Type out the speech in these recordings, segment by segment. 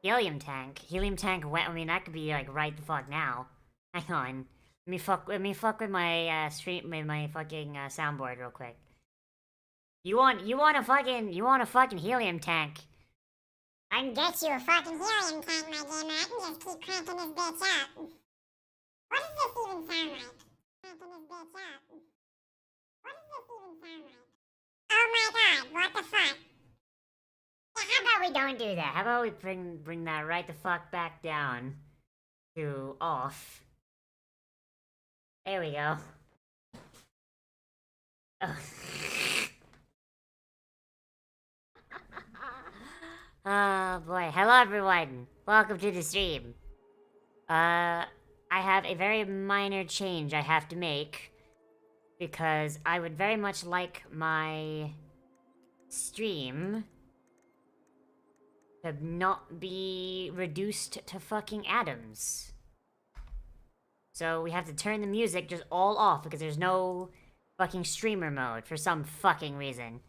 Helium tank. Helium tank. I mean, that could be like right the fuck now. Hang on. Let me fuck with my stream, with my fucking soundboard real quick. You want a fucking helium tank? I can get you a fucking helium tank, my gamer. I can just keep cranking this bitch up. What does this even sound like? Cranking this bitch up. What does this even sound like? Oh my god, what the fuck? Yeah, how about we don't do that? How about we bring that right the fuck back down to off? There we go. Oh boy. Hello everyone. Welcome to the stream. I have a very minor change I have to make because I would very much like my stream to not be reduced to fucking atoms. So we have to turn the music just all off because there's no fucking streamer mode for some fucking reason.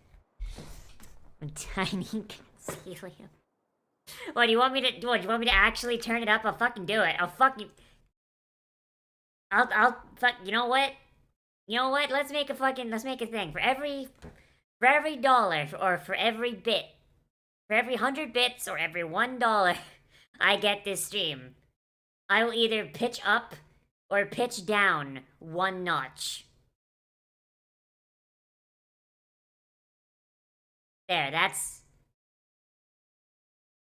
Tiny helium. What, do you want me to do? You want me to actually turn it up? I'll fucking do it. I'll fucking... I'll fuck... You know what? You know what? Let's make a thing. For every dollar, or for every bit, for every 100 bits, or every $1 I get this stream, I will either pitch up or pitch down 1 notch. There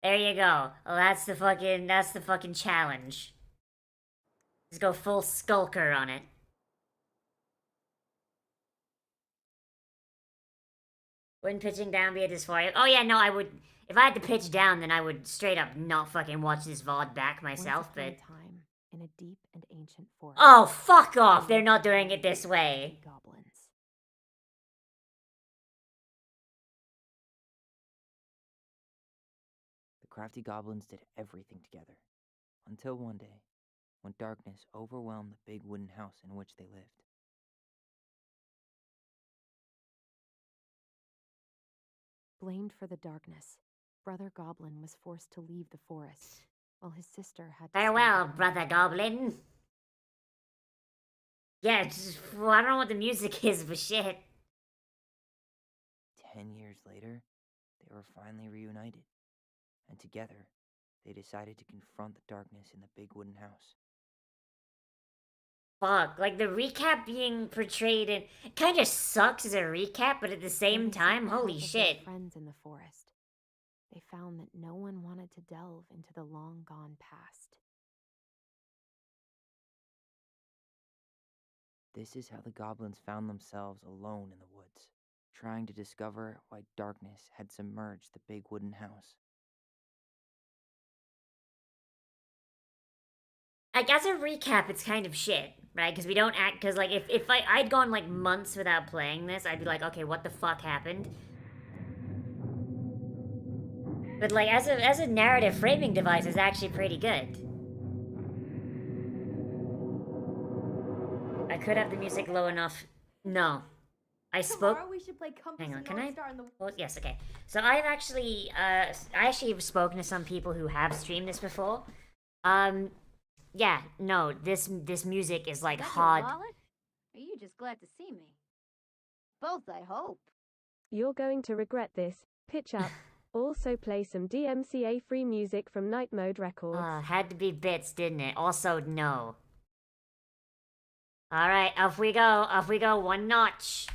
you go. Well, that's the fucking challenge. Just go full skulker on it. Wouldn't pitching down be a dysphoria? Oh yeah, no, I would... If I had to pitch down, then I would straight up not fucking watch this VOD back myself, but... time in a deep and ancient forest. Oh, fuck off! They're not doing it this way. Goblins. The crafty goblins did everything together, until one day, when darkness overwhelmed the big wooden house in which they lived. Blamed for the darkness, Brother Goblin was forced to leave the forest, while his sister had to Farewell, Brother Goblin. Yeah, well, I don't know what the music is, but shit. 10 years later, they were finally reunited, and together, they decided to confront the darkness in the big wooden house. Fuck, like the recap being portrayed in... It kinda sucks as a recap, but at the same time, holy shit. Friends in the forest. They found that no one wanted to delve into the long-gone past. This is how the goblins found themselves alone in the woods, trying to discover why darkness had submerged the big wooden house. Like, as a recap, it's kind of shit, right? Because we don't act... Because, like, if I'd gone, like, months without playing this, I'd be like, okay, what the fuck happened? But, like, as a narrative framing device, it's actually pretty good. I could have the music low enough... No. I spoke... Tomorrow we should play Compass Hang on, and can North I... Star in the... Well, yes, okay. So I've actually, I actually have spoken to some people who have streamed this before. Yeah, no, this music is like Is that hard. your wallet? Or are you just glad to see me? Both, I hope. You're going to regret this. Pitch up. Also play some DMCA free music from Night Mode Records. Had to be bits, didn't it? Also, no. Alright, off we go, 1 notch.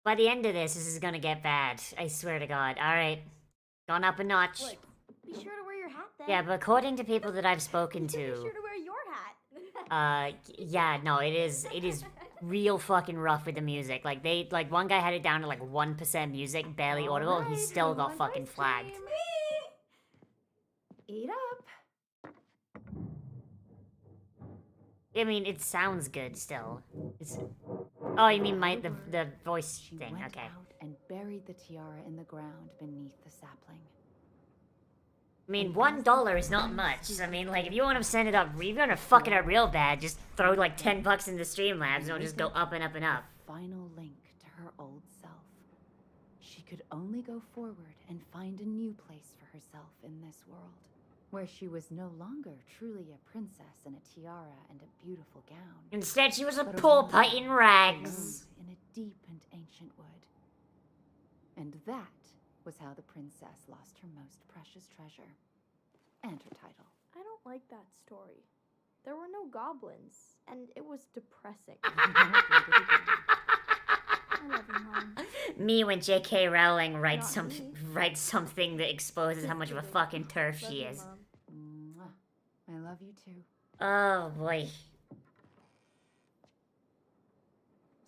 By the end of this is gonna get bad. I swear to God. Alright. Gone up a notch. Look, be sure to wear your hat then. Yeah, but according to people that I've spoken Be to... sure to wear your hat. Yeah, no, it is real fucking rough with the music. Like, one guy had it down to, like, 1% music, barely audible, and he still got fucking flagged. Eat up. I mean, it sounds good still. Oh, you mean the voice She thing, went okay. out and buried the tiara in the ground beneath the sapling. I mean, $1 is not much. I mean, like, if you want to send it up, if you want to fuck it up real bad, just throw, like, $10 in the Streamlabs, and it'll just go up and up and up. Final link to her old self. She could only go forward and find a new place for herself in this world, where she was no longer truly a princess in a tiara and a beautiful gown. Instead, she was a but pauper woman in rags. alone in a deep and ancient wood. And that was how the princess lost her most precious treasure and her title. I don't like that story. There were no goblins, and it was depressing. I love you, Mom. Me when J.K. Rowling writes Not me. writes something that exposes how much of a fucking turf Love she you, is. Mom. Mwah. I love you too. Oh boy.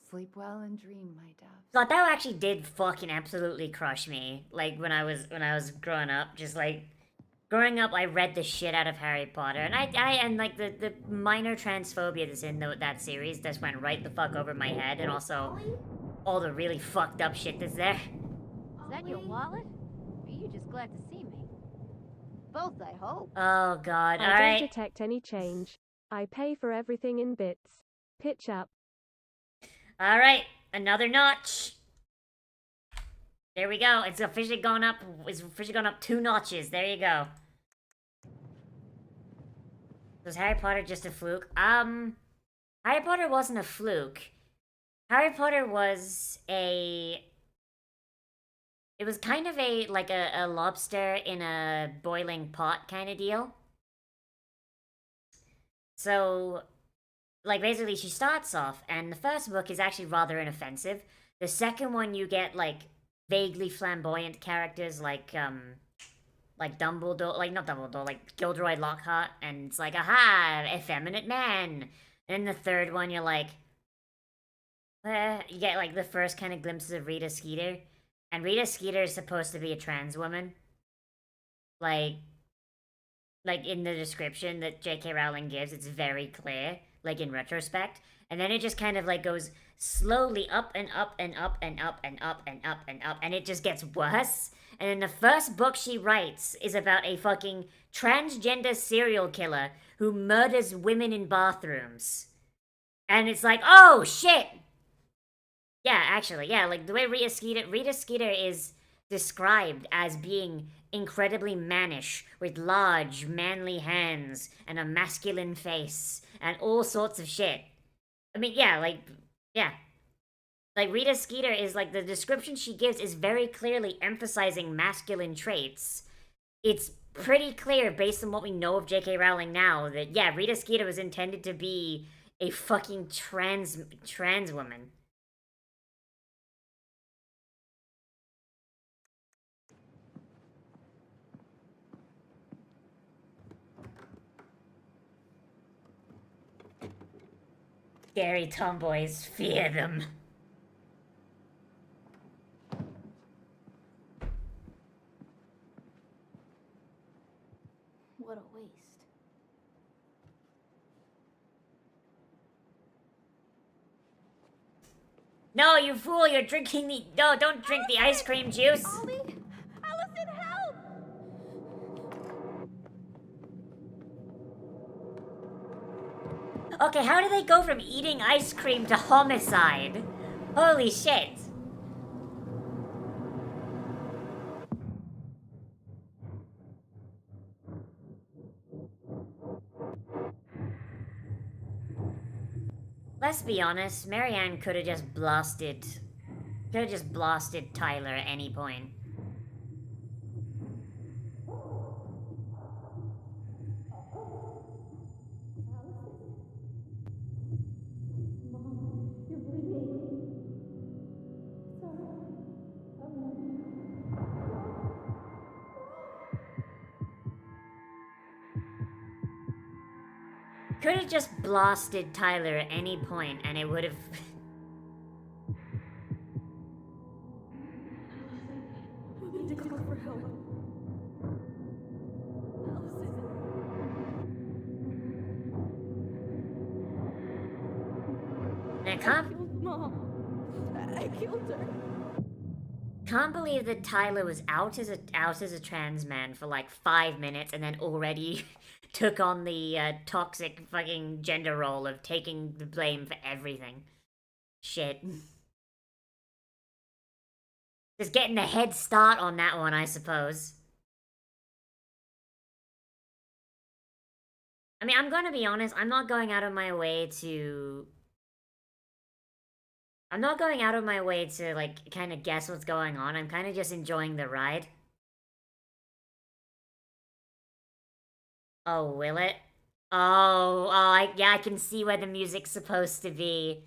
Sleep well and dream, my doves. God, that actually did fucking absolutely crush me. Like when I was growing up, just like growing up, I read the shit out of Harry Potter, and and like the minor transphobia that's in that series just went right the fuck over my head, and also all the really fucked up shit that's there. Is that your wallet? Or are you just glad to see me? Both, I hope. Oh God! All I don't right. detect any change. I pay for everything in bits. Pitch up. All right, another notch. There we go. It's officially gone up. It's officially gone up 2 notches. There you go. Was Harry Potter just a fluke? Harry Potter wasn't a fluke. Harry Potter was a. It was kind of like a lobster in a boiling pot kind of deal. So, like, basically, she starts off, and the first book is actually rather inoffensive. The second one, you get, like, vaguely flamboyant characters like Dumbledore, like, not Dumbledore, like Gilderoy Lockhart, and it's like, aha, effeminate man. And the third one, you're like, you get, like, the first kind of glimpses of Rita Skeeter. And Rita Skeeter is supposed to be a trans woman. Like in the description that J.K. Rowling gives, it's very clear, like in retrospect. And then it just kind of like goes slowly up and up and up and up and up and up and up, and it just gets worse. And then the first book she writes is about a fucking transgender serial killer who murders women in bathrooms. And it's like, oh shit! Yeah, actually, yeah, like the way Rita Skeeter is described as being incredibly mannish, with large, manly hands, and a masculine face, and all sorts of shit. I mean, yeah, like, Rita Skeeter is, like, the description she gives is very clearly emphasizing masculine traits. It's pretty clear, based on what we know of J.K. Rowling now, that, yeah, Rita Skeeter was intended to be a fucking trans woman. Scary tomboys, fear them. What a waste. No, you fool, you're drinking the... No, don't drink the ice cream juice. Ollie? Allison, help! Okay, how do they go from eating ice cream to homicide? Holy shit. Let's be honest, Marianne could have just blasted Tyler at any point. Could have just blasted Tyler at any point, and it would have. We need to call for help. Allison. I Killed Mom. I killed her. can't believe that Tyler was out as a trans man for like 5 minutes, and then already took on the toxic fucking gender role of taking the blame for everything. Shit. Just getting a head start on that one, I suppose. I mean, I'm gonna be honest, I'm not going out of my way to... I'm not going out of my way to, like, kind of guess what's going on. I'm kind of just enjoying the ride. Oh, will it? Yeah, I can see where the music's supposed to be.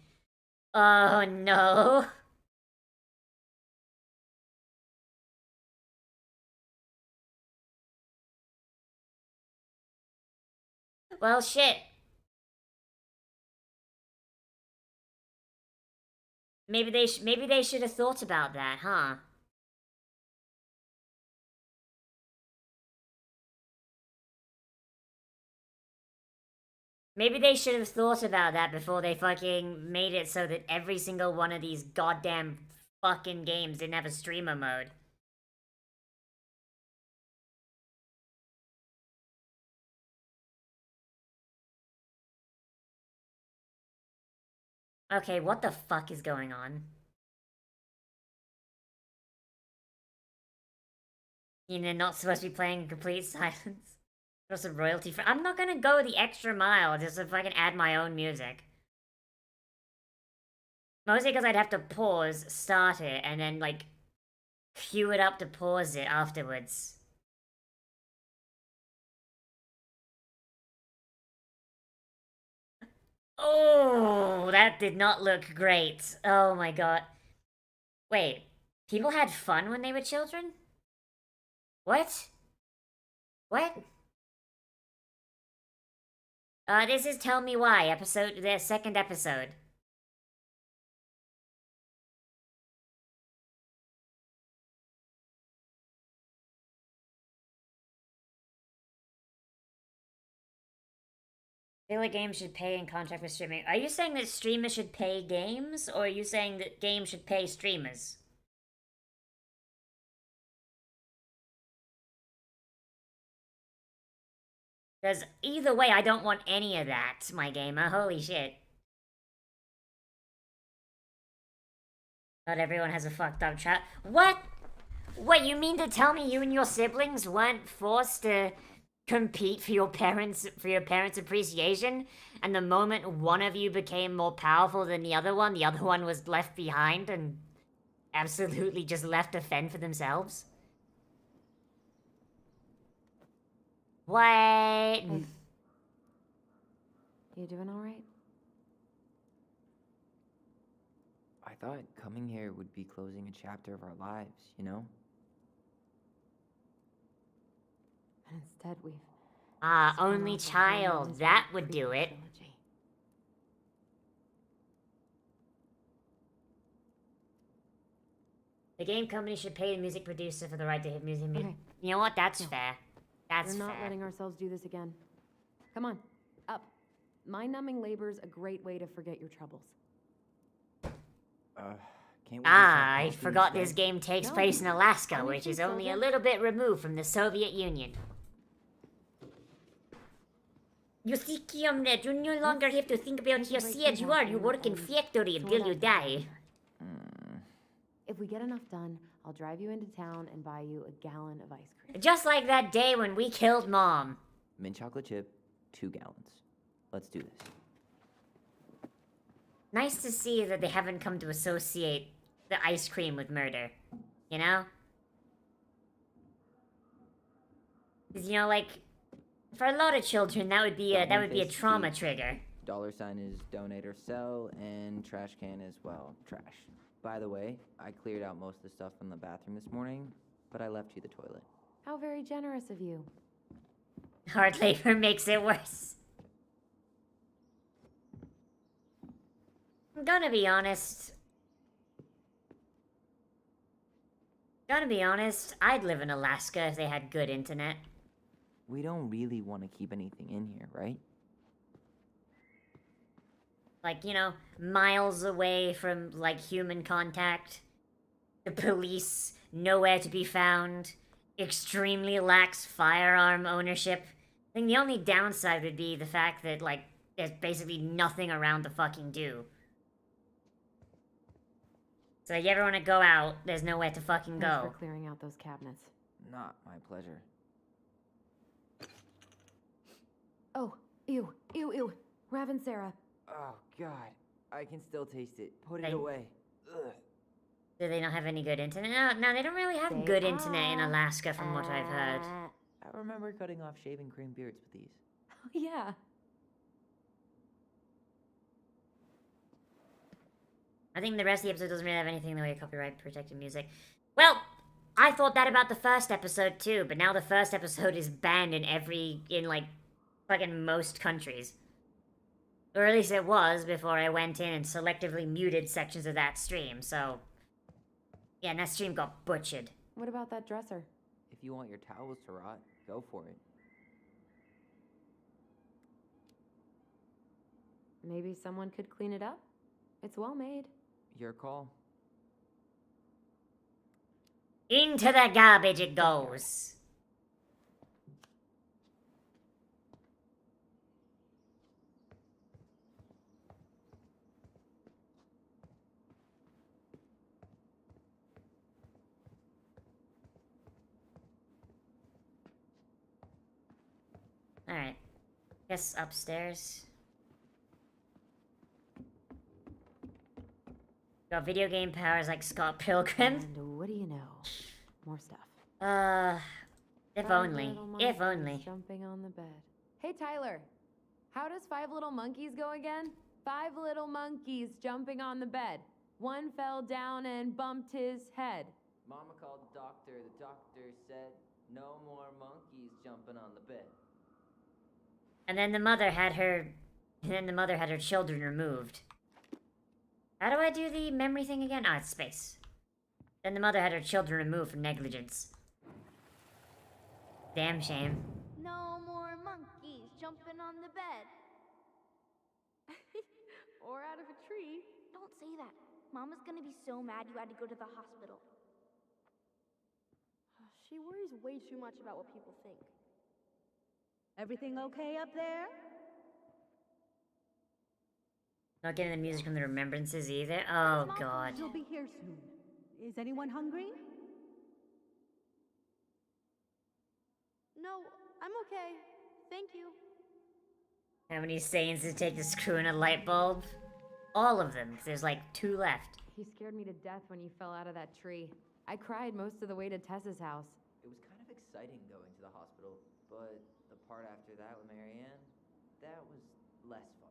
Oh, no. Well, shit. Maybe they should have thought about that, huh? Maybe they should have thought about that before they fucking made it so that every single one of these goddamn fucking games didn't have a streamer mode. Okay, what the fuck is going on? You know, not supposed to be playing in complete silence. Just a royalty free. I'm not gonna go the extra mile just if I can add my own music. Mostly because I'd have to pause, start it, and then, like, cue it up to pause it afterwards. Oh, that did not look great. Oh my god. Wait, people had fun when they were children? What? What? This is Tell Me Why, the second episode. I feel like games should pay in contract with streaming. Are you saying that streamers should pay games, or are you saying that games should pay streamers? Because either way, I don't want any of that, my gamer. Holy shit. Not everyone has a fucked up chat. What? What, you mean to tell me you and your siblings weren't forced to compete for your parents' appreciation, and the moment one of you became more powerful than the other one was left behind and absolutely just left to fend for themselves? What? Hey. You doing all right? I thought coming here would be closing a chapter of our lives, you know? And instead we've... Ah, spun only off a whole child. miserable That would do prequel it. trilogy. The game company should pay the music producer for the right to hit music. Okay. You know what? That's No. fair. That's We're not fair. letting ourselves do this again. Come on, up. Mind-numbing labor's a great way to forget your troubles. Can't we just Ah, have I coffee forgot this instead? game takes No, place in Alaska, only which two is only a children. little bit removed from the Soviet Union. You see, Kiamnet, you no longer have to think about Take a your break seeds. from You are, you talking work in and factory sort until you out die. If we get enough done, I'll drive you into town and buy you a gallon of ice cream. Just like that day when we killed Mom. Mint chocolate chip, 2 gallons. Let's do this. Nice to see that they haven't come to associate the ice cream with murder. You know? 'Cause, you know, like, for a lot of children, that would be a One-faced trauma sheep. trigger. $sign is donate or sell, and trash can is, well, trash. By the way, I cleared out most of the stuff from the bathroom this morning, but I left you the toilet. How very generous of you. Hard labor makes it worse. I'm gonna be honest. I'd live in Alaska if they had good internet. We don't really want to keep anything in here, right? Like, you know, miles away from, like, human contact. The police, nowhere to be found. Extremely lax firearm ownership. I think the only downside would be the fact that, like, there's basically nothing around to fucking do. So if you ever want to go out, there's nowhere to fucking Thanks go. for clearing out those cabinets. Not my pleasure. Oh, Ew, ew, ew. Raven Sarah. Oh, God. I can still taste it. Put it Hey. away. Ugh. Do they not have any good internet? No, they don't really have Say good internet in Alaska from what I've heard. I remember cutting off shaving cream beards with these. Yeah. I think the rest of the episode doesn't really have anything in the way of copyright protected music. Well, I thought that about the first episode too, but now the first episode is banned in like fucking most countries. Or at least it was before I went in and selectively muted sections of that stream, so yeah, and that stream got butchered. What about that dresser? If you want your towels to rot, go for it. Maybe someone could clean it up? It's well made. Your call. Into the garbage it goes. Alright. Guess upstairs. Got video game powers like Scott Pilgrim. And what do you know? More stuff. If Five only. little If monkeys only. Jumping on the bed. Hey, Tyler. How does 5 little monkeys go again? 5 little monkeys jumping on the bed. One fell down and bumped his head. Mama called the doctor. The doctor said, no more monkeys jumping on the bed. And then the mother had her children removed. How do I do the memory thing again? Ah, it's space. Then the mother had her children removed for negligence. Damn shame. No more monkeys jumping on the bed. Or out of a tree. Don't say that. Mama's gonna be so mad you had to go to the hospital. She worries way too much about what people think. Everything okay up there? Not getting the music from the remembrances either. Oh god. She'll be here soon. Is anyone hungry? No, I'm okay. Thank you. How many Saiyans did it take to screw in a light bulb? All of them, 'cause there's like 2 left. You scared me to death when you fell out of that tree. I cried most of the way to Tessa's house. It was kind of exciting going to the hospital, but the part after that with Marianne, that was less fun.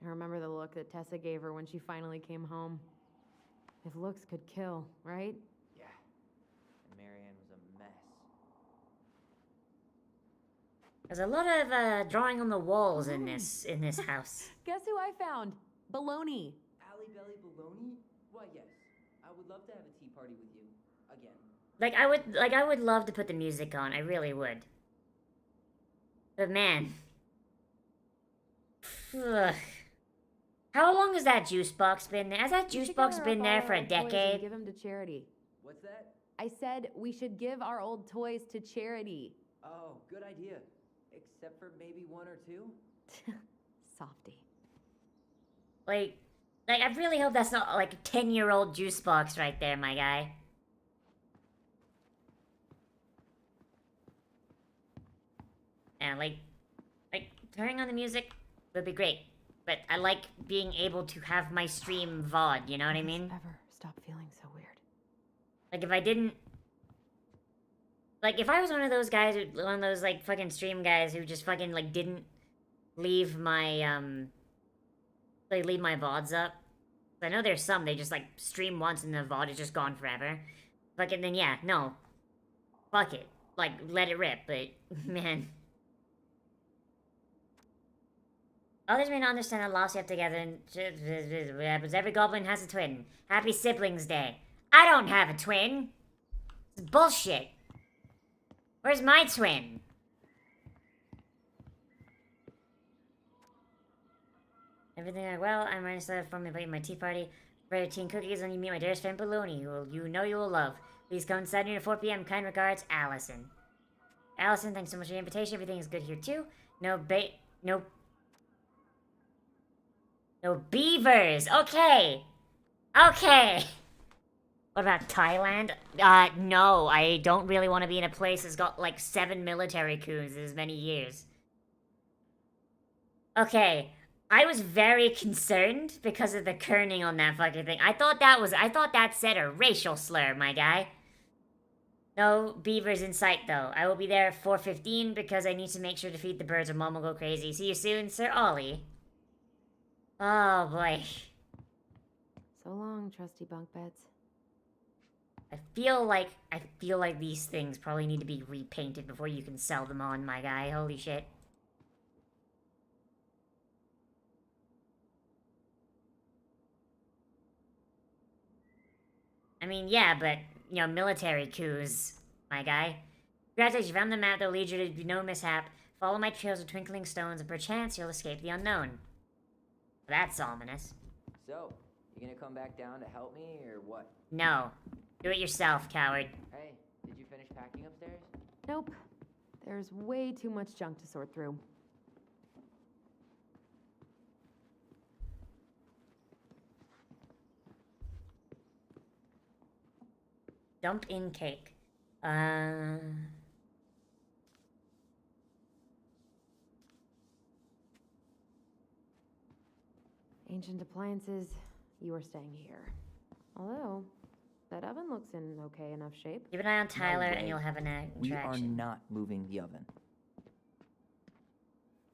I remember the look that Tessa gave her when she finally came home. If looks could kill, right? Yeah. And Marianne was a mess. There's a lot of drawing on the walls in this house. Guess who I found? Baloney. Allie Belly Baloney? Why, yes. I would love to have a tea party with you. Again. I would love to put the music on. I really would. But man. Ugh. How long has that juice box been there? Has that juice box been there for a decade? Give them to charity. What's that? I said we should give our old toys to charity. Oh, good idea. Except for maybe 1 or 2? Softy. Like, I really hope that's not like a 10-year-old juice box right there, my guy. And like turning on the music would be great. But I like being able to have my stream VOD, you know what I mean? Ever stop feeling so weird. Like, if I didn't... Like, if I was one of those guys, one of those, like, fucking stream guys who just fucking, like, didn't leave my, like, leave my VODs up. I know there's some, they just, like, stream once and the VOD is just gone forever. Fucking, then yeah, no. Fuck it. Like, let it rip, but, man... Others may not understand how lost you have together and but every goblin has a twin. Happy Siblings Day. I don't have a twin. It's bullshit. Where's my twin? Everything like, well, I'm ready to start for my tea party. Prepare tea and cookies and you meet my dearest friend Baloney, who you know you will love. Please come Saturday at 4 p.m. Kind regards, Allison. Allison, thanks so much for your invitation. Everything is good here too. No beavers! Okay! Okay! What about Thailand? No, I don't really want to be in a place that's got like 7 military coups in as many years. Okay, I was very concerned because of the kerning on that fucking thing. I thought that said a racial slur, my guy. No beavers in sight, though. I will be there at 4:15 because I need to make sure to feed the birds or Mom will go crazy. See you soon, Sir Ollie. Oh, boy. So long, trusty bunk beds. I feel like these things probably need to be repainted before you can sell them on, my guy. Holy shit. I mean, yeah, but, you know, military coups, my guy. Congratulations, you found the map that will lead you to no mishap. Follow my trails of twinkling stones, and perchance you'll escape the unknown. That's ominous. So, you gonna come back down to help me, or what? No. Do it yourself, coward. Hey, did you finish packing upstairs? Nope. There's way too much junk to sort through. Dump in cake. Ancient appliances, you are staying here. Although, that oven looks in okay enough shape. Keep an eye on Tyler, way. and you'll have an We are interaction. not moving the oven.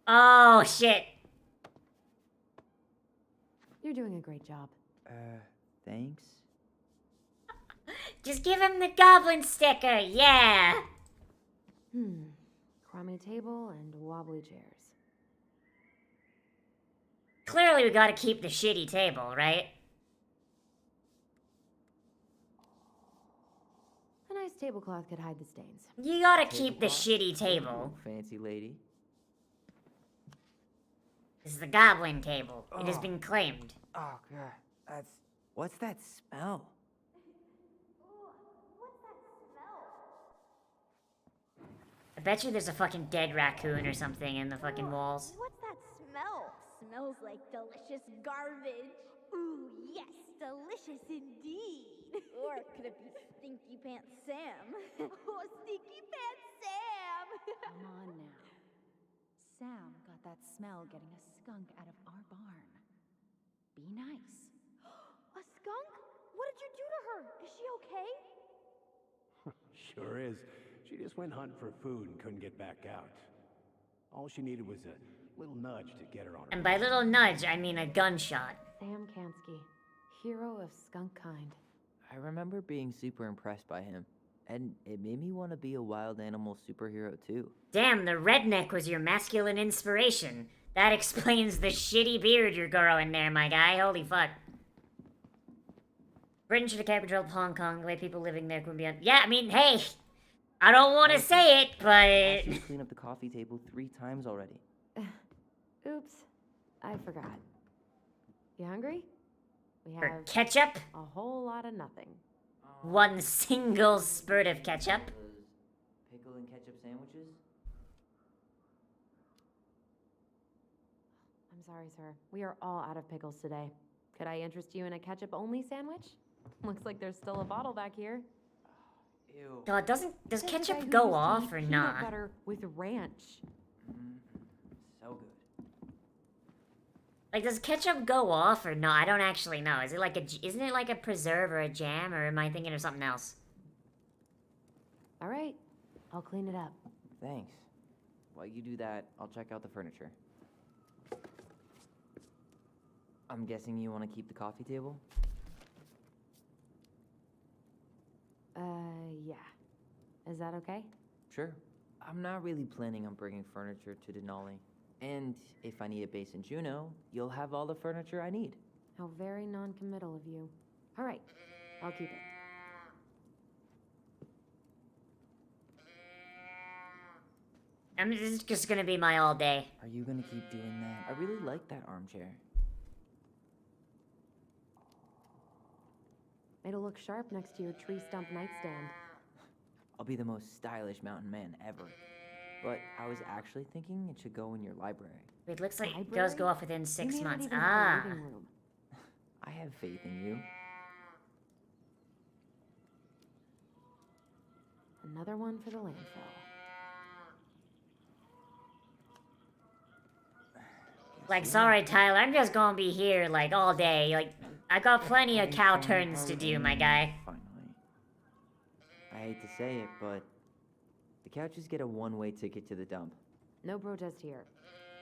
Oh, shit. You're doing a great job. Thanks? Just give him the goblin sticker, yeah! Crummy table and wobbly chairs. Clearly we gotta keep the shitty table, right? A nice tablecloth could hide the stains. You gotta keep the Tablecloth? shitty table. Ooh, fancy lady. This is the goblin table. It has Oh. been claimed. Oh, God. What's that smell? I bet you there's a fucking dead raccoon or something in the fucking walls. What's that smell? Smells like delicious garbage. Ooh, yes, delicious indeed. Or could it be Stinky Pants Sam? Oh, Stinky Pants Sam! Come on now. Sam got that smell getting a skunk out of our barn. Be nice. A skunk? What did you do to her? Is she okay? Sure is. She just went hunting for food and couldn't get back out. All she needed was a little nudge to get her on her And by little nudge, I mean a gunshot. Sam Kansky, hero of skunk kind. I remember being super impressed by him, and it made me want to be a wild animal superhero too. Damn, the redneck was your masculine inspiration. That explains the shitty beard you're growing there, my guy. Holy fuck. Britain should have capital of Hong Kong. The way people living there could be Yeah, I mean, hey, I don't want to say it, I but... should clean up the coffee table 3 times already. Oops, I forgot. You hungry? We For have ketchup? a whole lot of nothing. One single spurt of ketchup? Those pickle and ketchup sandwiches? I'm sorry, sir. We are all out of pickles today. Could I interest you in a ketchup-only sandwich? Looks like there's still a bottle back here. Ew. No, does Says the guy ketchup who go used to off eat or peanut not? butter with ranch. So good. Like, does ketchup go off or not? I don't actually know. Is it like isn't it like a preserve or a jam, or am I thinking of something else? All right, I'll clean it up. Thanks. While you do that, I'll check out the furniture. I'm guessing you want to keep the coffee table? Yeah. Is that okay? Sure. I'm not really planning on bringing furniture to Denali. And if I need a base in Juneau, you'll have all the furniture I need. How very non-committal of you. All right, I'll keep it. This is just gonna be my all day. Are you gonna keep doing that? I really like that armchair. It'll look sharp next to your tree stump nightstand. I'll be the most stylish mountain man ever. But I was actually thinking it should go in your library. It looks like Library? girls go off within You 6 may not months. even have a Ah. living room. I have faith in you. Another one for the landfill. Like, See? sorry, Tyler, I'm just gonna be here, like, all day. Like, I got plenty of cow turns to do, my guy. Finally. I hate to say it, but the couches get a one-way ticket to the dump. No protest here.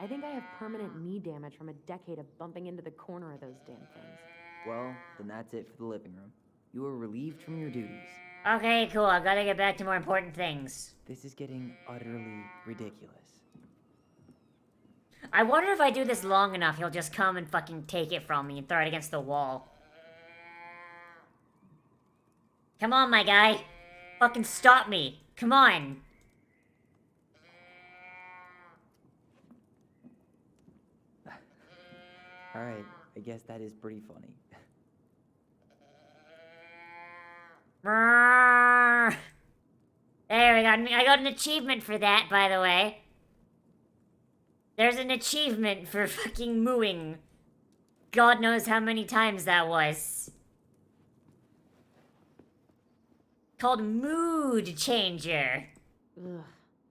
I think I have permanent knee damage from a decade of bumping into the corner of those damn things. Well, then that's it for the living room. You are relieved from your duties. Okay, cool, I gotta get back to more important things. This is getting utterly ridiculous. I wonder if I do this long enough, he'll just come and fucking take it from me and throw it against the wall. Come on, my guy. Fucking stop me. Come on. Alright, I guess that is pretty funny. Brrrr. There we go. I got an achievement for that, by the way. There's an achievement for fucking mooing. God knows how many times that was. Called Mood Changer. Ugh,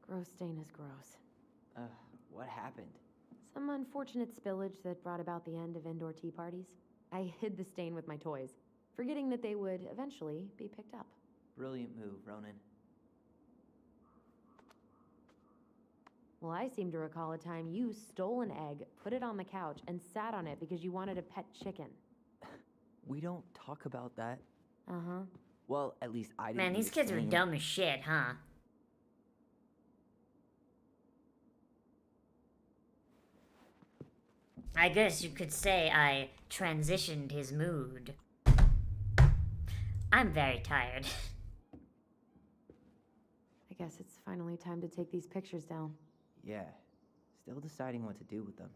gross stain is gross. What happened? Some unfortunate spillage that brought about the end of indoor tea parties. I hid the stain with my toys, forgetting that they would eventually be picked up. Brilliant move, Ronan. Well, I seem to recall a time you stole an egg, put it on the couch, and sat on it because you wanted a pet chicken. We don't talk about that. Uh-huh. Well, at least I didn't. Man, these kids are understand. dumb as shit, huh? I guess you could say I transitioned his mood. I'm very tired. I guess it's finally time to take these pictures down. Yeah. Still deciding what to do with them.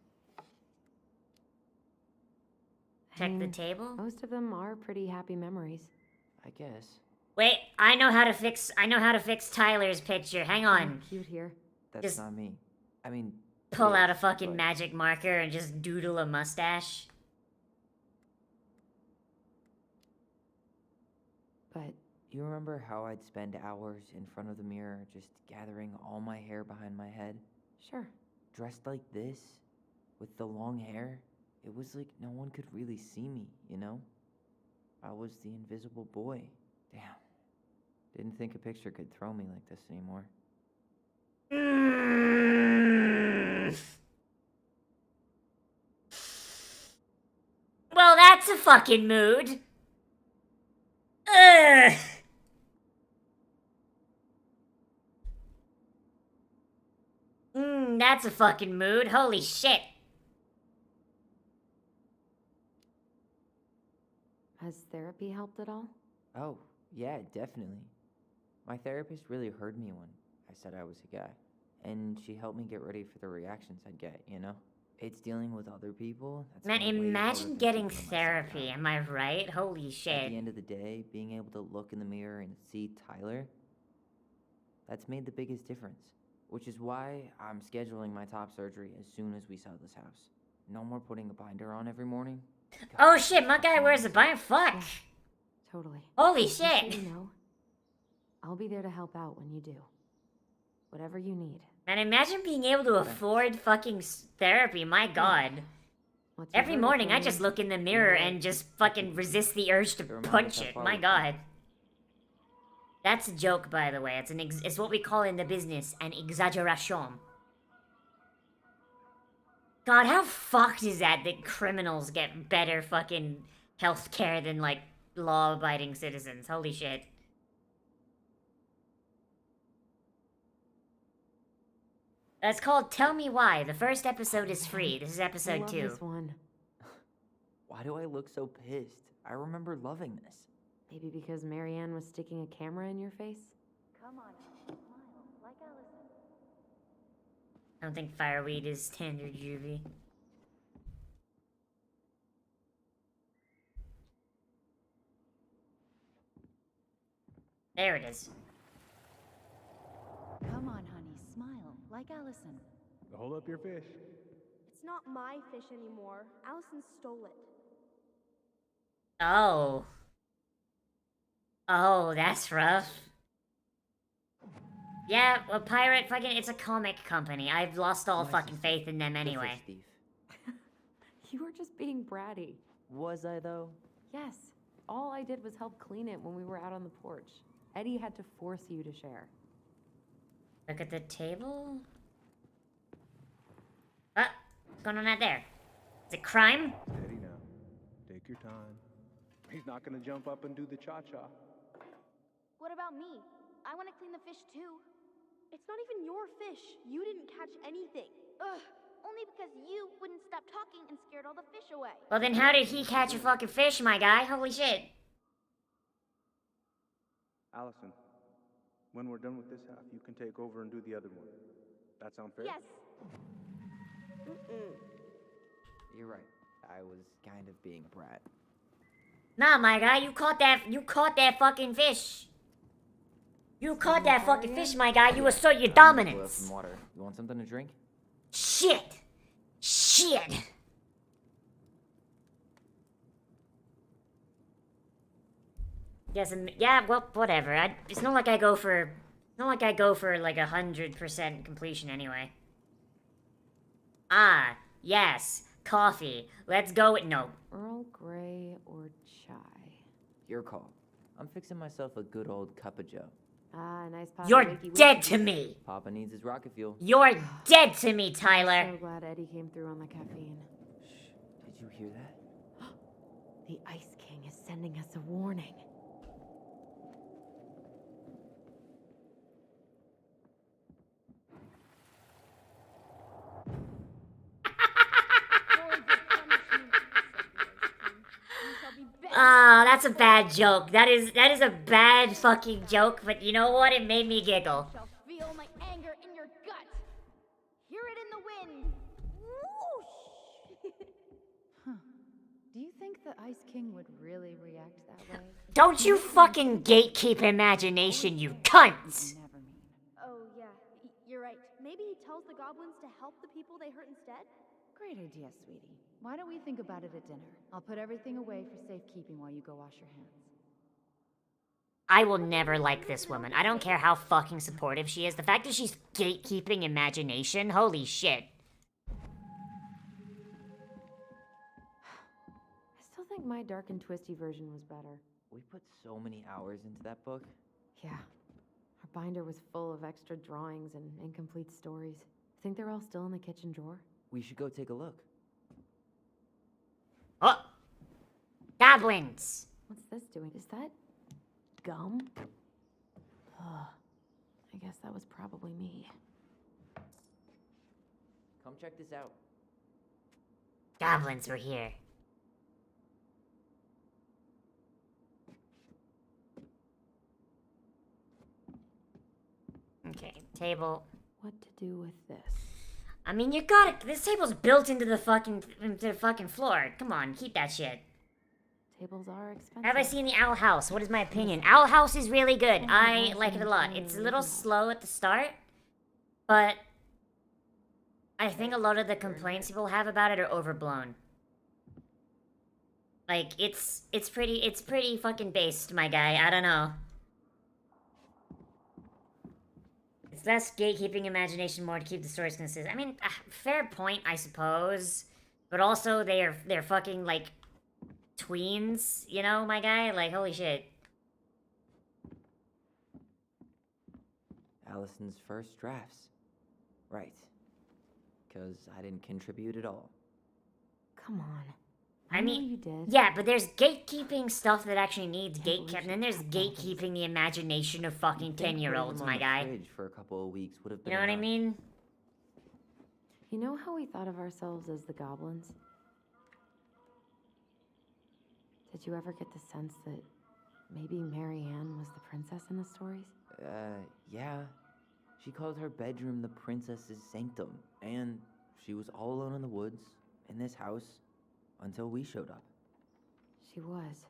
Check the Hmm. table? Most of them are pretty happy memories. I guess. Wait, I know how to fix Tyler's picture. Hang on. Cute here. That's Just- not me. I mean, Pull it out a is, fucking but magic marker and just doodle a mustache. But You remember how I'd spend hours in front of the mirror just gathering all my hair behind my head? sure. Dressed like this, with the long hair? It was like no one could really see me, you know? I was the invisible boy. Damn. Didn't think a picture could throw me like this anymore. Well, that's a fucking mood. Ugh. That's a fucking mood. Holy shit. Has therapy helped at all? Oh, yeah, definitely. My therapist really heard me when I said I was a guy. And she helped me get ready for the reactions I'd get, you know? It's dealing with other people. That's Man, been way harder imagine than getting thinking of myself therapy. out. Am I right? Holy At shit. the end of the day, being able to look in the mirror and see Tyler, that's made the biggest difference. Which is why I'm scheduling my top surgery as soon as we sell this house. No more putting a binder on every morning. Oh shit, my guy wears a bind. Fuck. Totally. Holy Just so shit. you know, I'll be there to help out when you do. Whatever you need. Man, imagine being able to afford fucking therapy. My god. What's your Every verdict, morning I Ronan? just look in the mirror and just fucking resist the urge to Remind us punch how it. far My we've god. That's a joke, by the way. It's what we call in the business an exaggeration. God, how fucked is that criminals get better fucking healthcare than, like, law-abiding citizens? Holy shit. It's called Tell Me Why. The first episode is free. This is I episode love 2. this one. Why do I look so pissed? I remember loving this. Maybe because Marianne was sticking a camera in your face? Come on, smile, like Allison. I don't think fireweed is standard juvie. There it is. Come on, honey, smile, like Allison. Hold up your fish. It's not my fish anymore. Allison stole it. Oh. Oh, that's rough. Yeah, well, Pirate, fucking, it's a comic company. I've lost all My fucking sister, faith in them the fish anyway. thief. You were just being bratty. Was I, though? Yes. All I did was help clean it when we were out on the porch. Eddie had to force you to share. Look at the table. What's going on out there? Is it crime? Steady now. Take your time. He's not gonna jump up and do the cha-cha. What about me? I want to clean the fish too. It's not even your fish. You didn't catch anything. Ugh, only because you wouldn't stop talking and scared all the fish away. Well, then how did he catch a fucking fish, my guy? Holy shit. Allison, when we're done with this half, you can take over and do the other one. That sound fair? Yes. You're right. I was kind of being a brat. Nah, my guy, you caught that fucking fish. You caught that fucking fish, my guy. You assert your Boil dominance. some water. You want something to drink? Shit. Shit. Yes, and yeah, well, whatever. It's not like I go for like 100% completion anyway. Ah, yes, coffee. Let's go with no. Earl Grey or chai? Your call. I'm fixing myself a good old cup of joe. Ah, nice pop. You're dead to me. Papa needs his rocket fuel. You're dead to me, Tyler. So glad Eddie came through on the caffeine. Shh. Did you hear that? The Ice King is sending us a warning. Ah, that's a bad joke. That is a bad fucking joke, but you know what? It made me giggle. You shall feel my anger in your gut. Hear it in the wind. Whoosh! Huh. Do you think the Ice King would really react that way? Don't you fucking gatekeep imagination, you cunt! Never mean. Oh, yeah. You're right. Maybe he tells the goblins to help the people they hurt instead? Great idea, sweetie. Why don't we think about it at dinner? I'll put everything away for safekeeping while you go wash your hands. I will never like this woman. I don't care how fucking supportive she is. The fact that she's gatekeeping imagination, holy shit. I still think my dark and twisty version was better. We put so many hours into that book. Yeah. Our binder was full of extra drawings and incomplete stories. Think they're all still in the kitchen drawer? We should go take a look. Oh! Goblins! What's this doing? Is that gum? Ugh. I guess that was probably me. Come check this out. Goblins were here. Okay, table. What to do with this? I mean, this table's built into the fucking floor. Come on, keep that shit. Tables are expensive. Have I seen the Owl House? What is my opinion? Owl House is really good. I like it a lot. It's a little slow at the start, but I think a lot of the complaints people have about it are overblown. Like, it's pretty fucking based, my guy. I don't know. It's less gatekeeping imagination, more to keep the stories consistent. I mean, fair point, I suppose. But also, they're fucking, like, tweens, you know, my guy? Like, holy shit. Allison's first drafts. Right. Because I didn't contribute at all. Come on. I mean, you did. Yeah, but there's gatekeeping stuff that actually needs gatekeeping, and then there's gatekeeping the imagination of fucking 10-year-olds, my guy. Fridge for a couple of weeks would have been You know what I enough. mean? You know how we thought of ourselves as the goblins? Did you ever get the sense that maybe Marianne was the princess in the stories? Yeah. She called her bedroom the princess's sanctum, and she was all alone in the woods, in this house, until we showed up. She was.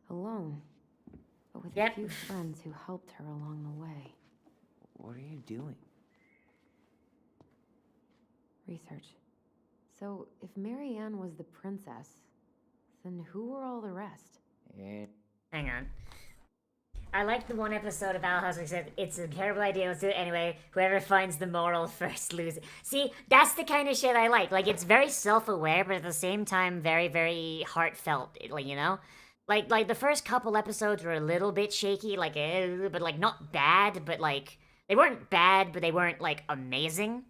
Alone. But with Yep. a few friends who helped her along the way. What are you doing? Research. So, if Marianne was the princess, then who were all the rest? And Hang on. I like the one episode of Owl House that said, it's a terrible idea, let's do it anyway. Whoever finds the moral first loses. See, that's the kind of shit I like. Like, it's very self-aware, but at the same time, very, very heartfelt, like, you know? Like the first couple episodes were a little bit shaky, like, but, like, not bad, but, like, they weren't bad, but they weren't, like, amazing.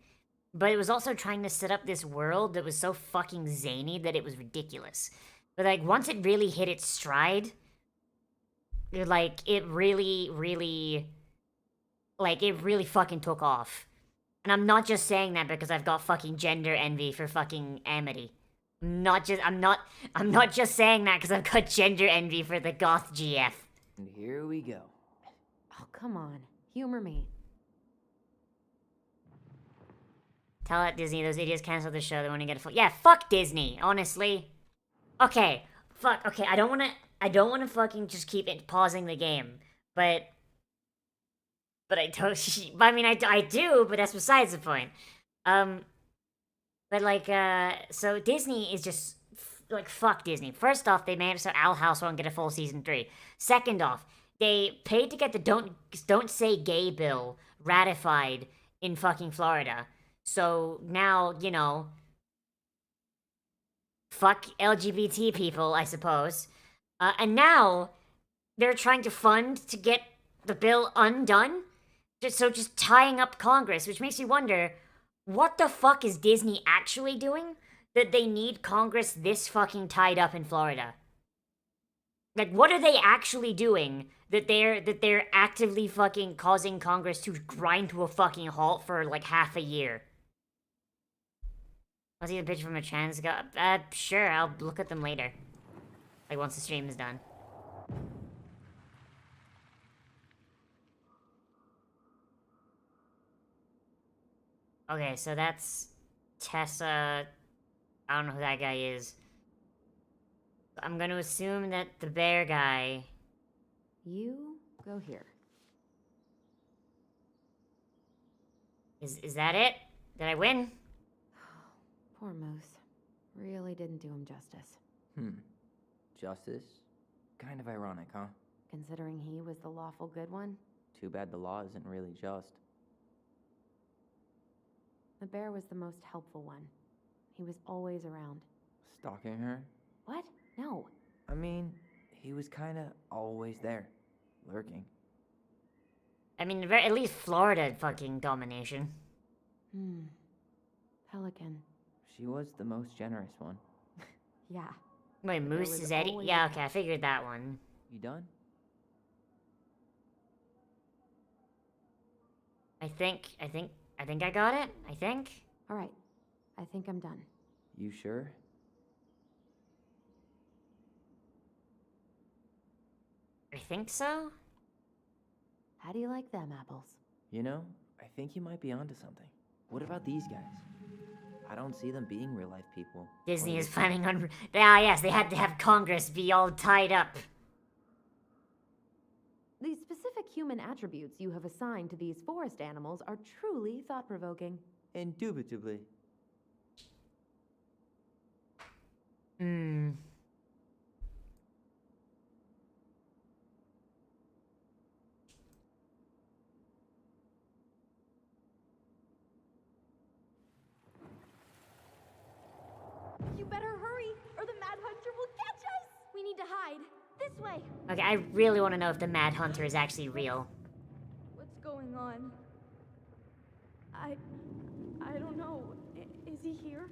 But it was also trying to set up this world that was so fucking zany that it was ridiculous. But, like, once it really hit its stride, like, it really, really, like, it really fucking took off. And I'm not just saying that because I've got fucking gender envy for fucking Amity. I'm not just saying that because I've got gender envy for the goth GF. And here we go. Oh, come on. Humor me. Tell it, Disney, those idiots canceled the show, they want to get a yeah, fuck Disney, honestly. Okay, fuck, okay, I don't wanna fucking just keep pausing the game, but I don't, I mean, I do, but that's besides the point. But like, so Disney is just, like, fuck Disney. First off, they made it so Owl House won't get a full season 3. Second off, they paid to get the Don't Say Gay bill ratified in fucking Florida. So now, you know, fuck LGBT people, I suppose. And now they're trying to fund to get the bill undone. Just tying up Congress, which makes me wonder, what the fuck is Disney actually doing that they need Congress this fucking tied up in Florida? Like, what are they actually doing that they're actively fucking causing Congress to grind to a fucking halt for like half a year? I'll see the picture from a trans guy. Sure, I'll look at them later. Like, once the stream is done. Okay, so that's Tessa. I don't know who that guy is. I'm gonna assume that the bear guy... You go here. Is that it? Did I win? Poor Moose. Really didn't do him justice. Justice? Kind of ironic, huh? Considering he was the lawful good one. Too bad the law isn't really just. The bear was the most helpful one. He was always around. Stalking her? What? No. I mean, he was kind of always there. Lurking. I mean, at least Florida fucking domination. Pelican. She was the most generous one. Yeah. Wait, Moose is Eddie? Yeah, okay, I figured that one. You done? I think I got it. I think. All right. I think I'm done. You sure? I think so. How do you like them apples? You know, I think you might be onto something. What about these guys? I don't see them being real life people. Disney is planning on... Ah, yes, they had to have Congress be all tied up. The specific human attributes you have assigned to these forest animals are truly thought-provoking. Indubitably. You better hurry, or the Mad Hunter will catch us! We need to hide. This way! Okay, I really want to know if the Mad Hunter is actually real. What's going on? I don't know. Is he here?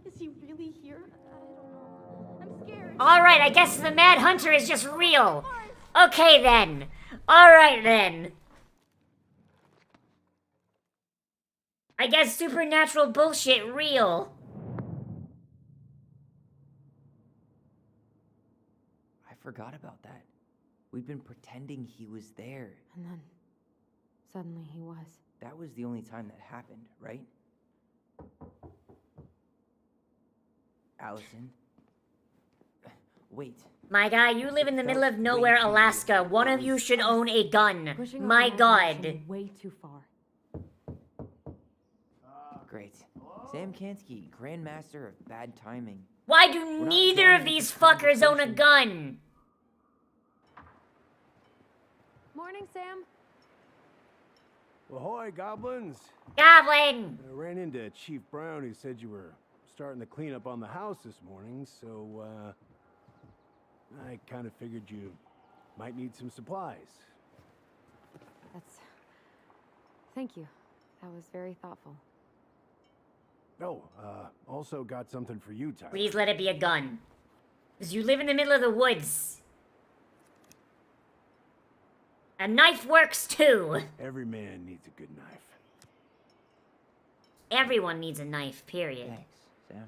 Is he really here? I don't know. I'm scared. Alright, I guess the Mad Hunter is just real. Okay then. Alright then. I guess supernatural bullshit real. I forgot about that. We'd been pretending he was there. And then, suddenly he was. That was the only time that happened, right? Allison? Wait. My guy, you live in the middle of nowhere, Alaska. One of you should own a gun. My god. Way too far. Great. Sam Kansky, Grandmaster of Bad Timing. Why do neither of these fuckers own a gun? Morning, Sam. Ahoy, goblins! Goblin! I ran into Chief Brown, who said you were starting the cleanup on the house this morning, so, I kind of figured you might need some supplies. Thank you. That was very thoughtful. Oh, also got something for you, Tyler. Please let it be a gun. Because you live in the middle of the woods. A knife works too. Every man needs a good knife. Everyone needs a knife, period. Thanks, Sam.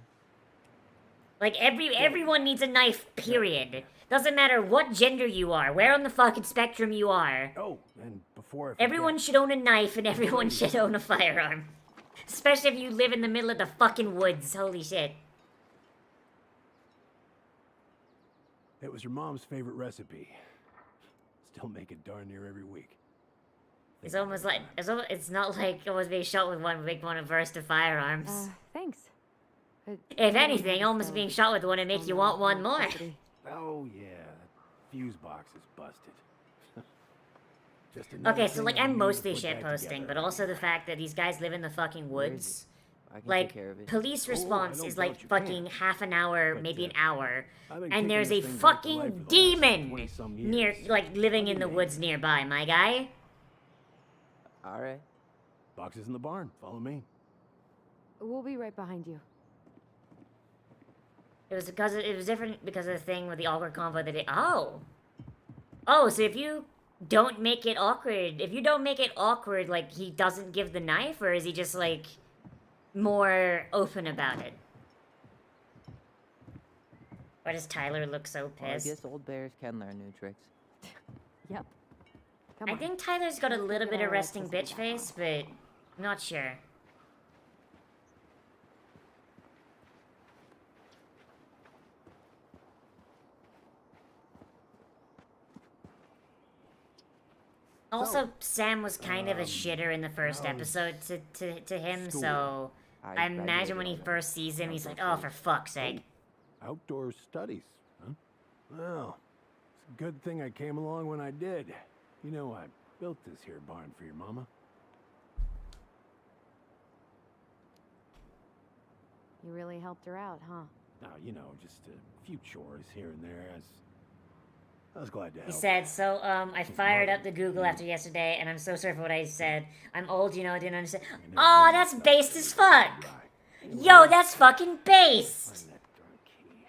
Like, everyone needs a knife, period. Doesn't matter what gender you are, where on the fucking spectrum you are. Oh, and before I forget, Everyone should own a knife and everyone should own a firearm. Especially if you live in the middle of the fucking woods. Holy shit. it was your mom's favorite recipe. Still make it darn near every week. It's almost like, it's not like I was being shot with one big one of burst of firearms. Thanks. But If anything, almost being shot with one, it makes you want one more. Oh yeah, that fuse box is busted. Just another Okay, so thing like I I'm need to mostly put shit back posting, together. but also the fact that these guys live in the fucking Where is woods. I can take Like, care of it. police Oh, I response don't is like doubt you fucking can. half an hour, But, maybe an hour. I've been And kicking there's a this thing back to life fucking for the last demon 20-some near, years. like, living What in do the you woods mean? nearby, my guy. Alright. Boxes in the barn. Follow me. we'll be right behind you. It was because it was different because of the thing with the awkward convo that it. Oh, oh, so if you don't make it awkward, like he doesn't give the knife, or is he just like more open about it? Why does Tyler look so Well, I pissed? guess old bears can learn new tricks. Yep. Come I on. think Tyler's got a Let's little get bit of our resting electricity bitch back on. face, but I'm not sure. Also, Sam was kind of a shitter in the first how's episode to him, school? so I imagine when he graduated first sees him, he's like, oh, for fuck's sake. Outdoor studies, huh? Well, it's a good thing I came along when I did. You know, I built this here barn for your mama. You really helped her out, huh? Now, you know, just a few chores here and there. I was glad to help. He said, so, I fired up the Google after yesterday, and I'm so sorry for what I said. I'm old, you know, I didn't understand. Oh, that's based as fuck! Yo, that's fucking based! Find that darn key.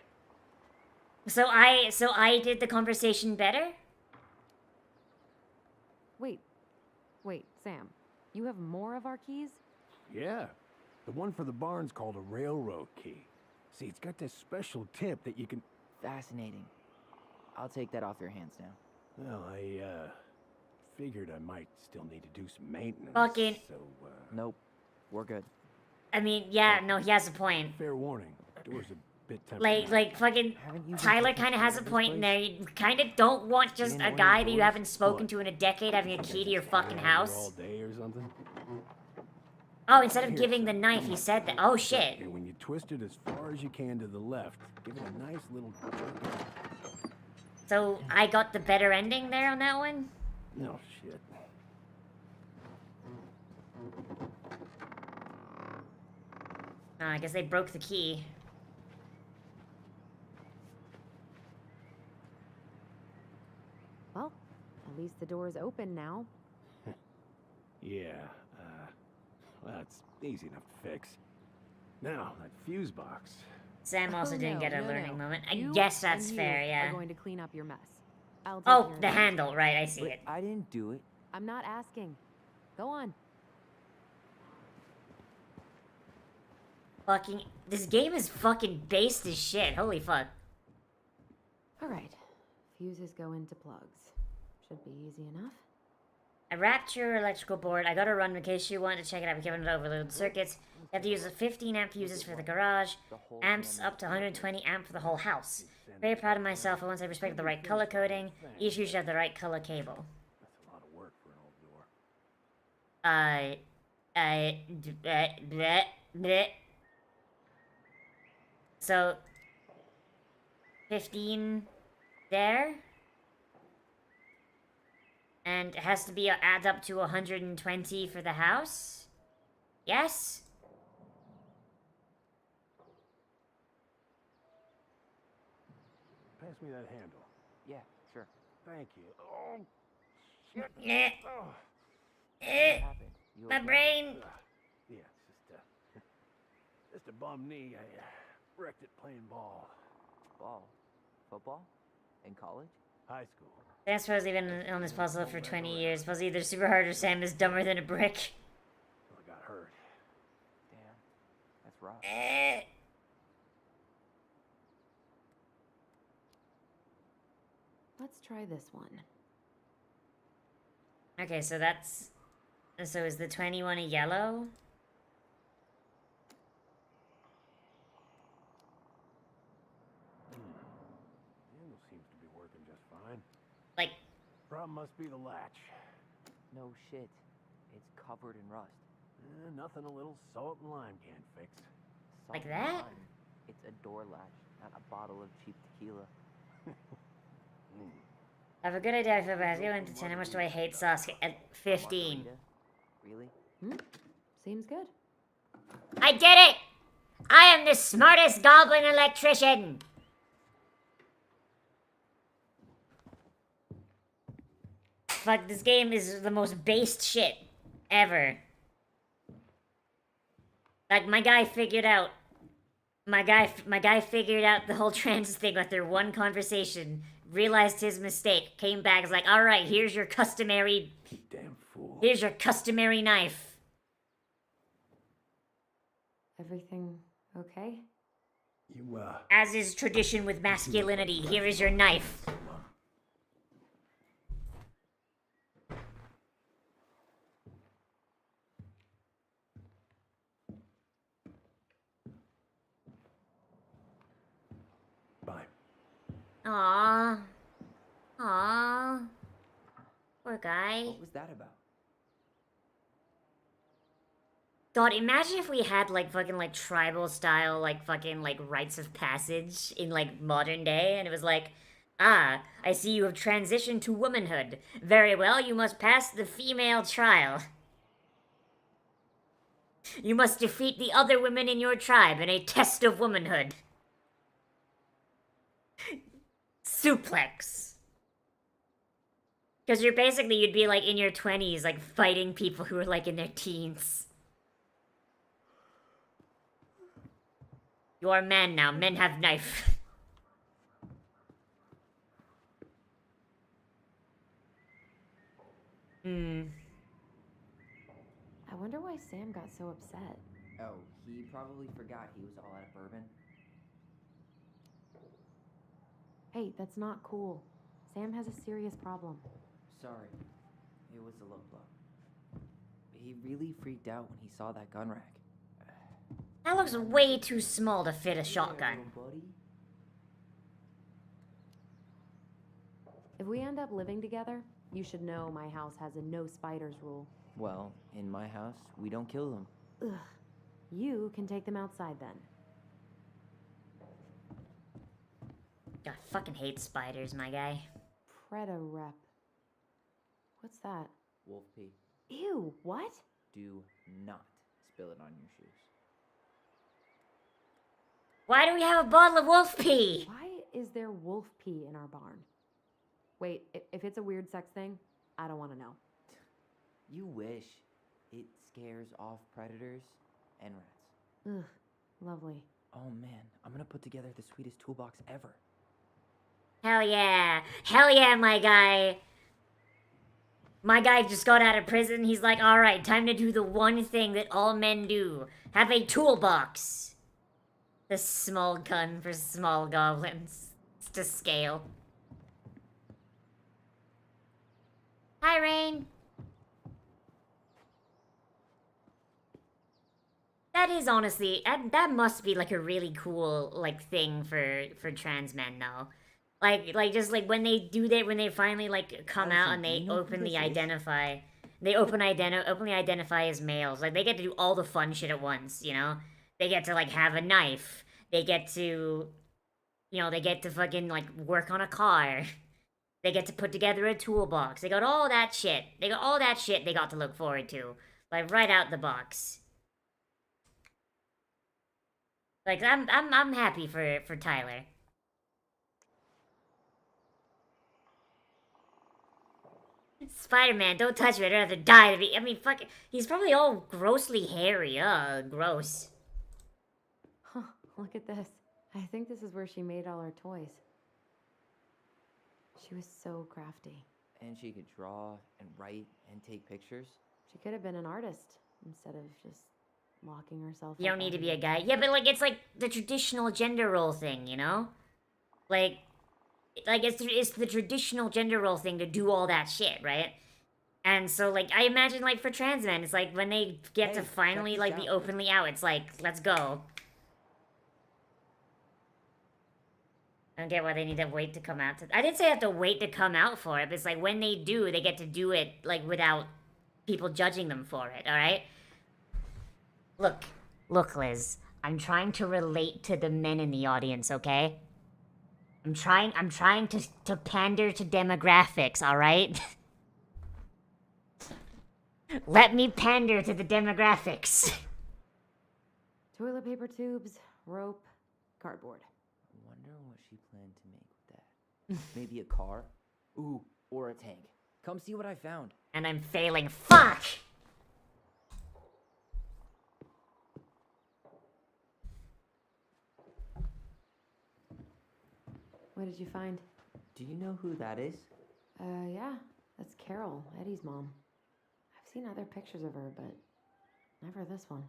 So I did the conversation better? Wait, Sam. You have more of our keys? Yeah, the one for the barn's called a railroad key. See, it's got this special tip that you can... Fascinating. I'll take that off your hands now. Well, I, figured I might still need to do some maintenance. Fucking- So, Nope. We're good. I mean, yeah, no, he has a point. fair warning. Door's a bit temperamental. Like fucking Haven't you been Tyler taking kind of care has a of this point in place? there. You kind of don't want just didn't a own guy your that you doors? haven't spoken What? to in a decade having a key to your fucking All house. day or something? Oh, instead of Here, giving the son. knife, he said that. Oh shit. And when you twist it as far as you can to the left, give it a nice little jerk. So I got the better ending there on that one? No shit. Oh, I guess they broke the key. Well, at least the door's open now. Yeah, well, it's easy enough to fix. Now, that fuse box. Sam also Oh, didn't no, get a no, learning no. moment. I You guess that's and you fair, are yeah. going to clean up your mess. I'll take Oh, care of the it. handle, right, I see But it. I didn't do it. I'm not asking. Go on. Fucking, this game is fucking based as shit. Holy fuck. All right. Fuses go into plugs. Should be easy enough. I wrapped your electrical board. I got to run in case you want to check it out. We haven't overloaded circuits. You have to use the 15 amp fuses for the garage. Amps up to 120 amp for the whole house. Very proud of myself for once I respected the right color coding. Each fuse should have the right color cable. That's a lot of work for an old door. Bleh, bleh. So, 15 there? And it has to be add up to 120 for the house? Yes? Pass me that handle. Yeah, sure. Thank you. Oh, shit. Eh. Oh. What happened? You My okay? brain. Yeah, just a bum knee. I wrecked it playing ball. Ball? Football? In college? High school. Sam's supposedly been on this puzzle for 20 years. Puzzle either super hard or Sam is dumber than a brick. Well, I got hurt. Damn. That's rough. Eh. Let's try this one. Okay, so that's... So is the 21 a yellow? Handle seems to be working just fine. Like... Problem must be the latch. No shit. It's covered in rust. Nothing a little salt and lime can't fix. Salt Like and that? lime. It's a door latch, not a bottle of cheap tequila. I have a good idea. I feel bad. 1 to 10. How much do I hate Sasuke? At 15. Margarita? Really? Seems good. I did it! I am the smartest goblin electrician! Fuck, this game is the most based shit ever. Like, my guy figured out... My guy figured out the whole trans thing with their one conversation, realized his mistake, came back, is like, alright, here's your customary... Damn fool. Here's your customary knife. Everything okay? You, As is tradition with masculinity, here is your knife. Bye. Aww. Aww. Poor guy. What was that about? God, imagine if we had, like, fucking, like, tribal style, like, fucking, like, rites of passage in, like, modern day, and it was like, ah, I see you have transitioned to womanhood. Very well, you must pass the female trial. You must defeat the other women in your tribe in a test of womanhood. Suplex. Because you'd be, like, in your 20s, like, fighting people who are, like, in their teens. You are man now. Men have knife. I wonder why Sam got so upset. Oh, he probably forgot he was all out of bourbon. Hey, that's not cool. Sam has a serious problem. Sorry. It was a low blow. He really freaked out when he saw that gun rack. That looks way too small to fit a shotgun. Buddy. If we end up living together, you should know my house has a no spiders rule. Well, in my house, we don't kill them. Ugh. You can take them outside then. I fucking hate spiders, my guy. Preda-rep. What's that? Wolf pee. Ew, what? Do not spill it on your shoes. Why do we have a bottle of wolf pee? Why is there wolf pee in our barn? Wait, if it's a weird sex thing, I don't want to know. You wish. It scares off predators and rats. Ugh, lovely. Oh man, I'm gonna put together the sweetest toolbox ever. Hell yeah. Hell yeah, my guy. My guy just got out of prison. He's like, alright, time to do the one thing that all men do. Have a toolbox. The small gun for small goblins. It's to scale. Hi, Rain. That is honestly, that must be like a really cool like thing for trans men though. Like just like when they do that, when they finally like come out and they openly identify, openly identify as males. Like they get to do all the fun shit at once, you know? They get to like have a knife. They get to, you know, they get to fucking like work on a car. They get to put together a toolbox. They got all that shit. They got all that shit they got to look forward to. Like, right out the box. Like, I'm happy for Tyler. Spider-Man, don't touch me. I'd rather die than be. I mean, fuck. He's probably all grossly hairy. Gross. Huh, look at this. I think this is where she made all her toys. She was so crafty. And she could draw and write and take pictures. She could have been an artist instead of just locking herself You don't up need to all be a day. guy. Yeah, but like it's like the traditional gender role thing, you know? Like it's the traditional gender role thing to do all that shit, right? And so like I imagine like for trans men, it's like when they get to Hey, finally check like this be out. openly out, it's like, let's go. I don't get why they need to wait to come out to I didn't say I have to wait to come out for it, but it's like when they do, they get to do it like without people judging them for it, alright? Look, Liz. I'm trying to relate to the men in the audience, okay? I'm trying to pander to demographics, alright? Let me pander to the demographics. Toilet paper tubes, rope, cardboard. I wonder what she planned to make with that. Maybe a car? Ooh, or a tank. Come see what I found. And I'm failing. Fuck! What did you find? Do you know who that is? Yeah, that's Carol, Eddie's mom. I've seen other pictures of her, but never this one.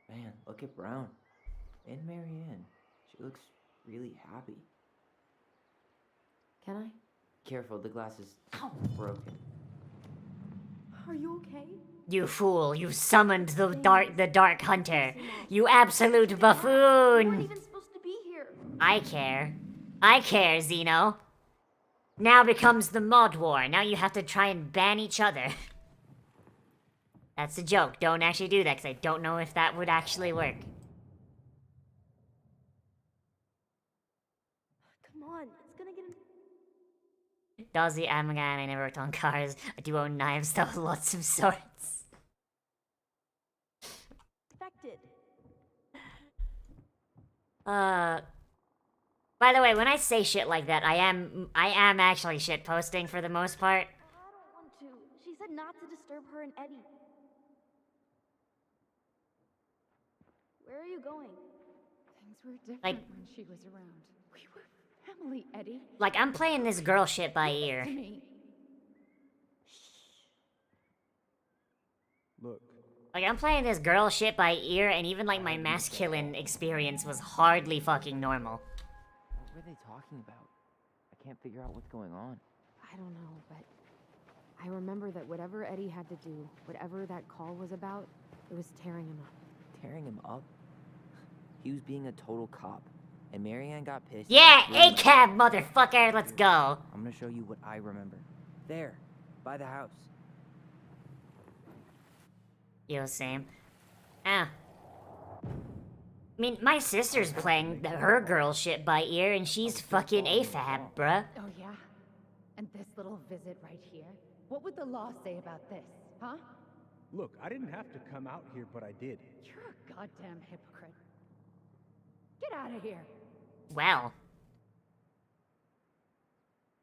Man, look at Brown. And Marianne. She looks really happy. Can I? Careful, the glass is broken. Are you okay? You fool, you summoned the dark hunter. You absolute You weren't buffoon! even supposed to be here. I care, Zeno. Now becomes the mod war. Now you have to try and ban each other. That's a joke. Don't actually do that, because I don't know if that would actually work. Come on, it's gonna get. Dozzy, I'm a guy and I never worked on cars. I do own knives, though, lots of sorts. Infected. By the way, when I say shit like that, I am actually shit posting for the most part. I don't want to. She said not to disturb her and Eddie. Where are you going? Things were different Like- when she was around. We were family, Eddie. Like, I'm playing this girl shit by ear. To me. Look, Like, I'm playing this girl shit by ear, and even, like, my masculine experience was hardly fucking normal. What were they talking about? I can't figure out what's going on. I don't know, but I remember that whatever Eddie had to do, whatever that call was about, it was tearing him up. Tearing him up? He was being a total cop. And Marianne got pissed. Yeah, and threw him out. A-cab, motherfucker, let's go. I'm gonna show you what I remember. There, by the house. Yo, same. Ah. I mean, my sister's playing her girl shit by ear, and she's fucking AFAB, bruh. Oh, yeah? And this little visit right here? What would the law say about this, huh? Look, I didn't have to come out here, but I did. You're a goddamn hypocrite. Get out of here. Well,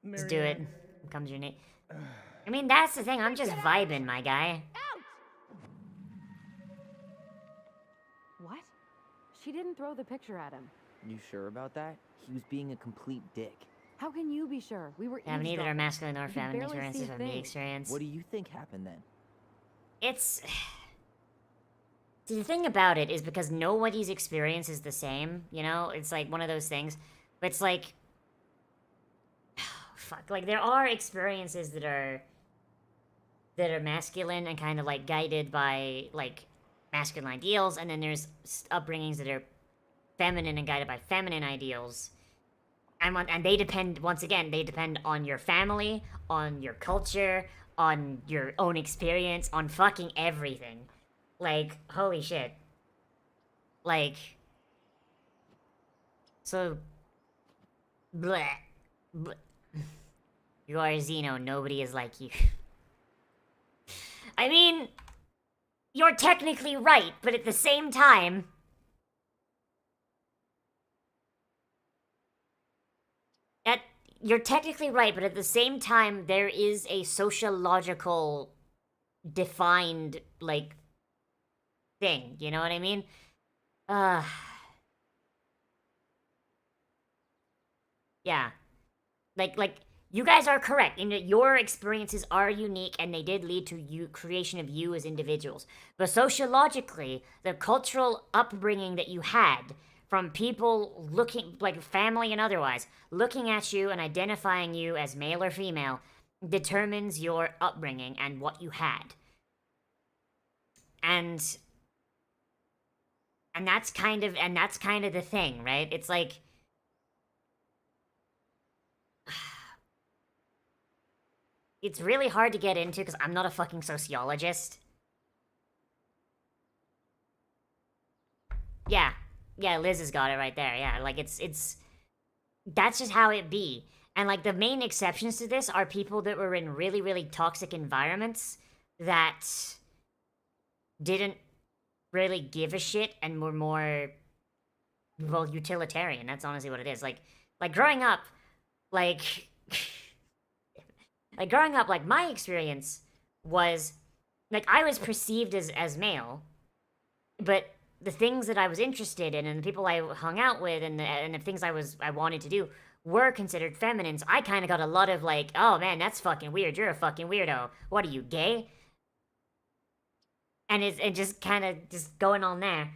let's do it. Marianne, Comes your name. I mean, that's the thing. I'm just vibing, my guy. What? She didn't throw the picture at him. You sure about that? He was being a complete dick. How can you be sure? We were Yeah, neither are eavesdropping. masculine nor You could feminine barely see experiences a from the thing. experience. What do you think happened then? It's... See, the thing about it is because nobody's experience is the same, you know? It's like one of those things. But it's like... Fuck, like there are experiences that are masculine and kind of like guided by like masculine ideals, and then there's upbringings that are feminine and guided by feminine ideals. And they depend, once again, they depend on your family, on your culture, on your own experience, on fucking everything. Like, holy shit. Like, so, bleh. You are Xeno, nobody is like you. I mean, you're technically right, but at the same time... You're technically right, but at the same time, there is a sociological defined, like, thing. You know what I mean? Yeah. Like, you guys are correct in that your experiences are unique and they did lead to you creation of you as individuals. But sociologically, the cultural upbringing that you had from people looking, like family and otherwise, looking at you and identifying you as male or female determines your upbringing and what you had. And that's kind of the thing, right? It's like it's really hard to get into because I'm not a fucking sociologist. Yeah. Yeah, Liz has got it right there. Yeah, like it's that's just how it be. And like the main exceptions to this are people that were in really, really toxic environments that didn't really give a shit and were more, well, utilitarian. That's honestly what it is. Like growing up, like like growing up, like my experience was like I was perceived as male, but the things that I was interested in and the people I hung out with and the things I wanted to do were considered feminine. So I kind of got a lot of like, oh man, that's fucking weird. You're a fucking weirdo. What are you, gay? And it's just kind of just going on there.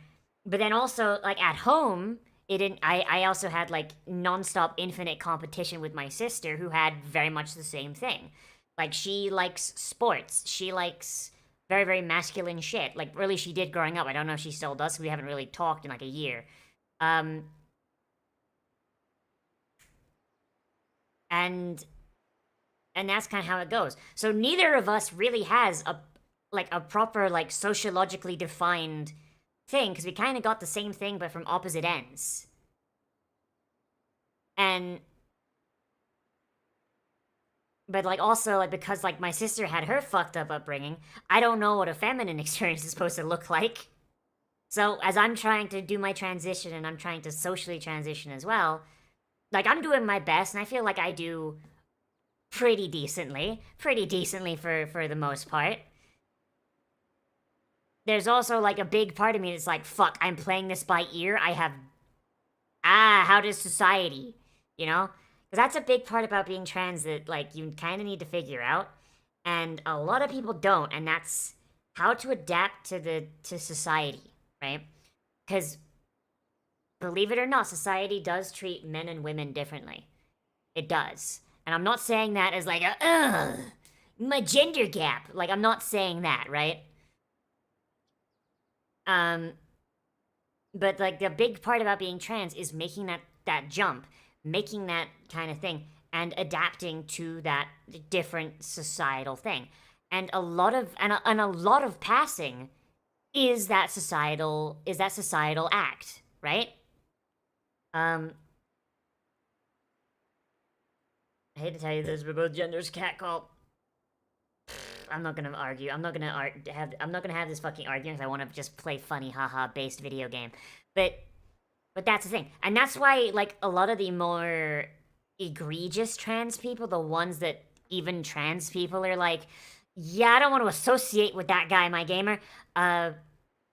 But then also like at home, it didn't. I also had like nonstop infinite competition with my sister who had very much the same thing. Like she likes sports. She likes very, very masculine shit. Like, really, she did growing up. I don't know if she still does. We haven't really talked in, like, a year. And that's kind of how it goes. So neither of us really has a proper, like, sociologically defined thing, because we kind of got the same thing, but from opposite ends. But, like, also, like, because, like, my sister had her fucked up upbringing, I don't know what a feminine experience is supposed to look like. So, as I'm trying to do my transition and I'm trying to socially transition as well, like, I'm doing my best, and I feel like I do pretty decently for the most part. There's also, like, a big part of me that's like, fuck, I'm playing this by ear, how does society, you know? Because that's a big part about being trans that, like, you kind of need to figure out. And a lot of people don't, and that's how to adapt to society, right? Because, believe it or not, society does treat men and women differently. It does. And I'm not saying that as, like, my gender gap. Like, I'm not saying that, right? But, like, the big part about being trans is making that jump, making that kind of thing, and adapting to that different societal thing. And a lot of passing is that societal act, right? I hate to tell you this, but both genders catcall. I'm not gonna argue. I'm not gonna have this fucking argument because I want to just play funny haha based video game. But that's the thing, and that's why like a lot of the more egregious trans people, the ones that even trans people are like, yeah, I don't want to associate with that guy, my gamer.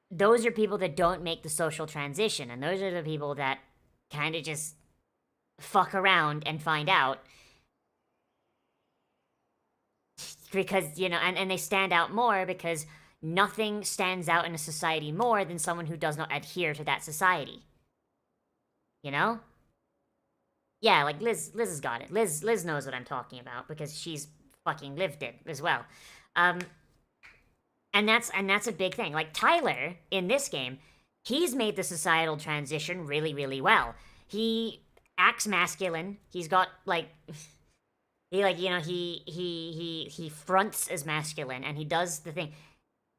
Those are people that don't make the social transition, and those are the people that kind of just fuck around and find out. Because, you know, and they stand out more because nothing stands out in a society more than someone who does not adhere to that society. You know? Yeah, like Liz has got it. Liz knows what I'm talking about because she's fucking lived it as well. And that's a big thing. Like Tyler in this game, he's made the societal transition really, really well. He acts masculine. He's got like he like, you know, he fronts as masculine and he does the thing.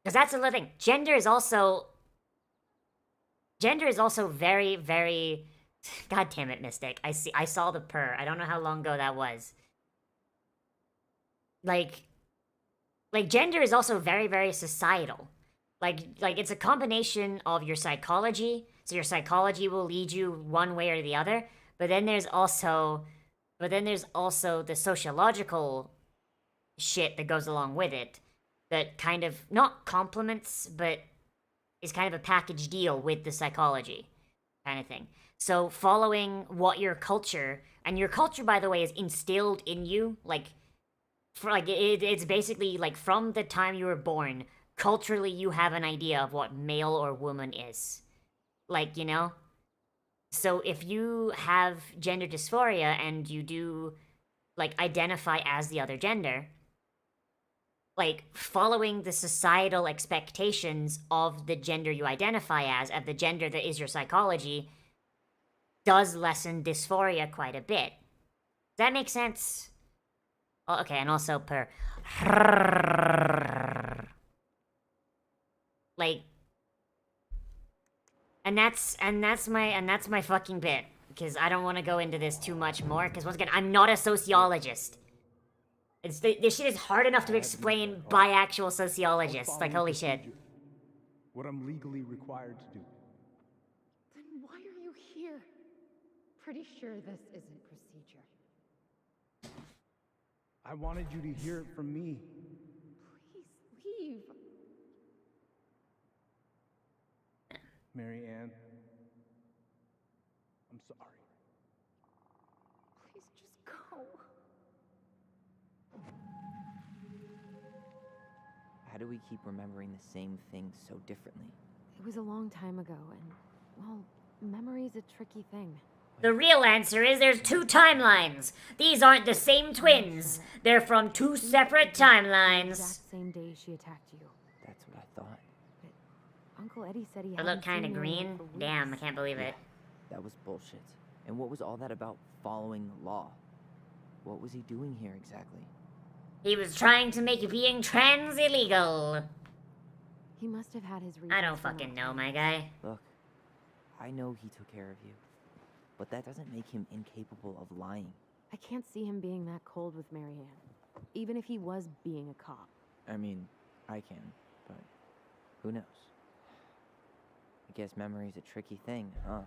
Because that's the thing. Gender is also very, very. God damn it, Mystic. I saw the purr. I don't know how long ago that was. like gender is also very, very societal. Like it's a combination of your psychology. So your psychology will lead you one way or the other. But then there's also the sociological shit that goes along with it that kind of not complements, but is kind of a package deal with the psychology kind of thing. So following what your culture, and your culture, by the way, is instilled in you, like, for like it's basically like from the time you were born, culturally you have an idea of what male or woman is, like, you know. So if you have gender dysphoria and you do like identify as the other gender, like following the societal expectations of the gender you identify as, of the gender that is your psychology, does lessen dysphoria quite a bit. Does that make sense? Oh, okay, and also per like, and that's my fucking bit, because I don't want to go into this too much more, because once again, I'm not a sociologist. This shit is hard enough to explain by actual sociologists. Like, holy shit. What I'm legally required to do. Then why are you here? Pretty sure this isn't procedure. I wanted you to hear it from me. Please leave. Mary Ann, I'm sorry. Please just go. How do we keep remembering the same things so differently? It was a long time ago, and, well, memory's a tricky thing. The real answer is there's two timelines. These aren't the same twins. They're from two separate timelines. Exact same day she attacked you. That's what I thought. But Uncle Eddie said he I hadn't look kind of seen Marianne green. for weeks. Damn, I can't believe it. That was bullshit. And what was all that about following the law? What was he doing here exactly? He was trying to make being trans illegal. He must have had his reasons. I don't fucking know, my guy. Look, I know he took care of you, but that doesn't make him incapable of lying. I can't see him being that cold with Marianne, even if he was being a cop. I mean, I can, but who knows? I guess memory's a tricky thing, huh?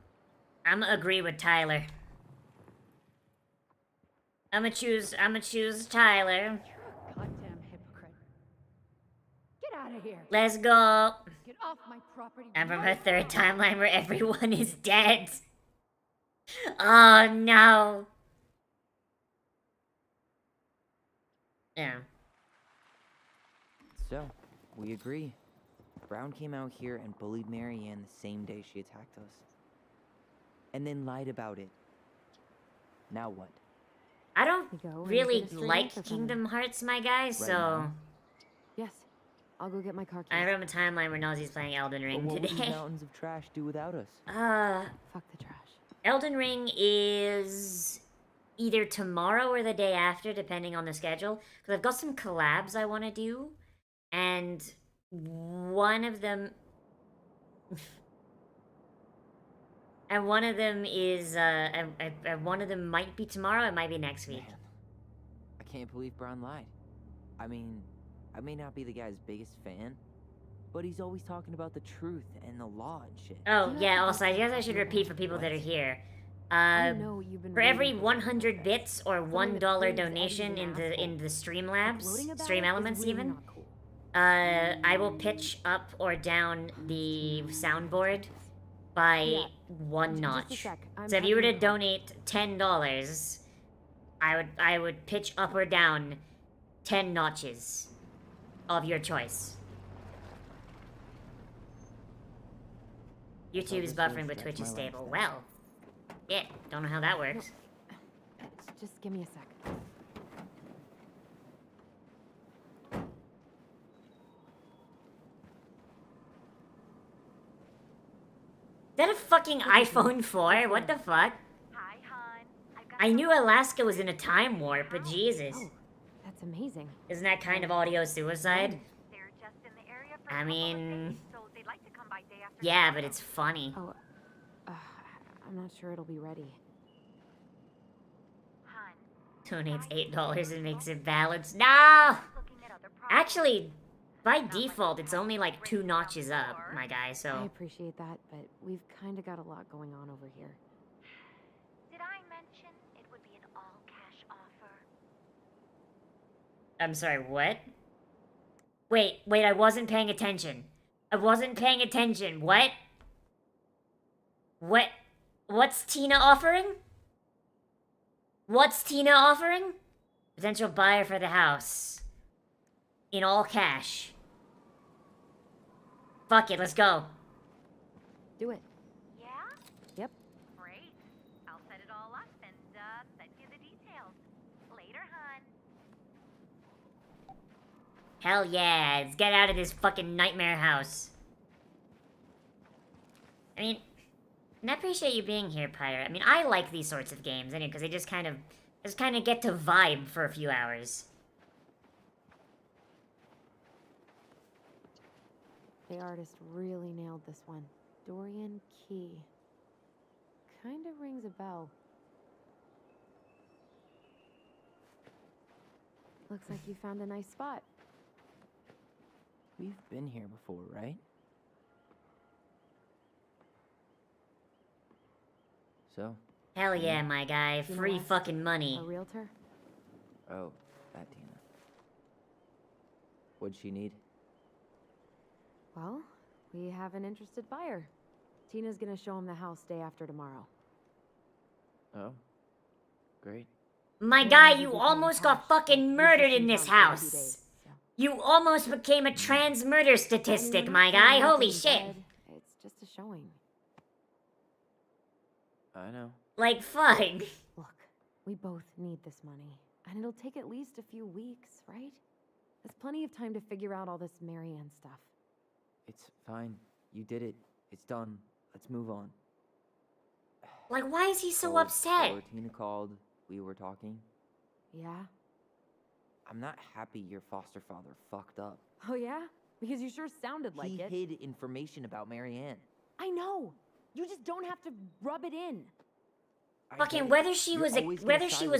I'ma agree with Tyler. I'ma choose Tyler. Goddamn hypocrite. Get out of here. Let's go. Get off my property. I'm from her third timeline where everyone is dead. Oh no. Yeah. So, we agree. Brown came out here and bullied Marianne the same day she attacked us. And then lied about it. Now what? I don't and really get a straight like answer from Kingdom Hearts, my guy, so... now? Yes, I'll go get my car keys. I remember a timeline where Nazi's playing Elden But Ring what would these today. mountains of trash do without us? Fuck the trash. Elden Ring is either tomorrow or the day after, depending on the schedule. Because I've got some collabs I want to do, and one of them... and one of them is, one of them might be tomorrow, it might be next week. Man, I can't believe Brown lied. I mean, I may not be the guy's biggest fan, but he's always talking about the truth and the law and shit. Oh, yeah, also, I guess I should repeat for people that are here. I know you've been For every waiting for 100 bits or Something that $1 proves donation Eddie's an in the Streamlabs, Gloating about Stream it is Elements really even, not cool. I will pitch up or down the soundboard by Yeah, one just a notch. sec, I'm So if you were to having a call. donate $10, I would pitch up or down 10 notches of your choice. YouTube is this was- buffering, but that's Twitch is my stable. lifestyle. Well, yeah, don't know how that works. Just give me a sec. Is that a fucking iPhone 4? What the fuck? Hi, hon. I knew Alaska was in a time warp, but Jesus. Oh, that's amazing. Isn't that kind of audio suicide? They're just in the area for I a couple of mean, days, so they'd like to come by day after yeah, tomorrow. but it's funny. Oh, I'm not sure it'll be ready. Hon, Donates $8 and makes it balanced. No! Actually, by default, it's only like 2 notches up, my guy, I so... appreciate that, but we've kind of got a lot going on over here. Did I mention it would be an all-cash offer? I'm sorry, what? Wait, I wasn't paying attention. I wasn't paying attention. What? What's Tina offering? What's Tina offering? Potential buyer for the house. In all cash. Fuck it, let's go. Do it. Yeah? Yep. Great. I'll set it all up and, send you the details. Later, hun. Hell yeah, let's get out of this fucking nightmare house. I mean, and I appreciate you being here, Pirate. I mean, I like these sorts of games, anyway, because they just kind of get to vibe for a few hours. The artist really nailed this one. Dorian Key. Kind of rings a bell. Looks like you found a nice spot. We've been here before, right? So? Hell yeah, my guy. You know Free us? fucking money. A realtor? Oh, that Tina. What'd she need? Well, we have an interested buyer. Tina's gonna show him the house day after tomorrow. Oh, great. My guy, you almost got fucking murdered in this house. You almost became a trans murder statistic, my guy. Holy shit. It's just a showing. I know. Like, fuck. Look, we both need this money. And it'll take at least a few weeks, right? There's plenty of time to figure out all this Marianne stuff. It's fine. You did it. It's done. Let's move on. Like, why is he so upset? Tina called. We were talking. Yeah? I'm not happy your foster father fucked up. Oh yeah? Because you sure sounded like it. He hid information about Marianne. I know! You just don't have to rub it in. Fucking whether she was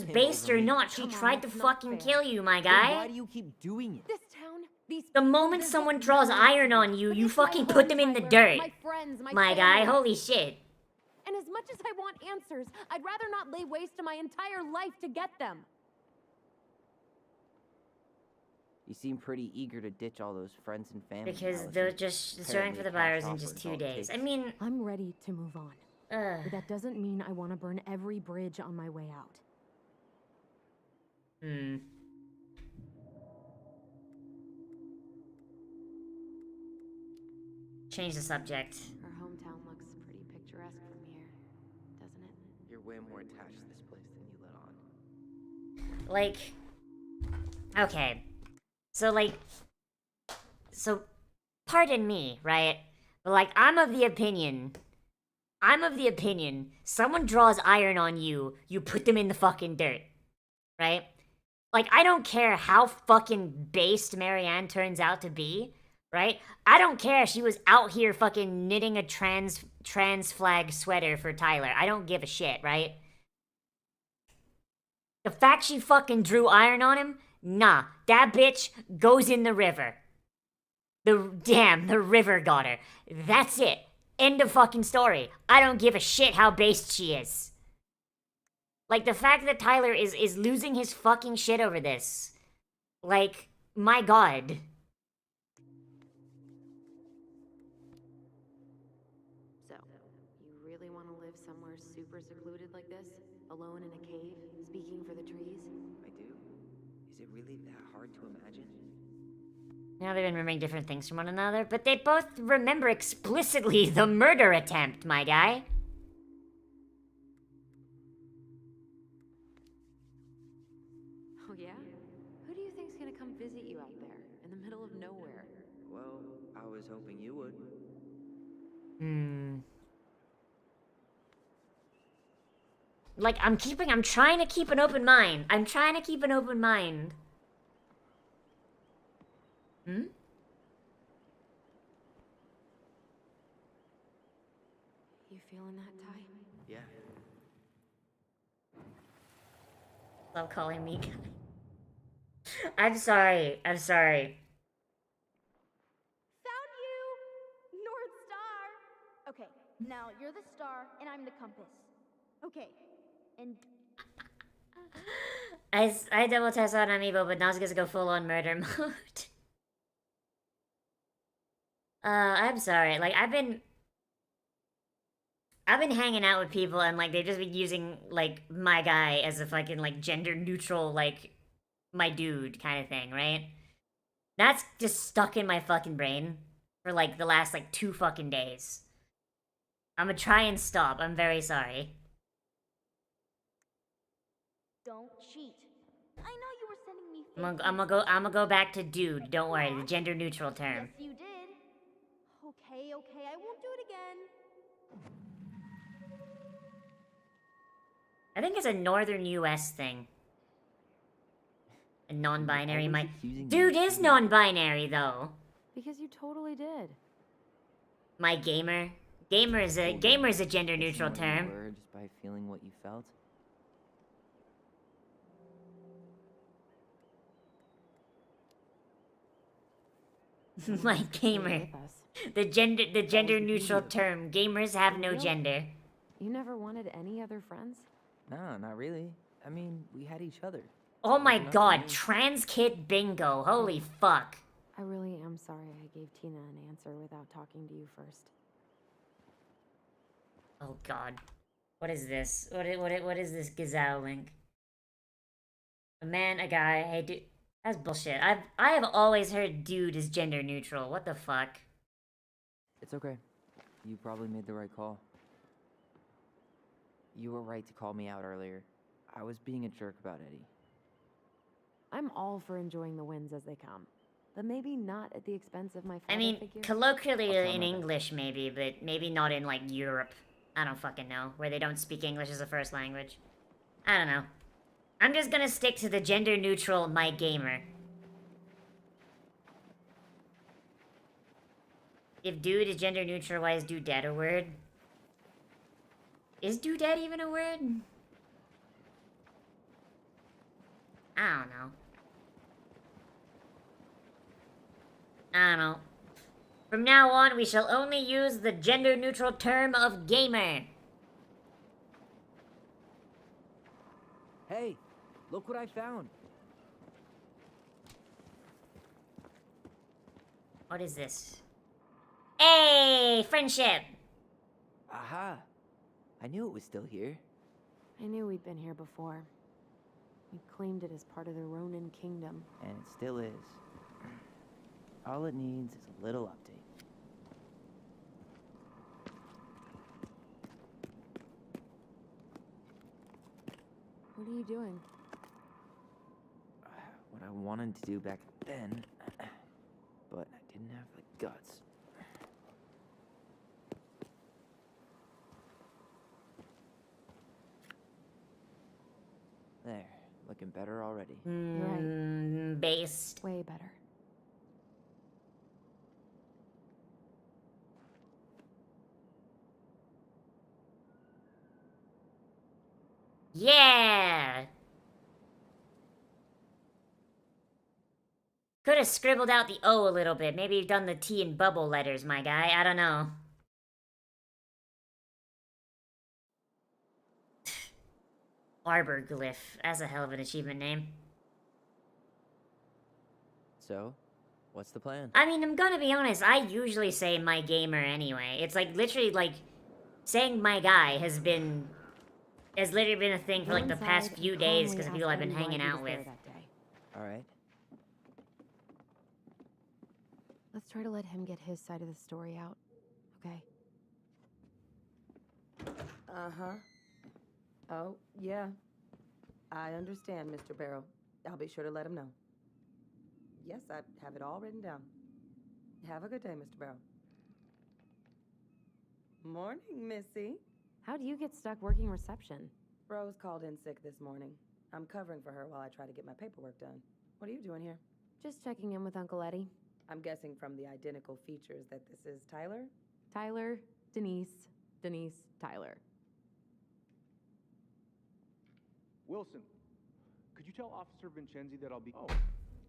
based or not, she tried to fucking kill you, my guy. Why do you keep doing it? This town, these The moment someone draws iron on you, you fucking put them in the dirt. My friends, My guy, holy shit. And as much as I want answers, I'd rather not lay waste to my entire life to get them. You seem pretty eager to ditch all those friends and family. Because they're just starting for the buyers in just 2 days. I mean... I'm ready to move on. But that doesn't mean I want to burn every bridge on my way out. Change the subject. Our hometown looks pretty picturesque from here, doesn't it? You're way more attached to this place than you let on. Like... Okay. So, pardon me, right? But, like, I'm of the opinion, someone draws iron on you, you put them in the fucking dirt, right? Like, I don't care how fucking based Marianne turns out to be, right? I don't care if she was out here fucking knitting a trans flag sweater for Tyler. I don't give a shit, right? The fact she fucking drew iron on him, nah, that bitch goes in the river. The river got her. That's it. End of fucking story. I don't give a shit how based she is. Like, the fact that Tyler is losing his fucking shit over this. Like, my god. So, you really want to live somewhere super secluded like this? Alone in a cave, speaking for the trees? I do. Is it really that hard to imagine? Now they've been remembering different things from one another, but they both remember explicitly the murder attempt, my guy. Oh yeah? Who do you think's gonna come visit you out there, in the middle of nowhere? Well, I was hoping you would. Like, I'm trying to keep an open mind. You feeling that, Ty? Yeah. Stop calling me. I'm sorry. I'm sorry. Found you! North Star! Okay, now you're the star and I'm the compass. Okay, and I double test on Amiibo, but now it's gonna go full on murder mode. I'm sorry. Like I've been hanging out with people and like they've just been using like my guy as a fucking like gender neutral like my dude kind of thing, right? That's just stuck in my fucking brain for like the last like 2 fucking days. I'm gonna try and stop. I'm very sorry. don't cheat. I know you were sending me I'm gonna go back to dude. Don't worry, the gender neutral term. Yes, you did. Okay, okay, I won't do it again. I think it's a northern US thing. A non-binary always my accusing me dude of is cheating. non-binary though. Because you totally did. My gamer. Gamer is a gender Guessing neutral what you term. were just by feeling what you felt. My gamer. The gender neutral beauty of it. term. Gamers have For no real? gender. You never wanted any other friends? No, not really. I mean, we had each other. Oh my Wasn't enough for god, me. trans kid bingo. Holy fuck. I really am sorry I gave Tina an answer without talking to you first. Oh god. What is this? What is this gazelle link? A man, a guy, hey dude. That's bullshit. I have always heard dude is gender neutral. What the fuck? It's okay. You probably made the right call. You were right to call me out earlier. I was being a jerk about Eddie. I'm all for enjoying the wins as they come. But maybe not at the expense of my father I mean, figure. colloquially I'll try in my best. English maybe, but maybe not in like Europe. I don't fucking know, where they don't speak English as a first language. I don't know. I'm just gonna stick to the gender neutral my gamer. If dude is gender neutral, why is dudette a word? Is dudette even a word? I don't know. I don't know. From now on, we shall only use the gender neutral term of gamer. Hey, look what I found. What is this? Hey, friendship! Aha! I knew it was still here. I knew we'd been here before. We claimed it as part of the Ronin kingdom. And it still is. All it needs is a little update. What are you doing? What I wanted to do back then, but I didn't have the guts. There, looking better already. Right. Based. Way better. Yeah! Could have scribbled out the O a little bit. Maybe you've done the T in bubble letters, my guy. I don't know. Arbor Glyph. That's a hell of an achievement name. So, what's the plan? I mean, I'm gonna be honest. I usually say my gamer anyway. It's like literally like saying my guy has literally been a thing for like the past few days because of people I've been hanging out with. Alright. Let's try to let him get his side of the story out, okay? Uh-huh. Oh, yeah. I understand, Mr. Barrow. I'll be sure to let him know. Yes, I have it all written down. Have a good day, Mr. Barrow. Morning, Missy. How do you get stuck working reception? Rose called in sick this morning. I'm covering for her while I try to get my paperwork done. What are you doing here? Just checking in with Uncle Eddie. I'm guessing from the identical features that this is Tyler? Tyler, Denise, Tyler. Wilson, Could you tell Officer Vincenzi that I'll be... Oh,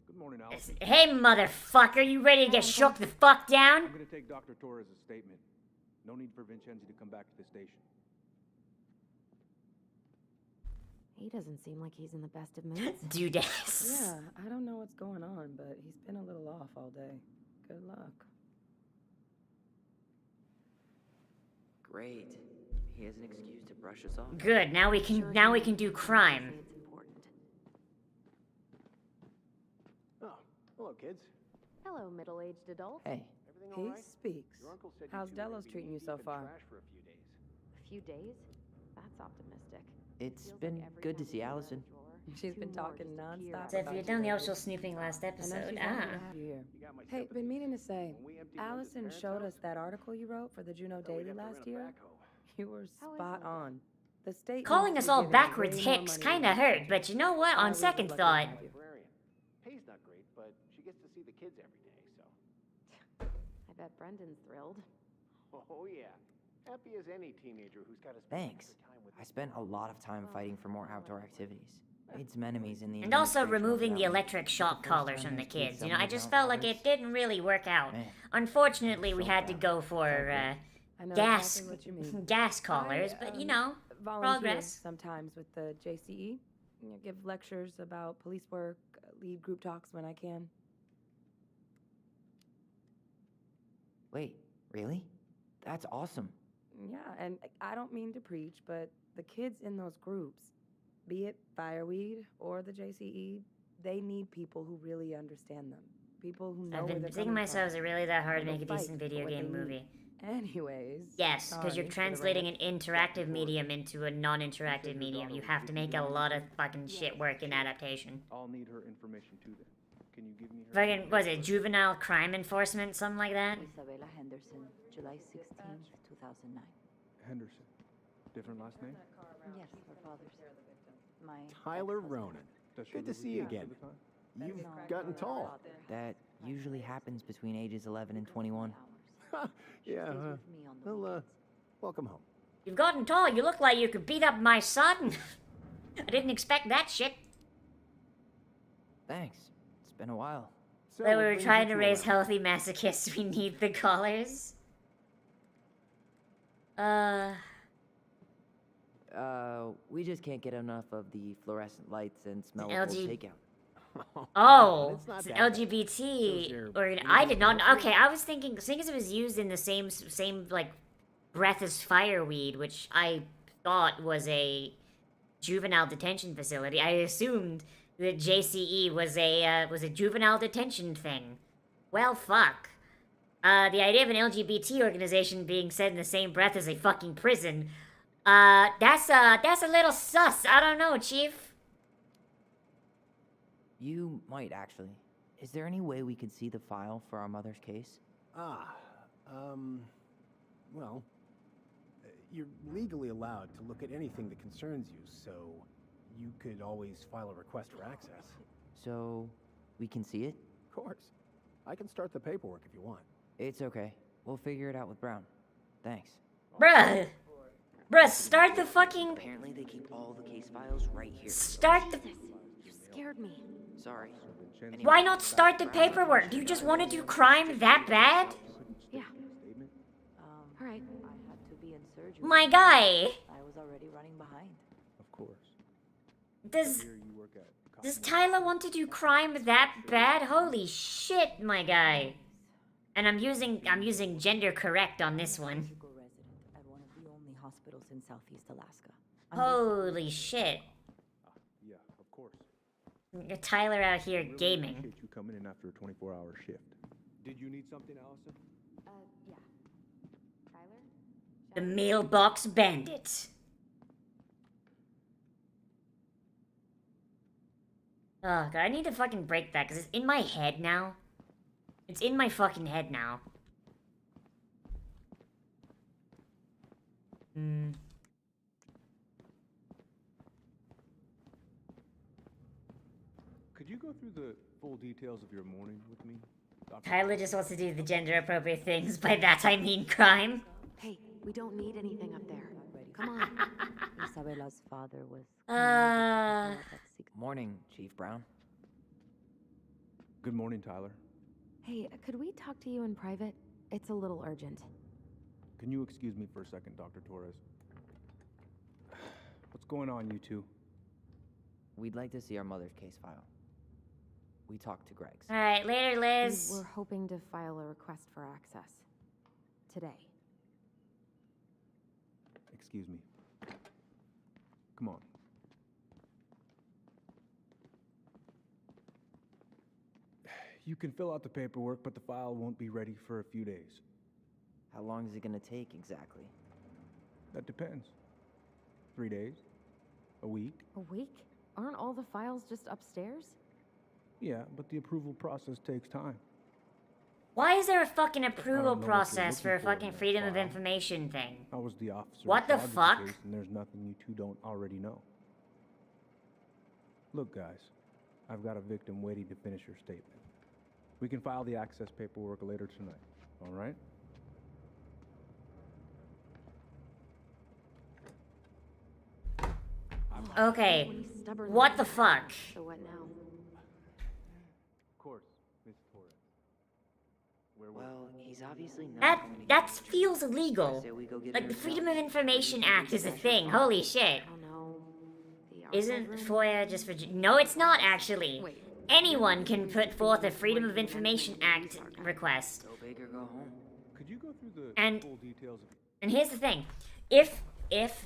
good morning, Alice. Hey, motherfucker, you ready to get shook the fuck down? I'm gonna take Dr. Torres' statement. No need for Vincenzi to come back to the station. He doesn't seem like he's in the best of moods. Dudes. Yeah, I don't know what's going on, but he's been a little off all day. Good luck. Great. He has an excuse to brush us off. Good. Now we can do crime. Oh, hello, kids. Hello, middle-aged adult. Hey. He speaks. How's Delos treating you so far? A few days? That's optimistic. It's been good to see Allison. She's been talking nonstop. So if you're done the official snooping last episode, Hey, been meaning to say, Allison showed us that article you wrote for the Juneau Daily last year. You were spot on. The state calling us all backwards hicks kinda hurt, but you know what? On second thought, Pay's not great, but she gets to see the kids every day, so. I bet Brendan's thrilled. Oh yeah, happy as any teenager who's got to spend Thanks. time with. I spent a lot of time fighting for more outdoor activities. Made some enemies in the and also administration removing over the that one. electric shock The first collars time from the I speak kids. You know, I someone just about felt like others. it didn't really work out. Man, Unfortunately, we so had to proud. go for I know gas exactly what you mean. gas collars, but you know, Volunteer progress. sometimes with the JCE. You know, give lectures about police work, lead group talks when I can. Wait, really? That's awesome. Yeah, and I don't mean to preach, but the kids in those groups, be it Fireweed or the JCE, they need people who really understand them. People who know I've where been they're thinking coming myself, is from. it really that hard to and make a they'll decent fight video for what game they movie? Anyways. Yes, because you're sorry for the translating rant. an interactive medium into a non-interactive medium. You have to make a lot of fucking shit work in adaptation. I'll need her information too then. Can you give me her... Fucking, was it juvenile crime enforcement, something like that? Isabella Henderson, July 16th, 2009. Henderson. Different last name? Yes, her father's. My Tyler ex-husband. Ronan. Does she Good to live see with you you again. most of the time? You've No, gotten her tall. father. That usually happens between ages 11 and 21. She Yeah, stays with me on the well, weekends. welcome home. You've gotten tall. You look like you could beat up my son. I didn't expect that shit. Thanks. It's been a while. So, But we what were brings trying you to two raise around? healthy masochists. We need the collars. We just can't get enough of the fluorescent lights and smell An of old LG takeout. Oh, It's not it's an that bad. LGBT. So is there Or anything I did not. else? Okay, I was thinking, seeing as it was used in the same like breath as fireweed, which I thought was a juvenile detention facility. I assumed that JCE was a juvenile detention thing. Well, fuck. The idea of an LGBT organization being said in the same breath as a fucking prison. That's a little sus. I don't know, Chief. You might actually. Is there any way we could see the file for our mother's case? Well, you're legally allowed to look at anything that concerns you, so you could always file a request for access. So, we can see it? Of course. I can start the paperwork if you want. It's okay. We'll figure it out with Brown. Thanks. Bruh. Bruh, start the fucking... Apparently they keep all the case files right here. Start the... You scared me. Sorry. Anyway, Why not start the paperwork? Do you just want to do crime that bad? Yeah. All right. I had to be in surgery. My guy. I was already running behind. Of course. Does Here you work at does Tyler want to do crime that bad? Holy shit, my guy. And I'm using gender correct on this one. Medical resident at one of the only hospitals in Southeast Alaska. Holy shit. Yeah, of course. Tyler out here Really gaming. appreciate you coming in after a 24-hour shift. Did you need something, Allison? Yeah. Tyler? The mailbox bandit. Oh god, I need to fucking break that because it's in my head now. It's in my fucking head now. Could you go through the full details of your morning with me, Dr. Tyler just wants to do the gender appropriate things. By that I mean crime. Hey, we don't need anything up there. Come on. Isabella's father was... Uh, morning, Chief Brown. Good morning, Tyler. Hey, could we talk to you in private? It's a little urgent. Can you excuse me for a second, Dr. Torres? What's going on, you two? We'd like to see our mother's case file. We talked to Greg's. Alright, later, Liz. We're hoping to file a request for access. Today. Excuse me. Come on. You can fill out the paperwork, but the file won't be ready for a few days. How long is it gonna take exactly? That depends. 3 days? A week? A week? Aren't all the files just upstairs? Yeah, but the approval process takes time. Why is there a fucking approval know what you're process for a looking for in fucking that freedom of file. information thing? I was the officer. What in the charge of fuck? case, and there's nothing you two don't already know. Look, guys, I've got a victim waiting to finish her statement. We can file the access paperwork later tonight, all right? Okay, what the fuck? So what now? Of course, Miss Torres. Well, he's obviously not That going to that get feels illegal. I say we go get Like her the a Freedom job. of Information Act is a thing. Holy shit. Oh no. Isn't FOIA just for... No, it's not, actually. Anyone can put forth a Freedom of Information Act request. Go big or go home. Could you go through the And- full details of And here's the thing. If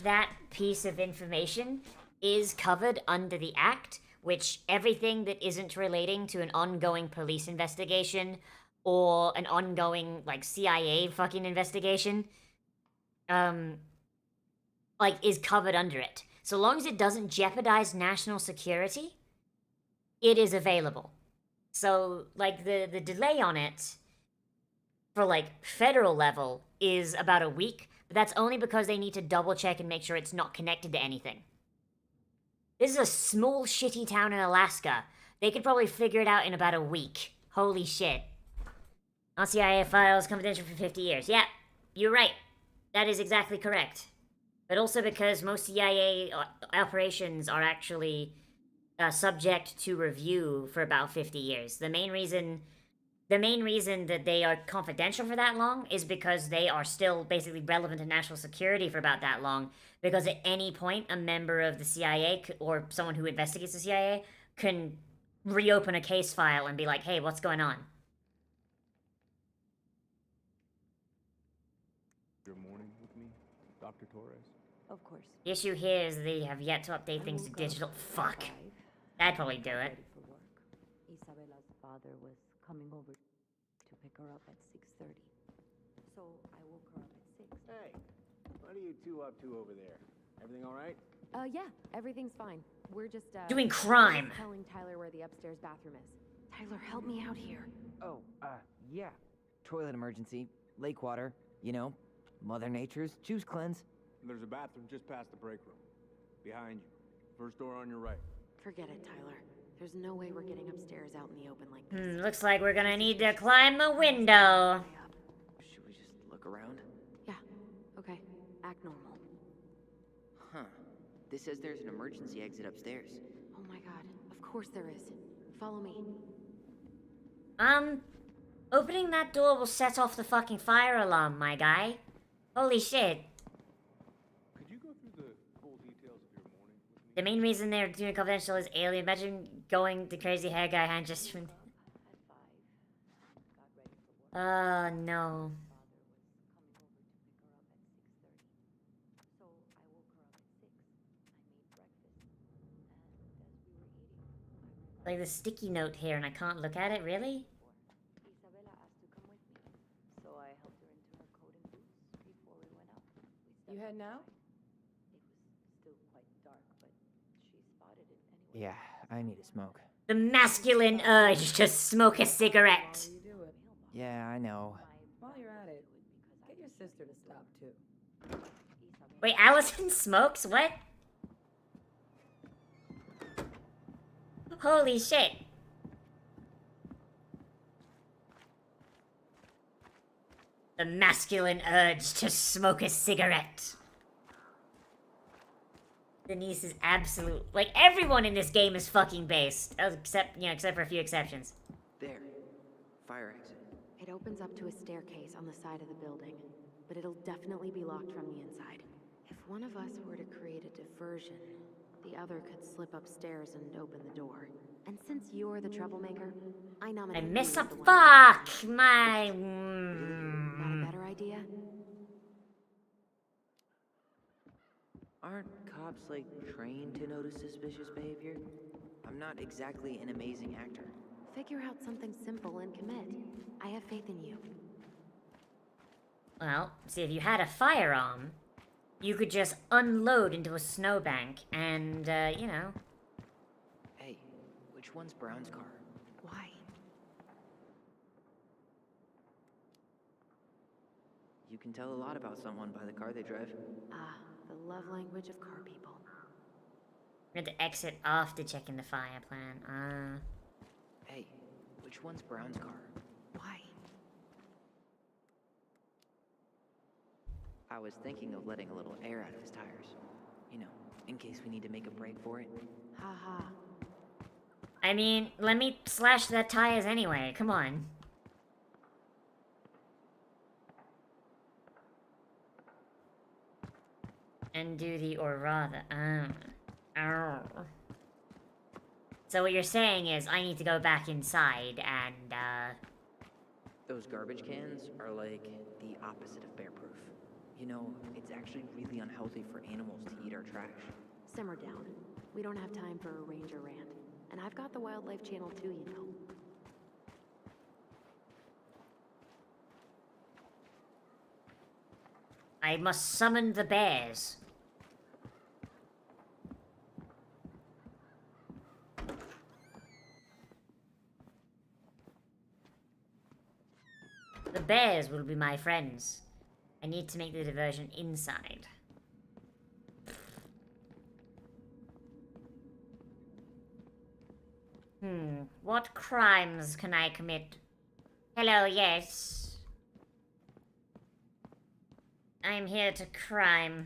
that piece of information is covered under the Act, which everything that isn't relating to an ongoing police investigation or an ongoing, like, CIA fucking investigation, like, is covered under it. So long as it doesn't jeopardize national security, it is available. So, like, the delay on it for, like, federal level is about a week, but that's only because they need to double check and make sure it's not connected to anything. This is a small, shitty town in Alaska. They could probably figure it out in about a week. Holy shit. All CIA files confidential for 50 years. Yeah, you're right. That is exactly correct. But also because most CIA operations are actually subject to review for about 50 years. The main reason that they are confidential for that long is because they are still basically relevant to national security for about that long. Because at any point, a member of the CIA or someone who investigates the CIA can reopen a case file and be like, hey, what's going on? your morning with me, Dr. Torres? Of course. The issue here is they have yet to update things to digital. Fuck. That'd probably do it. For work. Isabella's father was coming over to pick her up at 6:30. So I woke her up at 6. Hey, what are you two up to over there? Everything all right? Yeah, everything's fine. We're just, Doing crime. just telling Tyler where the upstairs bathroom is. Tyler, help me out here. Oh, yeah. Toilet emergency, lake water, you know, Mother Nature's juice cleanse. There's a bathroom just past the break room. Behind you. First door on your right. Forget it, Tyler. There's no way we're getting upstairs out in the open like this. Looks like we're gonna need to climb a window. Should we just look around? Yeah, okay. Act normal. Huh. This says there's an emergency exit upstairs. Oh my god, of course there is. Follow me. Opening that door will set off the fucking fire alarm, my guy. Holy shit. Could you go through the full details of your morning with me? The main reason they're doing confidential is alien. Imagine going the crazy hair guy and just... Oh, no. Like the sticky note here and I can't look at it, really? Isabella asked to come with me. So I helped her into her coat and boots before we went out. You head now? It was still quite dark, but she spotted it anyway. Yeah, I need a smoke. The masculine urge to smoke a cigarette. While you do it. Yeah, I know. While you're at it, get your sister to stop too. Wait, Allison smokes? What? Holy shit. The masculine urge to smoke a cigarette. Denise is absolute. Like, everyone in this game is fucking based. Except for a few exceptions. There. Fire exit. It opens up to a staircase on the side of the building, but it'll definitely be locked from the inside. If one of us were to create a diversion, the other could slip upstairs and open the door. And since you're the troublemaker, I nominate you as the one. Fuck my. Not a better idea? Aren't cops, like, trained to notice suspicious behavior? I'm not exactly an amazing actor. Figure out something simple and commit. I have faith in you. Well, see, if you had a firearm, you could just unload into a snowbank and, you know. Hey, which one's Brown's car? Why? You can tell a lot about someone by the car they drive. Ah, the love language of car people. We have to exit after checking the fire plan. Hey, which one's Brown's car? Why? I was thinking of letting a little air out of his tires. You know, in case we need to make a break for it. Haha. I mean, let me slash the tires anyway. Come on. And do the or rather. Oh. So what you're saying is I need to go back inside and, Those garbage cans are like the opposite of bear-proof. You know, it's actually really unhealthy for animals to eat our trash. Simmer down. We don't have time for a ranger rant. And I've got the Wildlife Channel too, you know. I must summon the bears. The bears will be my friends. I need to make the diversion inside. What crimes can I commit? Hello, yes. I'm here to crime.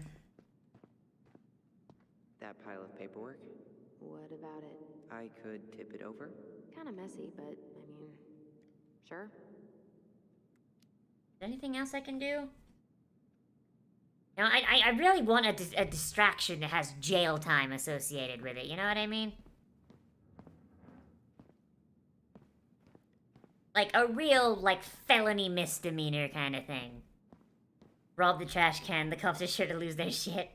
That pile of paperwork? What about it? I could tip it over. Kinda messy, but, I mean, sure. Anything else I can do? No, I really want a distraction that has jail time associated with it, you know what I mean? Like, a real, like, felony misdemeanor kind of thing. Rob the trash can, the cops are sure to lose their shit.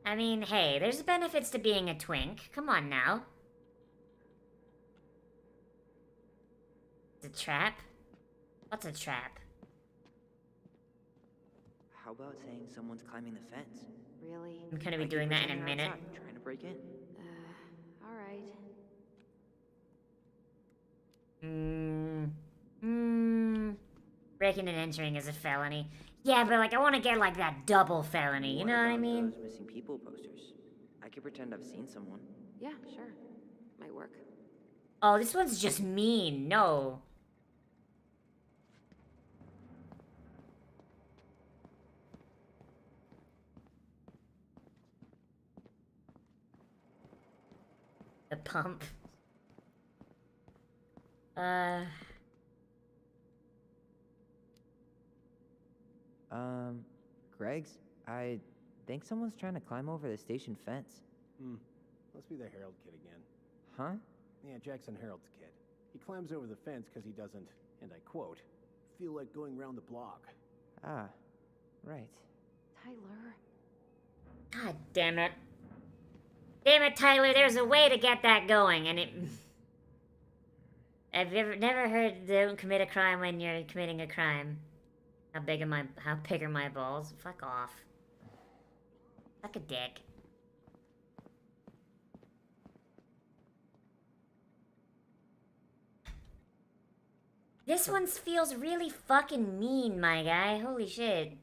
I mean, hey, there's benefits to being a twink. Come on now. It's a trap? What's a trap? How about saying someone's climbing the fence? Really? I'm gonna be doing that in a minute. Trying to break in. Alright. Breaking and entering is a felony. Yeah, but like I want to get like that double felony. You know what I mean? Those missing people posters. I could pretend I've seen someone. Yeah, sure. Might work. Oh, this one's just mean. No. The pump. Greg's? I think someone's trying to climb over the station fence. Must be the Herald kid again. Huh? Yeah, Jackson Herald's kid. He climbs over the fence because he doesn't, and I quote, feel like going round the block. Ah, right. Tyler. God damn it. Damn it, Tyler, there's a way to get that going, and it... I've never heard don't commit a crime when you're committing a crime. How big are my balls? Fuck off. Suck a dick. This one feels really fucking mean, my guy. Holy shit.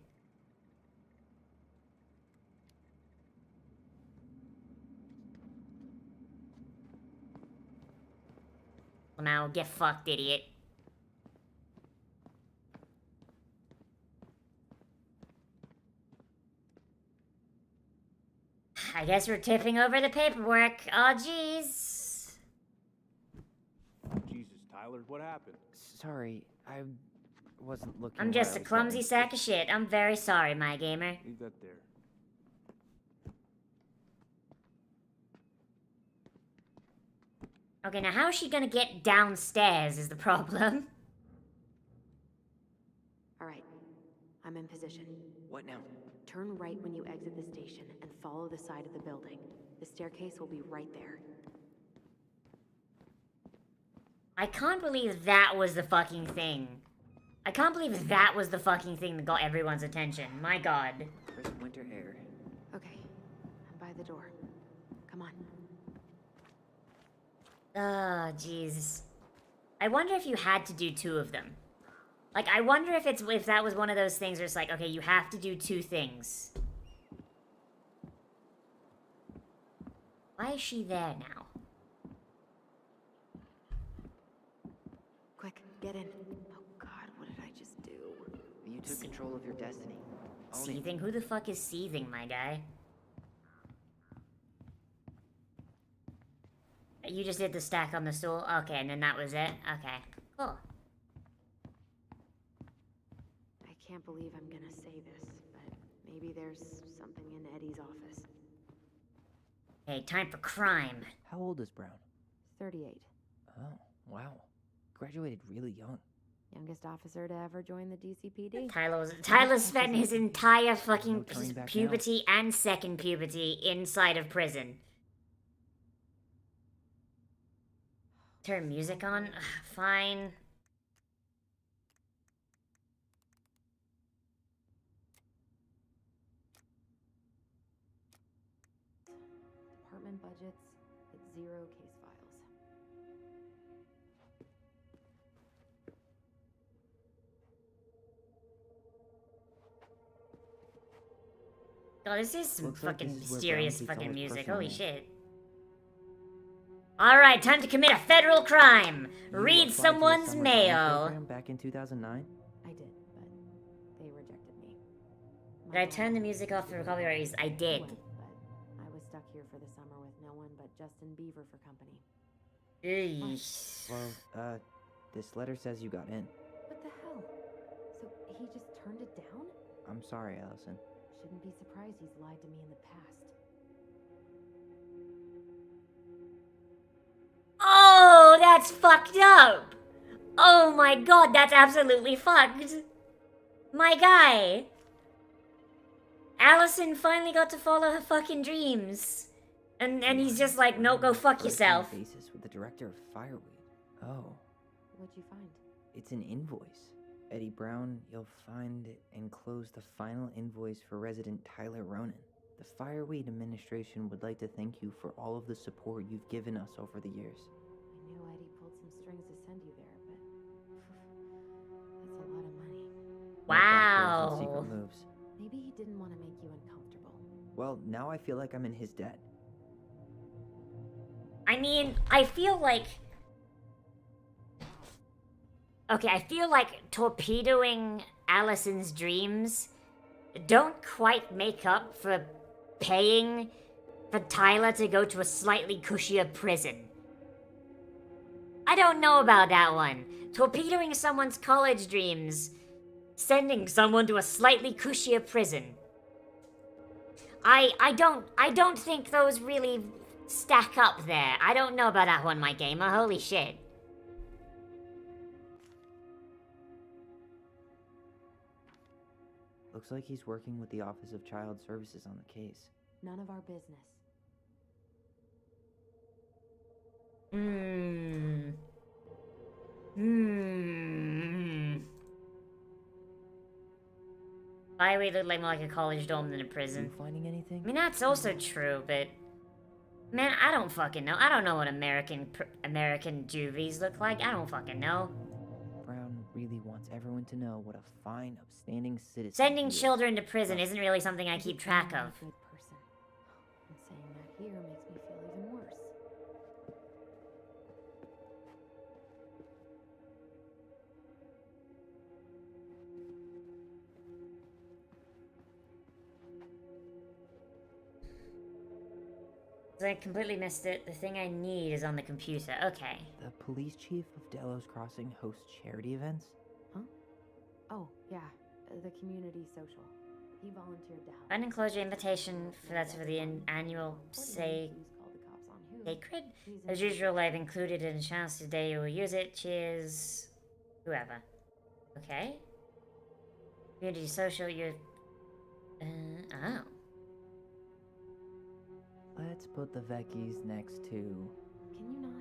Well, now get fucked, idiot. I guess we're tipping over the paperwork. Oh, jeez. Jesus, Tyler, what happened? Sorry, I wasn't looking. I'm where just I a was clumsy going. sack of shit. I'm very sorry, my gamer. Leave that there. Okay, now how is she gonna get downstairs is the problem. All right, I'm in position. What now? Turn right when you exit the station and follow the side of the building. The staircase will be right there. I can't believe that was the fucking thing. I can't believe that was the fucking thing that got everyone's attention. My god. Crisp winter air. Okay, I'm by the door. Come on. Oh, jeez. I wonder if you had to do two of them. Like, I wonder if that was one of those things where it's like, okay, you have to do two things. Why is she there now? Quick, get in. Oh god, what did I just do? You took control of your destiny. Own it. Seething? Who the fuck is seething, my guy? You just did the stack on the stool? Okay, and then that was it? Okay, cool. I can't believe I'm gonna say this, but maybe there's something in Eddie's office. Hey, time for crime. How old is Brown? 38. Oh, wow. Graduated really young. Youngest officer to ever join the DCPD. Tyler spent his entire fucking No turning back puberty and second puberty inside of prison. Turn music on? Ugh, fine. Department budgets, but 0 case files. Oh, this is some Looks like fucking this is where mysterious Brown keeps all fucking his music. personal Holy mail. shit. Alright, time to commit a federal crime. You Read applied to a someone's summer drama mail. program back in 2009? I did, but they rejected me. Did I turn the music off for copyright reasons? I did. Went, but I was stuck here for the summer with no one but Justin Beaver for company. Eesh. Well, this letter says you got in. What the hell? So he just turned it down? I'm sorry, Allison. Shouldn't be surprised he's lied to me in the past. Oh, that's fucked up. Oh my god, that's absolutely fucked. My guy. Allison finally got to follow her fucking dreams. And he's just like, no, go fuck yourself. Basis with the director of Fireweed. Oh, What'd you find? it's an invoice. Eddie Brown, you'll find enclosed the final invoice for resident Tyler Ronan. The Fireweed administration would like to thank you for all of the support you've given us over the years. I knew Eddie pulled some strings to send you there, but that's a lot of money. No backdoors and Wow. secret moves. Maybe he didn't want to make you uncomfortable. Well, now I feel like I'm in his debt. I mean, I feel like... Okay, I feel like torpedoing Allison's dreams don't quite make up for paying for Tyler to go to a slightly cushier prison. I don't know about that one. Torpedoing someone's college dreams, sending someone to a slightly cushier prison. I don't think those really stack up there. I don't know about that one, my gamer. Holy shit. Looks like he's working with the Office of Child Services on the case. None of our business. Fireweed looked like more like a college dorm than a prison. You finding anything? I mean, that's also true, but... Man, I don't fucking know. I don't know what American juvies look like. I don't fucking know. Brown really wants everyone to know what a fine, upstanding citizen Sending he is. children to prison isn't really something I keep Eddie's track not of. a good person. And saying that here makes me feel even worse. I completely missed it. The thing I need is on the computer. Okay. The police chief of Delos Crossing hosts charity events? Huh? Oh, yeah. The community social. He volunteered to help. An enclosure invitation for the annual sacred. As usual, I've included in chance today you will use it. Cheers. Whoever. Okay. Community social, you're... oh. Let's put the Vecchies next to... Can you not?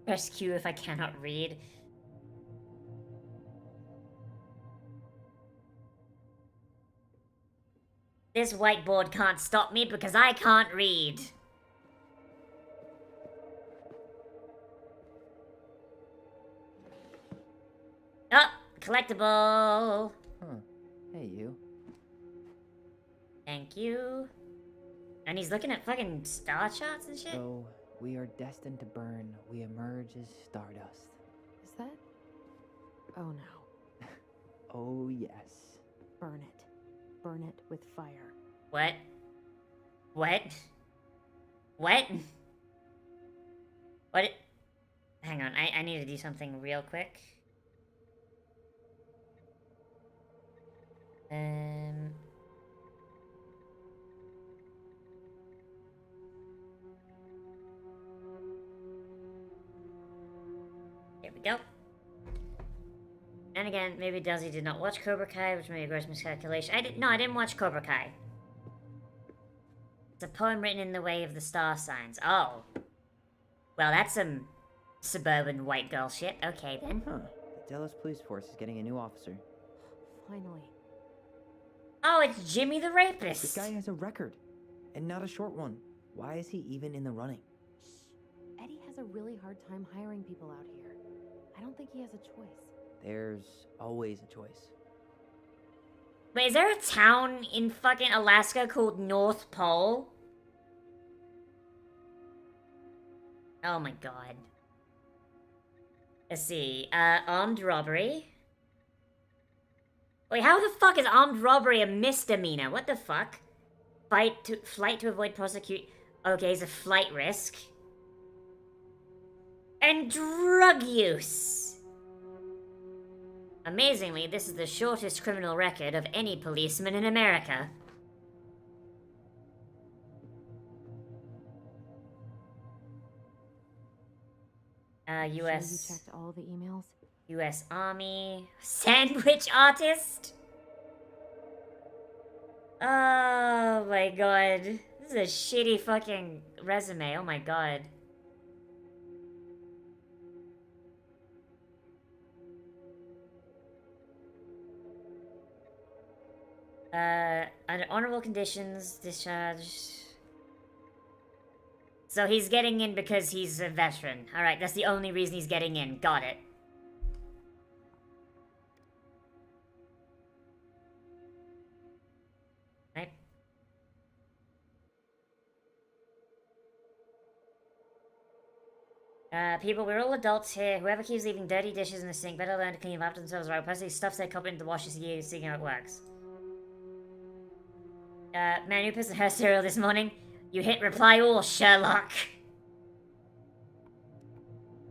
Press Q if I cannot read. This whiteboard can't stop me because I can't read. Oh, collectible. Huh. Hey, you. Thank you. And he's looking at fucking star charts and shit? So, we are destined to burn. We emerge as stardust. Is that? Oh no. Oh, yes. Burn it. Burn it with fire. What? What? What? What? Hang on, I need to do something real quick. There we go. And again, maybe Duzzy did not watch Cobra Kai, which may be a gross miscalculation. I didn't watch Cobra Kai. It's a poem written in the way of the star signs. Oh. Well, that's some suburban white girl shit. Okay, then. Huh. The Delos Police Force is getting a new officer. Finally. Oh, it's Jimmy the Rapist. This guy has a record. And not a short one. Why is he even in the running? Shh. Eddie has a really hard time hiring people out here. I don't think he has a choice. There's always a choice. Wait, is there a town in fucking Alaska called North Pole? Oh my god. Let's see. Armed robbery. Wait, how the fuck is armed robbery a misdemeanor? What the fuck? Flight to avoid prosecute. Okay, it's a flight risk. And drug use. Amazingly, this is the shortest criminal record of any policeman in America. U.S. Sure you checked all the emails? U.S. Army. Sandwich artist? Oh my god. This is a shitty fucking resume. Oh my god. Under honorable conditions, discharge. So he's getting in because he's a veteran. Alright, that's the only reason he's getting in. Got it. Right. People, we're all adults here. Whoever keeps leaving dirty dishes in the sink better learn to clean them after themselves, right? Personally stuffs their cup into the washer, seeing how it works. Man who pissed in her cereal this morning. You hit reply all, Sherlock.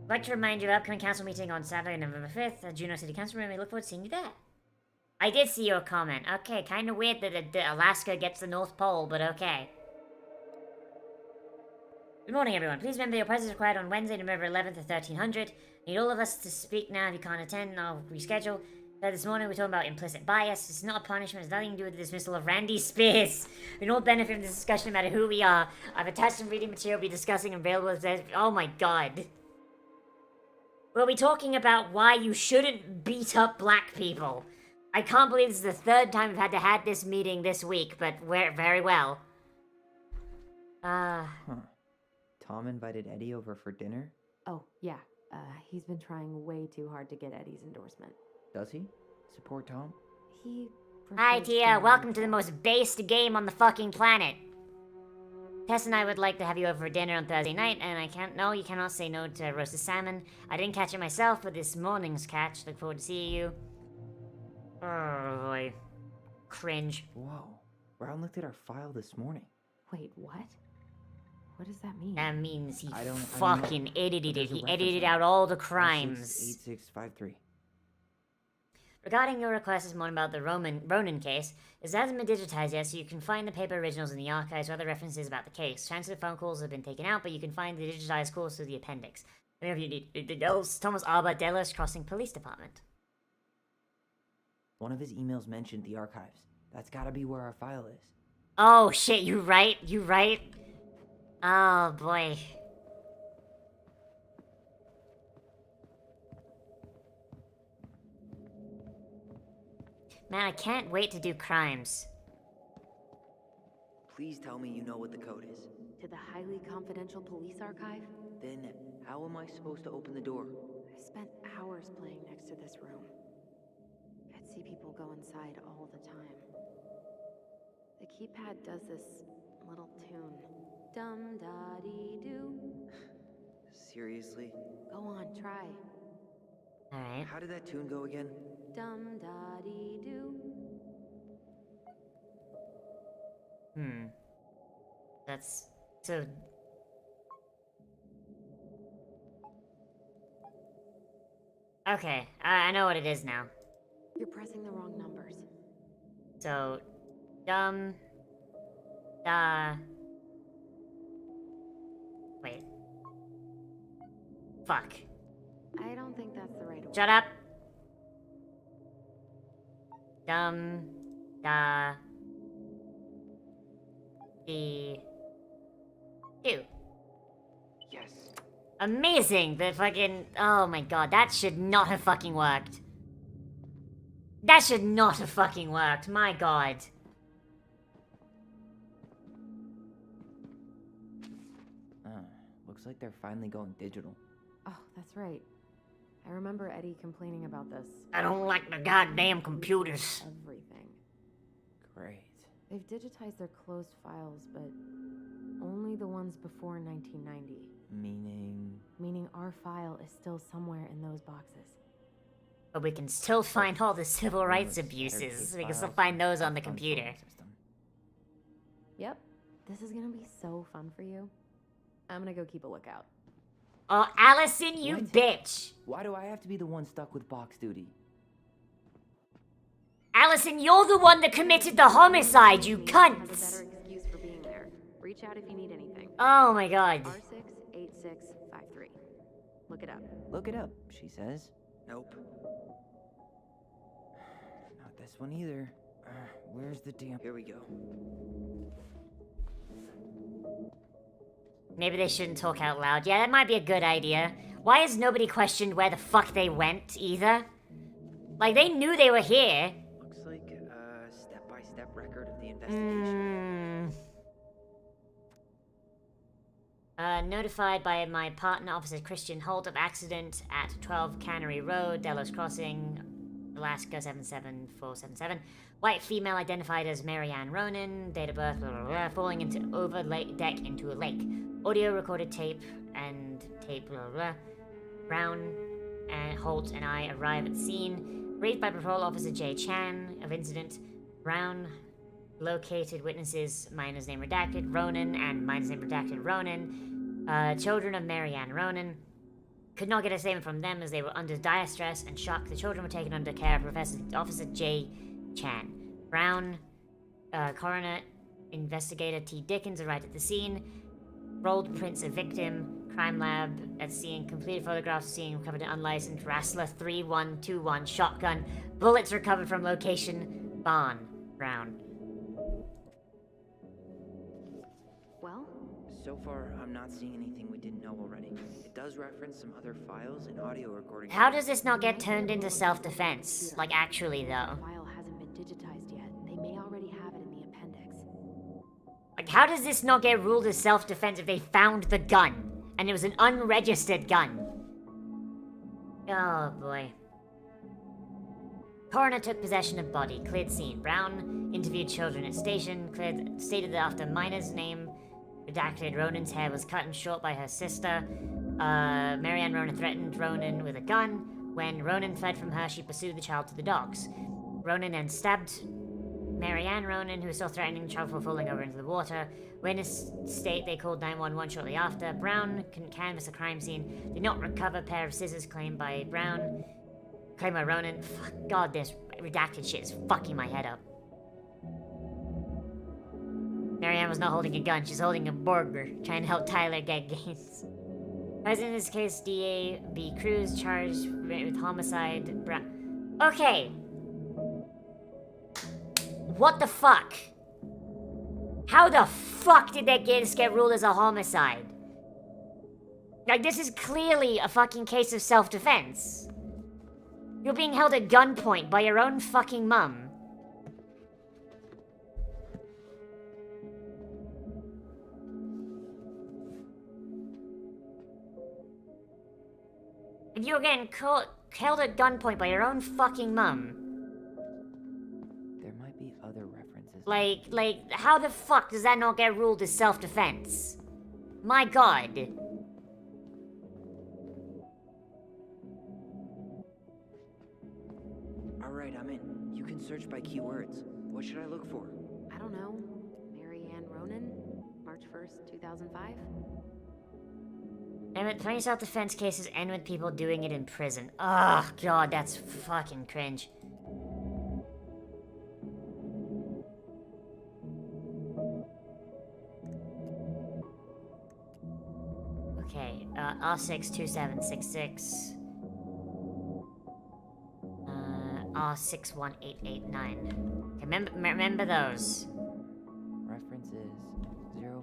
I'd like to remind you of the upcoming council meeting on Saturday, November 5th at Juneau City Council Room. We look forward to seeing you there. I did see your comment. Okay, kind of weird that Alaska gets the North Pole, but okay. Good morning, everyone. Please remember your presence is required on Wednesday, November 11th at 1300. Need all of us to speak now. If you can't attend, I'll reschedule. This morning we're talking about implicit bias. It's not a punishment. It's nothing to do with the dismissal of Randy Spears. We can all benefit from this discussion no matter who we are. I've attached some reading material we'll be discussing available. Oh my god. We'll be talking about why you shouldn't beat up black people. I can't believe this is the third time we've had to have this meeting this week, but we're very well. Huh. Tom invited Eddie over for dinner? Oh, yeah. He's been trying way too hard to get Eddie's endorsement. Does he? Support Tom? He... Hi, Tia. Welcome to the most based game on the fucking planet. Tess and I would like to have you over for dinner on Thursday night, and I can't... No, you cannot say no to roasted salmon. I didn't catch it myself, but this morning's catch. Look forward to seeing you. Oh, boy. Cringe. Whoa. Brown looked at our file this morning. Wait, what? What does that mean? That means he I don't know, fucking edited but it. there's a He reference edited number. out all the crimes. 8653. Regarding your request this morning about the Ronan case, this hasn't been digitized yet, so you can find the paper originals in the archives or other references about the case. Transcript phone calls have been taken out, but you can find the digitized calls through the appendix. If you need the Thomas Alba Delos Crossing Police Department. One of his emails mentioned the archives. That's gotta be where our file is. Oh shit, you right? You right? Oh boy. Man, I can't wait to do crimes. Please tell me you know what the code is. To the highly confidential police archive? Then, how am I supposed to open the door? I spent hours playing next to this room. I'd see people go inside all the time. The keypad does this little tune. Dum-da-dee-doo. Seriously? Go on, try. Alright. How did that tune go again? Dum-da-dee-doo. That's... so... Okay, I know what it is now. You're pressing the wrong numbers. So... Wait. Fuck. I don't think that's the right order. Shut up! Two. Yes. Amazing! The fucking... oh my god, that should not have fucking worked. That should not have fucking worked, my god. Looks like they're finally going digital. Oh, that's right. I remember Eddie complaining about this. I don't like the goddamn computers. Everything. Great. They've digitized their closed files, but only the ones before 1990. Meaning? Meaning our file is still somewhere in those boxes. But we can still find all the civil rights abuses. We can still find those on the computer. Yep. This is gonna be so fun for you. I'm gonna go keep a lookout. Oh, Allison, you What? bitch! Why do I have to be the one stuck with box duty? Allison, you're the one that committed the homicide, you Has a cunts! better excuse for being there. Reach out if you need anything. Oh my god. R68653. Look it up. Look it up, she says. Nope. Not this one either. Where's the damn... Here we go. Maybe they shouldn't talk out loud. Yeah, that might be a good idea. Why has nobody questioned where the fuck they went, either? Like, they knew they were here. Looks like a step-by-step record of the investigation. Notified by my partner, Officer Christian Holt, of accident at 12 Cannery Road, Delos Crossing, Alaska 77477. White female identified as Marianne Ronan, date of birth, blah, blah, blah, falling into deck into a lake. Audio recorded tape, blah, blah, blah. Brown and Holt and I arrive at the scene. Briefed by Patrol Officer J. Chan of incident. Brown located witnesses, minor's name redacted, Ronan, and minor's name redacted, Ronan. Children of Marianne Ronan. Could not get a statement from them as they were under dire stress and shock. The children were taken under care of Officer J. Chan. Brown, coroner, investigator T. Dickens arrived at the scene. Rolled prints of victim, crime lab at scene, completed photographs of scene, recovered an unlicensed Rassler 3121 shotgun. Bullets recovered from location, barn. Brown. Well? So far, I'm not seeing anything we didn't know already. It does reference some other files and audio recordings. How does this not get turned into self-defense? Like, actually, though. The file hasn't been digitized yet. They may already have it in the appendix. Like, how does this not get ruled as self-defense if they found the gun? And it was an unregistered gun? Oh, boy. Coroner took possession of body, cleared scene. Brown interviewed children at station, stated that after minor's name redacted, Ronan's hair was cut and short by her sister. Marianne Ronan threatened Ronan with a gun. When Ronan fled from her, she pursued the child to the dogs. Ronan then stabbed Marianne Ronan, who was still threatening the child before falling over into the water. Witness state they called 911 shortly after. Brown couldn't canvass the crime scene. Did not recover pair of scissors claimed by Brown. Claimed by Ronan. Fuck, God, this redacted shit is fucking my head up. Marianne was not holding a gun, she's holding a burger, trying to help Tyler get gains. As in this case, DA B. Cruz charged with homicide. Okay. What the fuck? How the fuck did that case get ruled as a homicide? Like, this is clearly a fucking case of self-defense. You're being held at gunpoint by your own fucking mum. And you're getting held at gunpoint by your own fucking mum. There might be other references. Like, how the fuck does that not get ruled as self-defense? My god. Alright, I'm in. You can search by keywords. What should I look for? I don't know. Marianne Ronan? March 1st, 2005? And with plenty self-defense cases end with people doing it in prison. Oh god, that's fucking cringe. Okay, R62766. R61889. Okay, remember those. References 05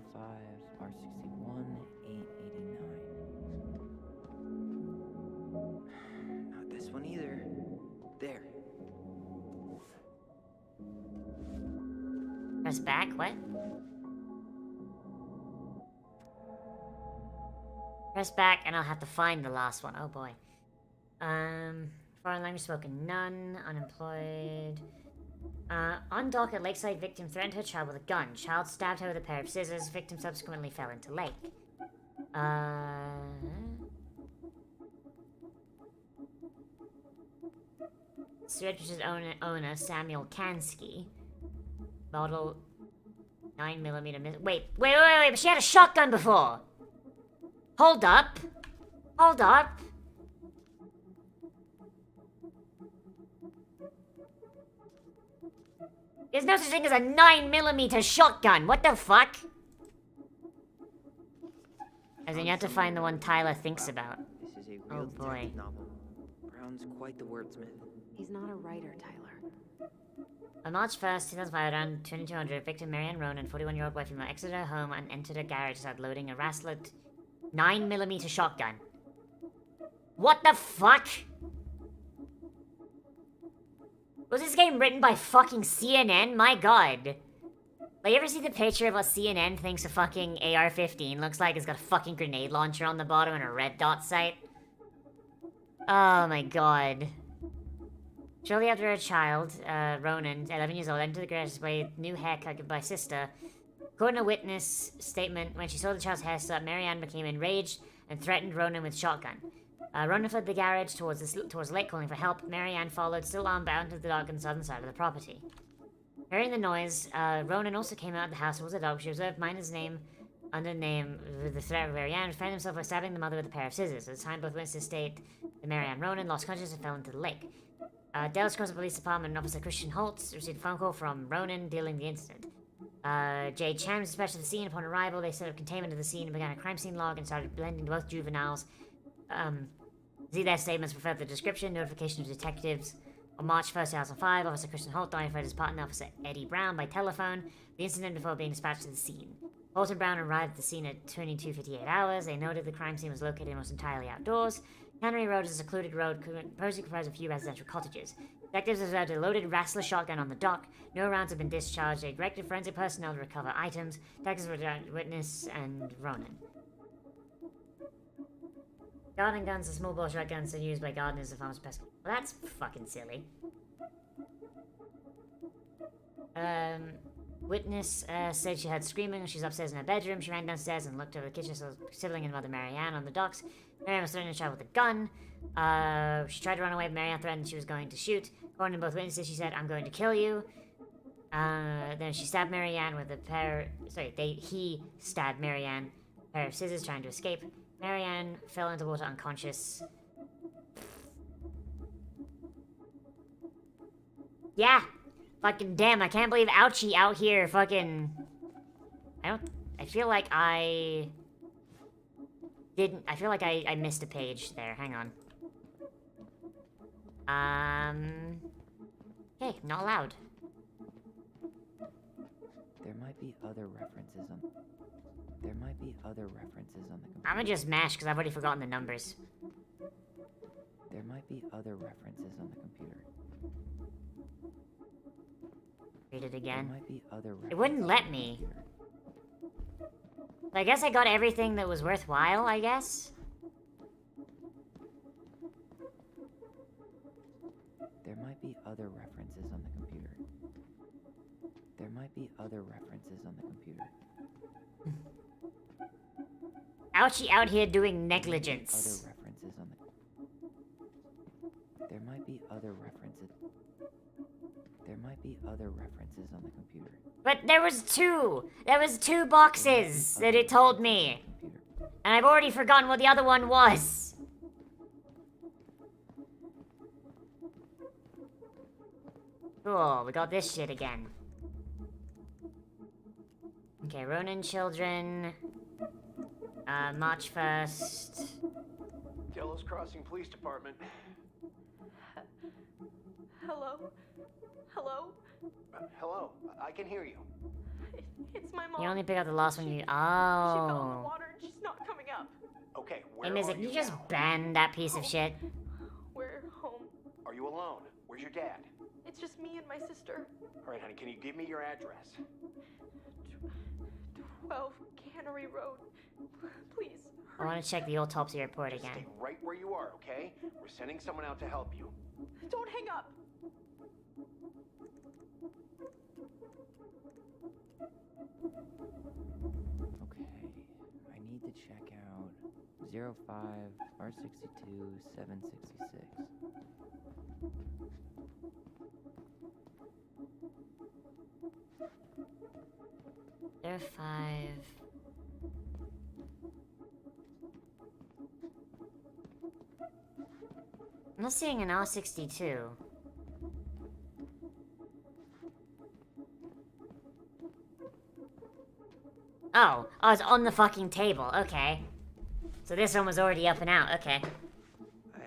R61 889. Not this one either. There. Press back, what? Press back and I'll have to find the last one. Oh boy. Foreign language spoken, none. Unemployed. On dock at Lakeside, victim threatened her child with a gun. Child stabbed her with a pair of scissors. Victim subsequently fell into lake. Registered owner Samuel Kansky. Model 9mm. Wait, but she had a shotgun before! Hold up! Hold up! There's no such thing as a 9mm shotgun. What the fuck? As in, you have to find the one Tyler thinks about. This is a Oh real boy. detective novel. Brown's quite the wordsmith. He's not a writer, Tyler. On March 1st, 2005, around 2200, victim Marianne Ronan, 41-year-old wife female, exited her home and entered a garage started loading a Raslet 9mm shotgun. What the fuck? Was this game written by fucking CNN? My god. Like, you ever see the picture of what CNN thinks a fucking AR-15 looks like? It's got a fucking grenade launcher on the bottom and a red dot sight. Oh my god. Shortly after her child, Ronan, 11 years old, entered the garage display new haircut by sister. According to a witness statement, when she saw the child's hairstyle, Marianne became enraged and threatened Ronan with shotgun. Ronan fled the garage towards the lake, calling for help. Marianne followed, still armed, bound to the dog on the southern side of the property. Hearing the noise, Ronan also came out of the house towards the dog. She observed Miner's name under name with the threat of Marianne, found himself by stabbing the mother with a pair of scissors. At the time, both witnesses state that Marianne Ronan lost consciousness and fell into the lake. Dallas Cross Police Department and Officer Christian Holtz received a phone call from Ronan dealing the incident. Jay Chan was dispatched to the scene. Upon arrival, they set up containment of the scene and began a crime scene log and started blending both juveniles. See their statements for further description, notification of detectives. On March 1st, 2005, Officer Christian Holt notified his partner, Officer Eddie Brown, by telephone, the incident before being dispatched to the scene. Holt and Brown arrived at the scene at 22:58 hours. They noted the crime scene was located almost entirely outdoors. Cannery Road is a secluded road, supposedly comprised of a few residential cottages. Detectives observed a loaded Rassler shotgun on the dock. No rounds have been discharged. They directed forensic personnel to recover items. Detectives were witness and Ronan. Garden guns are small bore shotguns that are used by gardeners and farmers pest. Well, that's fucking silly. Witness said she heard screaming when she was upstairs in her bedroom. She ran downstairs and looked over the kitchen, saw sibling and mother Marianne on the docks. Marianne was threatening a child with a gun. She tried to run away, but Marianne threatened she was going to shoot. According to both witnesses, she said, "I'm going to kill you." Then she stabbed Marianne with a pair. Sorry, he stabbed Marianne. A pair of scissors trying to escape. Marianne fell into water unconscious. Yeah, fucking damn! I can't believe Ouchie out here fucking. I feel like I didn't. I feel like I missed a page there. Hang on. Okay, not allowed. There might be other references on. There might be other references on the computer. I'm gonna just mash because I've already forgotten the numbers. There might be other references on the computer. Read it again. There might be other references. It wouldn't let me. I guess I got everything that was worthwhile, I guess. There might be other references on the computer. There might be other references on the computer. Ouchie out here doing negligence. Other references on the. There might be other references. There might be other references on the computer. But there was two! There was two boxes that it told me. And I've already forgotten what the other one was. Cool, we got this shit again. Okay, Ronin children. March 1st. Delos Crossing Police Department. Hello? Hello? Hello, I can hear you. It's my mom. You only pick out the last one you. She fell in the Oh. water and she's not coming up. Okay, Hey, where Miz, are can you you just now? ban that piece of shit? We're home. Are you alone? Where's your dad? It's just me and my sister. All right, honey, can you give me your address? 12 Cannery Road. Please. I want to check the autopsy report again. Stay right where you are, okay? We're sending someone out to help you. Don't hang up. Okay, I need to check out 05 R62 766. They're 5. I'm not seeing an R62. Oh, it's on the fucking table. Okay. So this one was already up and out. Okay. I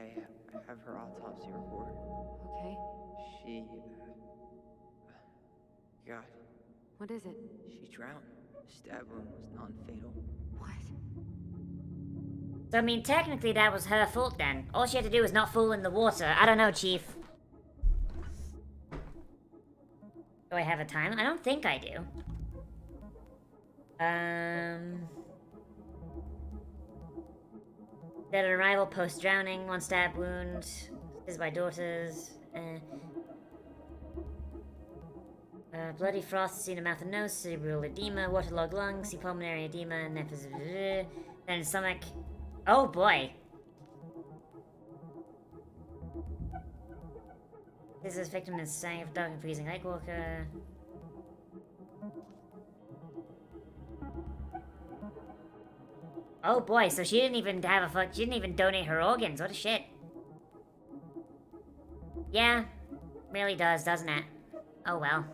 have her autopsy report. Okay. She. God, What is it? she drowned. Stab wound was non-fatal. What? So, I mean, technically that was her fault then. All she had to do was not fall in the water. I don't know, Chief. Do I have a time? I don't think I do. Dead on arrival, post-drowning, 1 stab wound. This is my daughter's. Bloody frost, seen a mouth and nose, cerebral edema, waterlogged lungs, see pulmonary edema, and then stomach. Oh boy! This is victim is sang of dark and freezing ice walker. Oh boy, so she didn't even have a fuck. She didn't even donate her organs. What a shit. Yeah, really does, doesn't it? Oh well.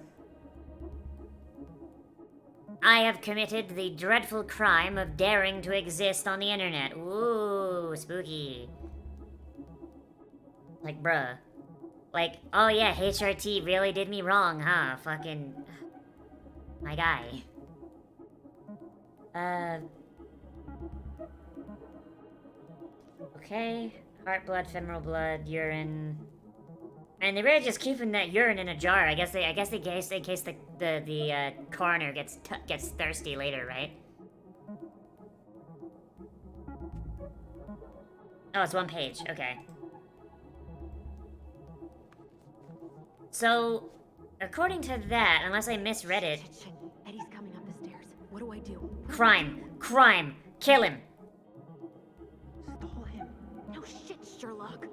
I have committed the dreadful crime of daring to exist on the internet. Ooh, spooky. Like, bruh. Like, oh yeah, HRT really did me wrong, huh? Fucking... my guy. Okay. Heart blood, femoral blood, urine... And they're really just keeping that urine in a jar. I guess in case the coroner gets thirsty later, right? Oh, it's 1 page. Okay. So, according to that, unless I misread it, Shit. Eddie's coming up the stairs. What do I do? crime, kill him. Stall him. No shit, Sherlock.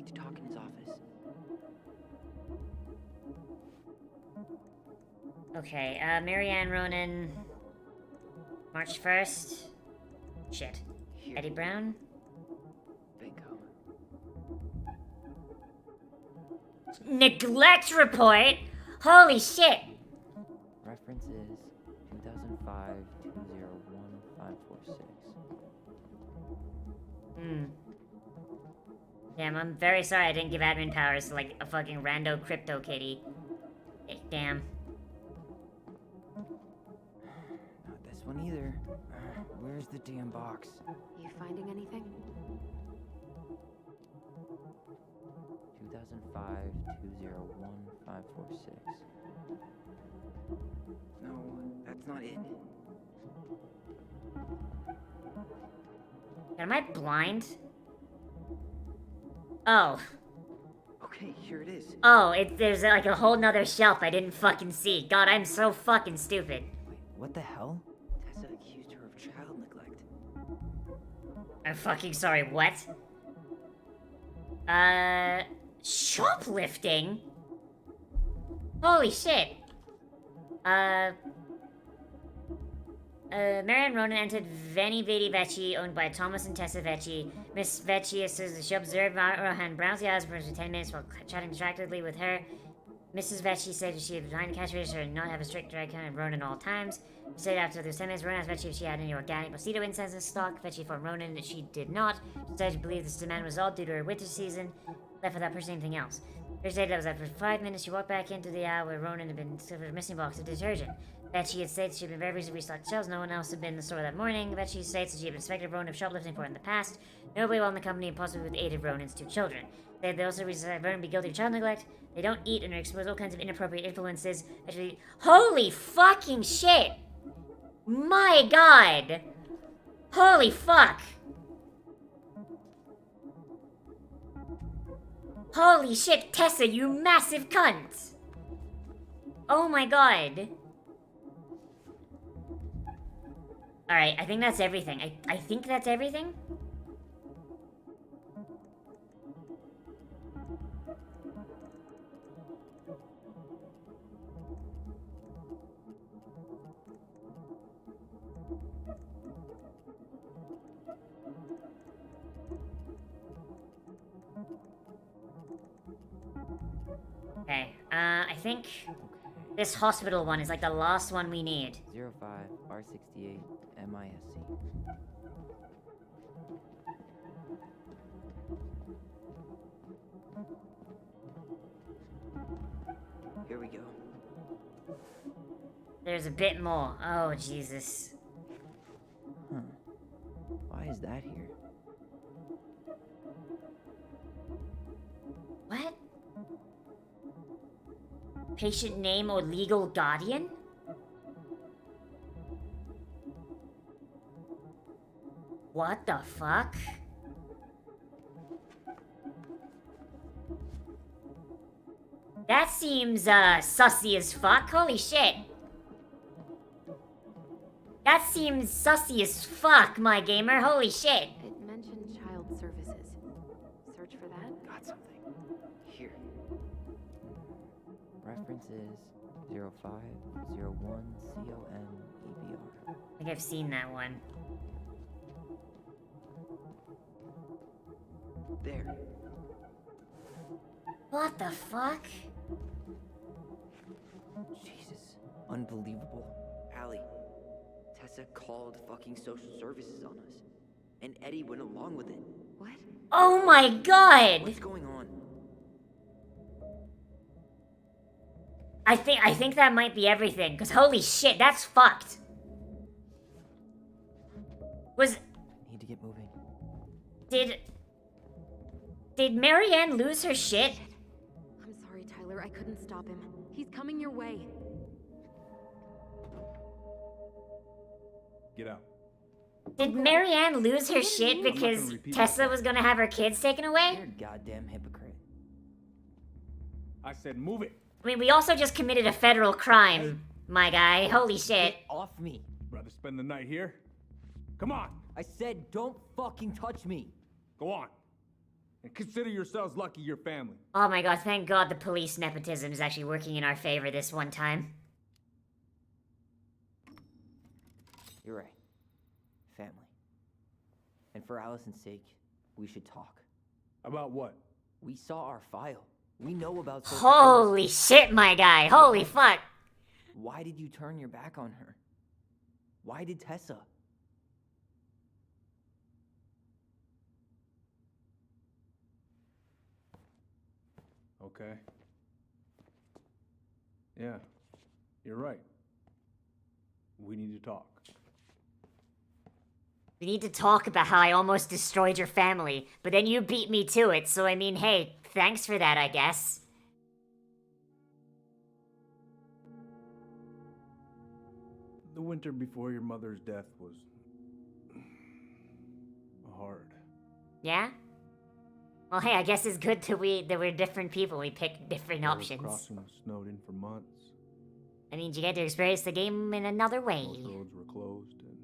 need to talk in his office. Okay, Marianne Ronan. March 1st. Shit. Here. Eddie Brown. Bingo. Neglect report? Holy shit! Reference is 2005-201-546. Damn, I'm very sorry I didn't give admin powers to, like, a fucking rando crypto kitty. Damn. Not this one either. Where's the damn box? You finding anything? 2005-201-546. No, that's not it. Am I blind? Oh. Okay, here it is. Oh, there's like a whole nother shelf I didn't fucking see. God, I'm so fucking stupid. Wait, what the hell? Tessa accused her of child neglect. I'm fucking sorry, what? Shoplifting? Holy shit. Marianne Ronan entered Veni Vidi Vecchi, owned by Thomas and Tessa Vecchi. Miss Vecchi says that she observed Rohan browse the eyes for 10 minutes while chatting distractedly with her. Mrs. Vecchi said she had behind the cash register and not have a strict direct count of Ronan at all times. She said after those 10 minutes, Ronan asked Vecchi if she had any organic mosquito incense in stock. Vecchi informed Ronan that she did not. She said she believed this demand was all due to her winter season, left without purchasing anything else. Her stated that was after 5 minutes, she walked back into the aisle where Ronan had been discovered a missing box of detergent. Vecchi had stated she had been very busy restocking shelves. No one else had been in the store that morning. Vecchi states that she had been suspected of Ronan of shoplifting for in the past. Nobody well in the company and possibly with the aid of Ronan's 2 children. They also suspect Ronan to be guilty of child neglect. They don't eat and are exposed to all kinds of inappropriate influences. Actually, holy fucking shit! My god! Holy fuck! Holy shit, Tessa, you massive cunt! Oh my god. Alright, I think that's everything. I think that's everything? Okay, I think this hospital one is like the last one we need. 05-R68 MISC. Here we go. There's a bit more. Oh, Jesus. Huh. Why is that here? What? Patient name or legal guardian? What the fuck? That seems, sussy as fuck. Holy shit. That seems sussy as fuck, my gamer. Holy shit. It mentioned child services. Search for that? Got something. Here. Reference is 05-01-CON-EBR. I think I've seen that one. There. What the fuck? Jesus. Unbelievable. Allie. Tessa called fucking social services on us. And Eddie went along with it. What? Oh my god! What's going on? I think that might be everything, because holy shit, that's fucked. Need to get moving. Did Marianne lose her shit? I'm sorry, Tyler. I couldn't stop him. He's coming your way. Get out. Did Marianne lose her shit because Tessa was gonna have her kids taken away? You're a goddamn hypocrite. I said move it. I mean, we also just committed a federal crime, my guy. Holy shit. Get off me. Rather spend the night here? Come on. I said don't fucking touch me. Go on. And consider yourselves lucky you're family. Oh my god, thank god the police nepotism is actually working in our favor this one time. You're right. Family. And for Allison's sake, we should talk. About what? We saw our file. We know about social Holy services. shit, my guy. Holy fuck. Why did you turn your back on her? Why did Tessa? Okay. Yeah, you're right. We need to talk. We need to talk about how I almost destroyed your family, but then you beat me to it, so I mean, hey, thanks for that, I guess. The winter before your mother's death was hard. Yeah? Well, hey, I guess it's good that we're different people. We picked different options. Crossing was snowed in for months. I mean, you get to experience the game in another way. Most roads were closed and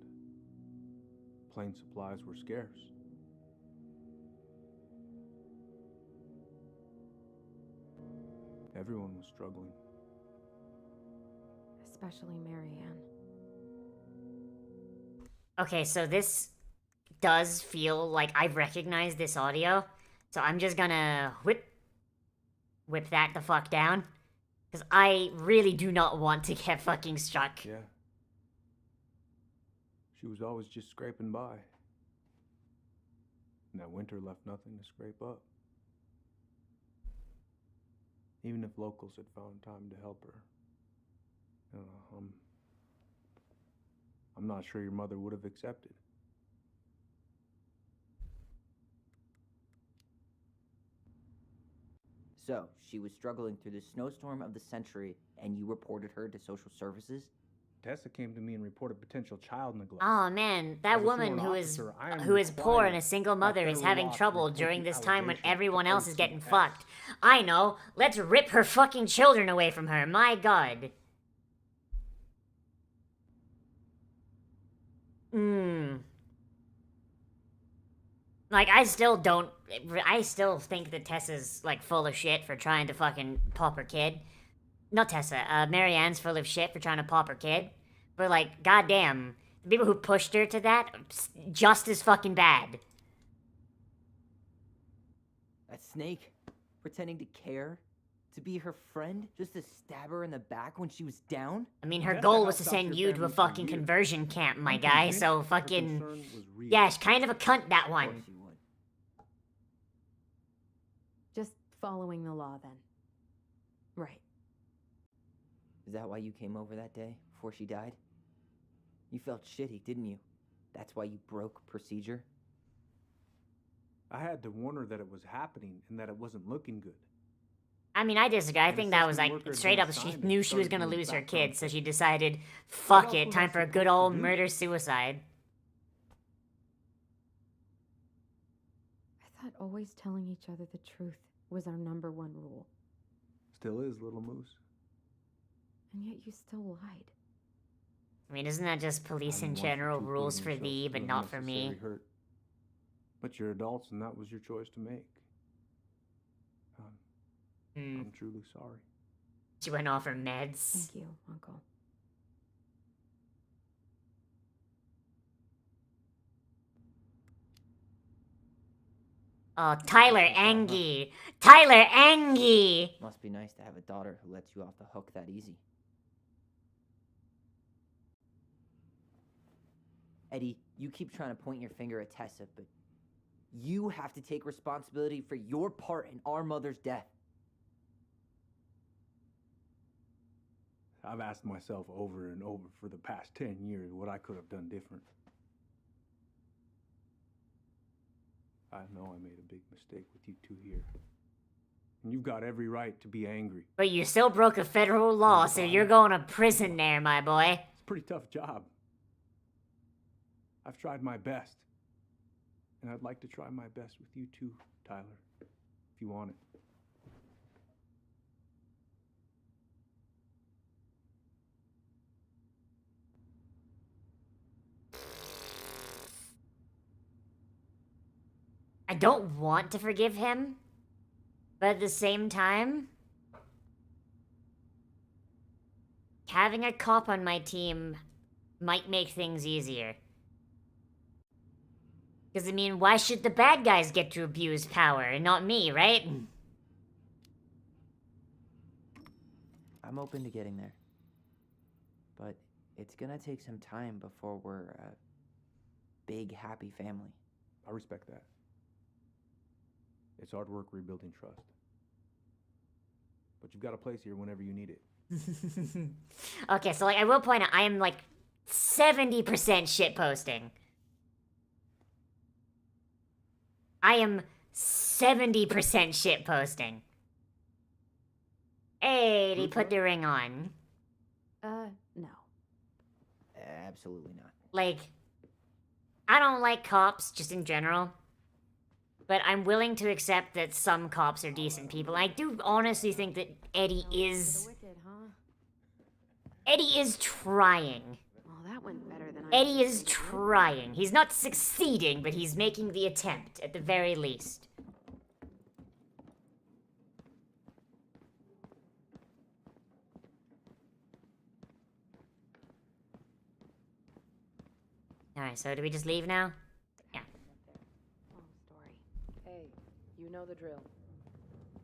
plane supplies were scarce. Everyone was struggling. Especially Marianne. Okay, so this does feel like I recognize this audio, so I'm just gonna whip that the fuck down, because I really do not want to get fucking struck. Yeah. She was always just scraping by. And that winter left nothing to scrape up. Even if locals had found time to help her. I'm not sure your mother would have accepted. So, she was struggling through the snowstorm of the century, and you reported her to social services? Tessa came to me and reported potential child neglect. Oh man, that As a woman sworn who is officer, I am poor required and a single by mother is federal having law to trouble report during the this time when allegations everyone to else is getting OCS. fucked. I know. Let's rip her fucking children away from her. My god. Like, I still think that Tessa's, like, full of shit for trying to fucking pop her kid. Not Tessa, Marianne's full of shit for trying to pop her kid. But, like, goddamn, the people who pushed her to that, just as fucking bad. That snake? Pretending to care? To be her friend? Just to stab her in the back when she was down? I mean, her Tessa goal was to helped out send your you to a family for fucking years. conversion camp, my I'm guy, convinced so her fucking... concern was real. Yeah, she's kind of a cunt, that Of one. course you would. Just following the law then. Right. Is that why you came over that day, before she died? You felt shitty, didn't you? That's why you broke procedure? I had to warn her that it was happening and that it wasn't looking good. I mean, I disagree. I An think that was, assessment like, worker had straight been up, she assigned knew and she was started gonna doing lose her background kid, so checks. she decided, fuck else it, was time I for a supposed good to old do? murder-suicide. I thought always telling each other the truth was our #1 rule. Still is, little moose. And yet you still lied. I mean, isn't that just police I in didn't want you general two rules putting for yourselves thee, but through not for me? unnecessary hurt. But you're adults, and that was your choice to make. I'm truly sorry. She went off her meds. Thank you, Uncle. Oh, Tyler Angie! Tyler Angie! Must be nice to have a daughter who lets you off the hook that easy. Eddie, you keep trying to point your finger at Tessa, but you have to take responsibility for your part in our mother's death. I've asked myself over and over for the past 10 years what I could have done different. I know I made a big mistake with you two here. And you've got every right to be angry. But you still broke a federal law, so you're going to prison there, my boy. It's a pretty tough job. I've tried my best. And I'd like to try my best with you too, Tyler, if you want it. I don't want to forgive him, but at the same time, having a cop on my team might make things easier. Because, I mean, why should the bad guys get to abuse power and not me, right? I'm open to getting there. But it's gonna take some time before we're a big, happy family. I respect that. It's hard work rebuilding trust. But you've got a place here whenever you need it. Okay, so, like, I will point out, I am, like, 70% shitposting. I am 70% shitposting. Hey, did he put the ring on? No. Absolutely not. Like, I don't like cops, just in general. But I'm willing to accept that some cops are decent people. I do honestly think that Eddie is... Eddie is trying. Well, that went better than I Eddie is trying. He's not succeeding, but he's making the attempt, at the very least. Alright, so do we just leave now? Yeah. Long story. Hey, you know the drill.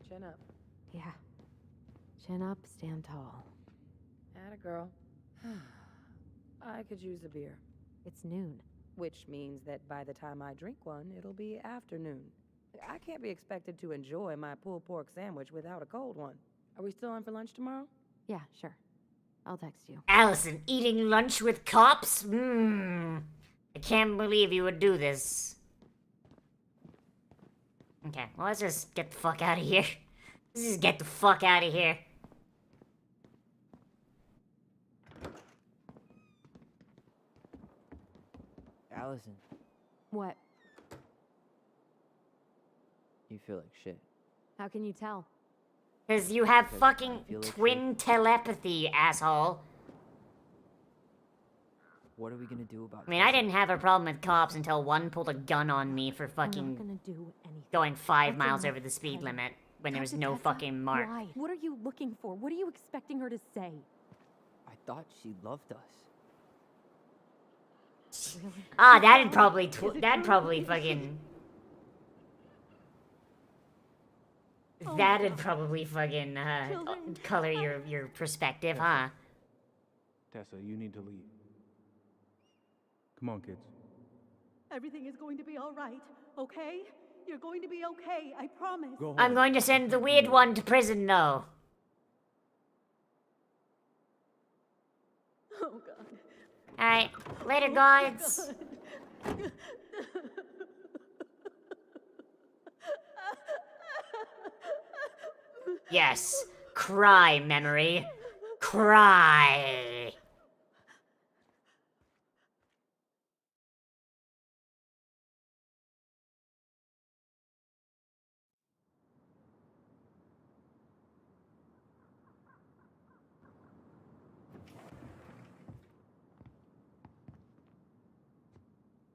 Chin up. Yeah. Chin up, stand tall. Atta girl. I could use a beer. It's noon. Which means that by the time I drink one, it'll be afternoon. I can't be expected to enjoy my pulled pork sandwich without a cold one. Are we still on for lunch tomorrow? Yeah, sure. I'll text you. Allison, eating lunch with cops? I can't believe you would do this. Okay, well, let's just get the fuck out of here. Let's just get the fuck out of here. Allison, What? you feel like shit. How can you tell? Because you have Because fucking I feel like twin telepathy, you asshole. What are we gonna do about I mean, I didn't have a problem with cops until one pulled a gun on me for I'm fucking not gonna do anything. going 5 That's miles enough, over the speed Tessa. limit when there was Tessa, no Tessa, fucking mark. Why? What are you looking for? What are you expecting her to say? I thought she loved us. Really? Ah, that'd probably fucking... That'd probably fucking, color your perspective, huh? Tessa, you need to leave. Come on, kids. Everything is going to be all right, okay? You're going to be okay, I promise. Go home. I'm going to send the weird one to prison, though. Oh, God. Alright, later, guys. Yes, cry, memory. Cry.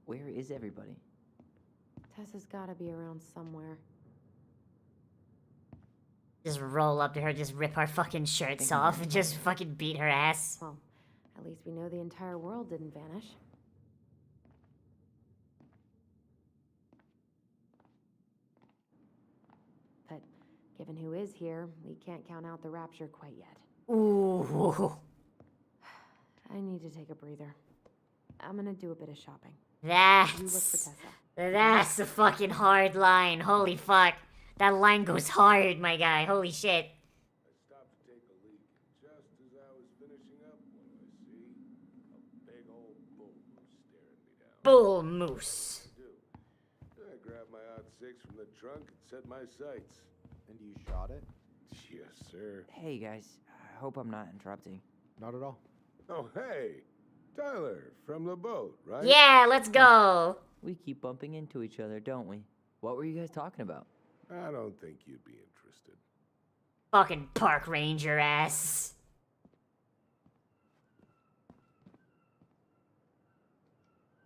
Where is everybody? Tessa's gotta be around somewhere. Just roll up to her, just rip our fucking shirts off, and just fucking beat her ass. Well, at least we know the entire world didn't vanish. But given who is here, we can't count out the rapture quite yet. Ooh. I need to take a breather. I'm gonna do a bit of shopping. You look for That's... Tessa. That's a fucking hard line. Holy fuck. That line goes hard, my guy. Holy shit. I stopped to take a leak, and just as I was finishing up, what do I see? A big old bull moose staring me down. Bull moose. I grabbed my .6 from the trunk and set my sights. And you shot it? Yes, sir. Hey guys, I hope I'm not interrupting. Not at all. Oh, hey, Tyler from the boat, right? Yeah, let's go. We keep bumping into each other, don't we? What were you guys talking about? I don't think you'd be interested. Fucking park ranger ass.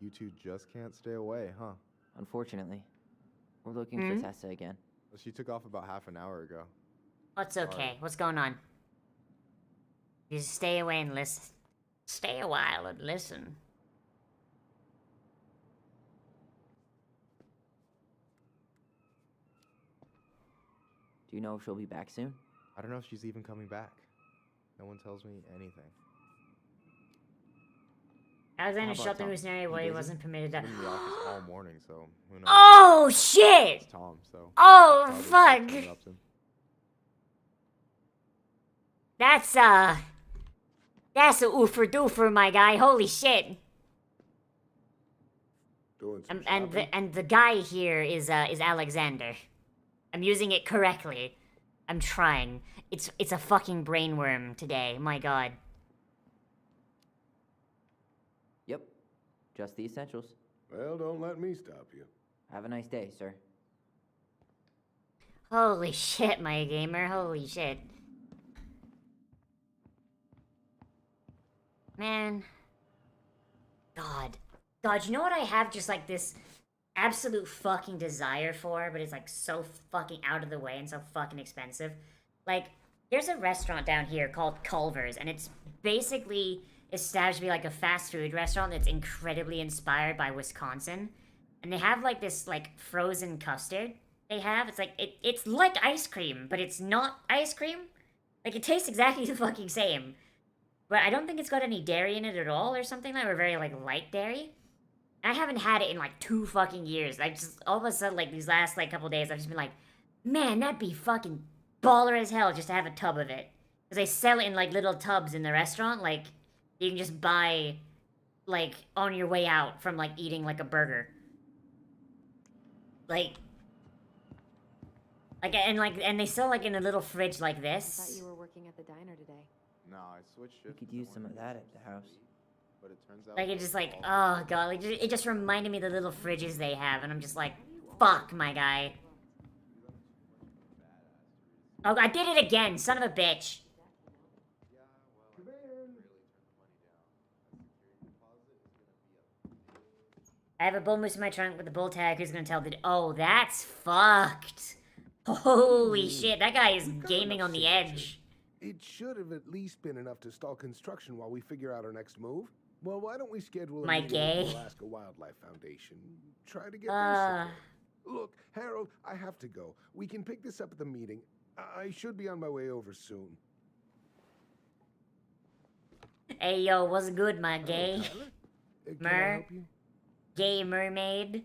You two just can't stay away, huh? Unfortunately. We're looking for Tessa again. She took off about half an hour ago. What's okay? What's going on? You just stay away and listen. Stay a while and listen. Do you know if she'll be back soon? I don't know if she's even coming back. No one tells me anything. Alexander How about shot the Tom? mercenary where he busy? wasn't permitted He's to. been in the office all morning, so who knows? Oh shit! It's Tom, so. Oh probably fuck! interrupts him. That's a oofer doofer, my guy. Holy shit! Doing some And the guy here is Alexander. I'm using it correctly. I'm trying. It's a fucking brainworm today. My god. Yep. Just the essentials. Well, don't let me stop you. Have a nice day, sir. Holy shit, my gamer. Holy shit. Man. God, you know what I have just like this absolute fucking desire for, but it's like so fucking out of the way and so fucking expensive? Like, there's a restaurant down here called Culver's, and it's basically established to be like a fast food restaurant that's incredibly inspired by Wisconsin. And they have like this like frozen custard they have. It's like it's like ice cream, but it's not ice cream. Like, it tastes exactly the fucking same. But I don't think it's got any dairy in it at all or something like, or very like light dairy. I haven't had it in like 2 fucking years. I just all of a sudden like these last like couple days I've just been like, man, that'd be fucking baller as hell just to have a tub of it. Because they sell it in like little tubs in the restaurant. Like, you can just buy like on your way out from like eating like a burger. And they sell like in a little fridge like I this. thought you were working at the diner today. No, I switched We shifts. could and I use some wanted of to that do at the some house. sleep, But it turns out Like, it just like, all- oh god, like, it just reminded me of the little fridges they have, and I'm just like, fuck, my guy. Oh, I did it again, son of a bitch. I have a bull moose in my trunk with a bull tag who's gonna tell the. Oh, that's fucked. Holy shit, that guy is We've got gaming enough on the signatures. edge. It should have at least been enough to stall construction while we figure out our next move. Well, why don't we schedule a My meeting with gay? the Alaska Wildlife Foundation? Try to get their support. Look, Harold, I have to go. We can pick this up at the meeting. I should be on my way over soon. Hey yo, what's good, my Hello, gay? Tyler. Can I Mer? help you? Gay mermaid?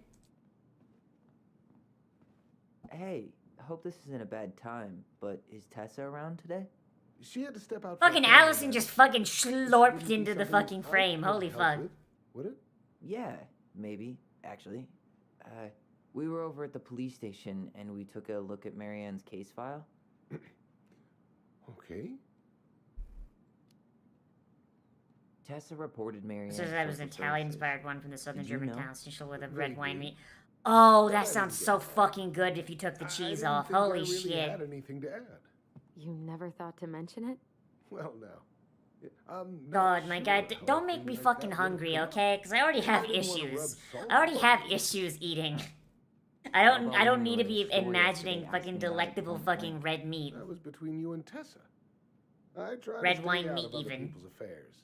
Hey, I hope this isn't a bad time, but is Tessa around today? She had to step out. for a Fucking family Allison matter. just fucking Would slorped it be into the something fucking I frame. could Holy help fuck. with? Would it? Yeah, maybe, actually. We were over at the police station and we took a look at Marianne's case file. Okay. Tessa reported Marianne. So that was an Italian-inspired one from the southern Did you German know? town, Snitchel with a Very red wine good. meat. Oh, But I that didn't sounds get so that. fucking good if you took the I cheese didn't off. think I Holy really shit. had anything to add. You never thought to mention it? Well, now. I'm not God, my guy, sure how don't a make thing me like fucking that would have hungry, come up. okay? Because I already have I didn't wanna rub issues. salt I already on have it. issues eating. How about I don't when need we to were in be the store imagining yesterday fucking asking about it delectable point fucking blank? red meat. That was between you and Tessa. I try Red to stay wine out meat of other even. people's affairs.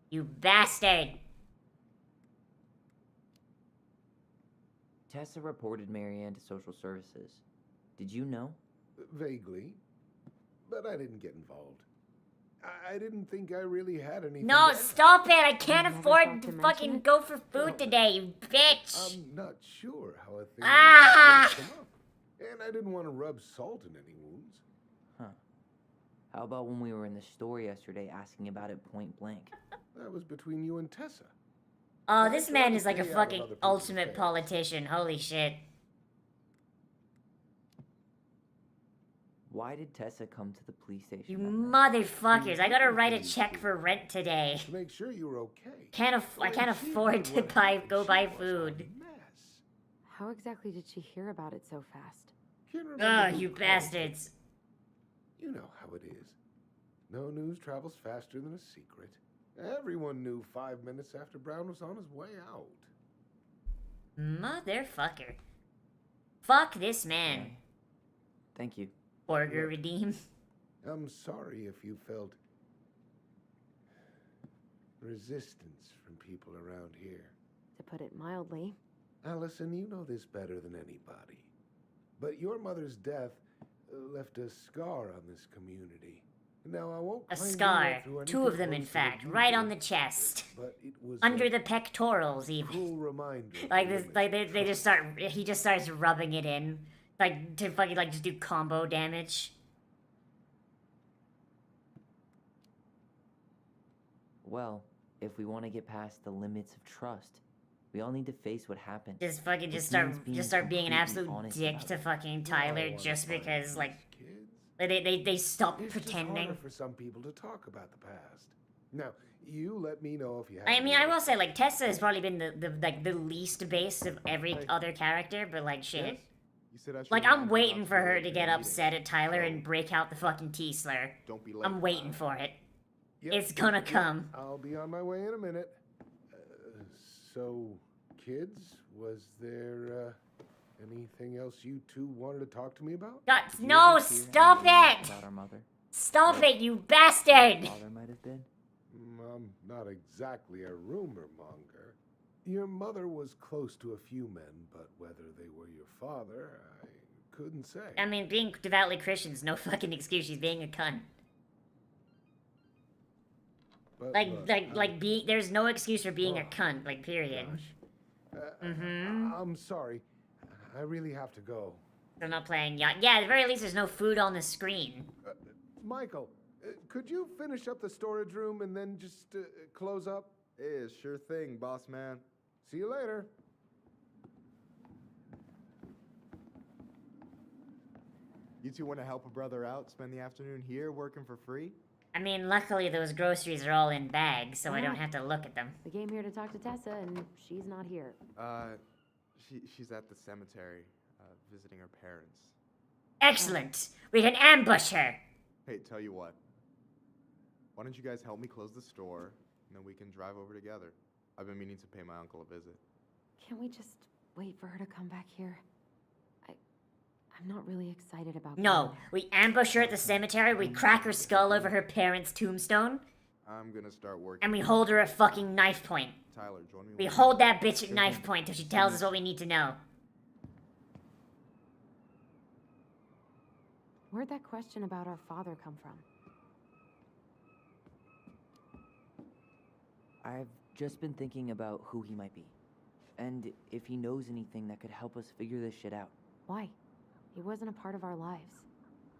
You bastard! Tessa reported Marianne to social services. Did you know? Vaguely. But I didn't get involved. I didn't think I really had anything. No, to add. stop it! I can't never afford thought to to mention fucking it? go for food today, you bitch! I'm not sure how a thing Ah! like that would come up. And I didn't want to rub salt in any wounds. Huh. How about when we were in the store yesterday asking about it point blank? That was between you and Tessa. Oh, I this try man to is like a stay out of fucking other people's ultimate affairs. politician. Holy shit. Why did Tessa come to the police station? You that night? motherfuckers, I gotta write a check for rent today. To make sure you were okay. I can't When she afford heard to what happened, go she buy was a food. mess. How exactly did she hear about it so fast? Can't remember Ugh, who you called, bastards. but you know how it is. No news travels faster than a secret. Everyone knew 5 minutes after Brown was on his way out. Motherfucker. Fuck this man. Thank you. Order redeem. I'm sorry if you felt resistance from people around here. To put it mildly. Allison, you know this better than anybody. But your mother's death left a scar on this community. Now, I won't A claim you scar. went through 2 anything of them, in close to what fact. you Right did, on the chest. But it was Under the pectorals, even. cruel reminder. Like this, like they just start. He just starts rubbing it in, like to fucking like just do combo damage. Well, if we want to get past the limits of trust, we all need to face what happened. Just fucking Which means start being an completely absolute honest dick about to it. fucking Tyler just because like they stop It's just pretending. harder for some people to talk about the past. Now, you let me know if you have. I mean, any I will say like Tessa has probably been the least based of every other character, but like shit. Yes? You said I should Like remind I'm you waiting not for to her wait to for get the meeting. upset at Tyler and break out the fucking T-slur. Don't be late. I'm waiting for it. Yep, It's gonna yep, come. I'll be on my way in a minute. So, kids, was there anything else you two wanted to talk to me about? God, Did you no, ever hear stop anything it! About our mother? Stop it, you bastard! Father might have been. I'm not exactly a rumor monger. Your mother was close to a few men, but whether they were your father, I couldn't say. I mean, being devoutly Christian is no fucking excuse. She's being a cunt. But Like, look, there's no excuse for being a cunt. Like, period. I'm sorry. I really have to go. I'm not playing. Yeah, at the very least, there's no food on the screen. Michael, could you finish up the storage room and then just close up? Yeah, sure thing, boss man. See you later. You two want to help a brother out, spend the afternoon here working for free? I mean, luckily those groceries are all in bags, so I don't Yeah. have to look at them. We came here to talk to Tessa, and she's not here. She's at the cemetery, visiting her parents. Excellent. We can ambush her. Hey, tell you what. Why don't you guys help me close the store, and then we can drive over together? I've been meaning to pay my uncle a visit. Can't we just wait for her to come back here? I'm not really excited about No, going there. we ambush her at the cemetery. We crack her skull over her parents' tombstone, I'm gonna start working. and we hold her at fucking knife point. Tyler, join me. We when- hold that bitch at knife point till she tells us what we need to know. Where'd that question about our father come from? I've just been thinking about who he might be. And if he knows anything that could help us figure this shit out. Why? He wasn't a part of our lives.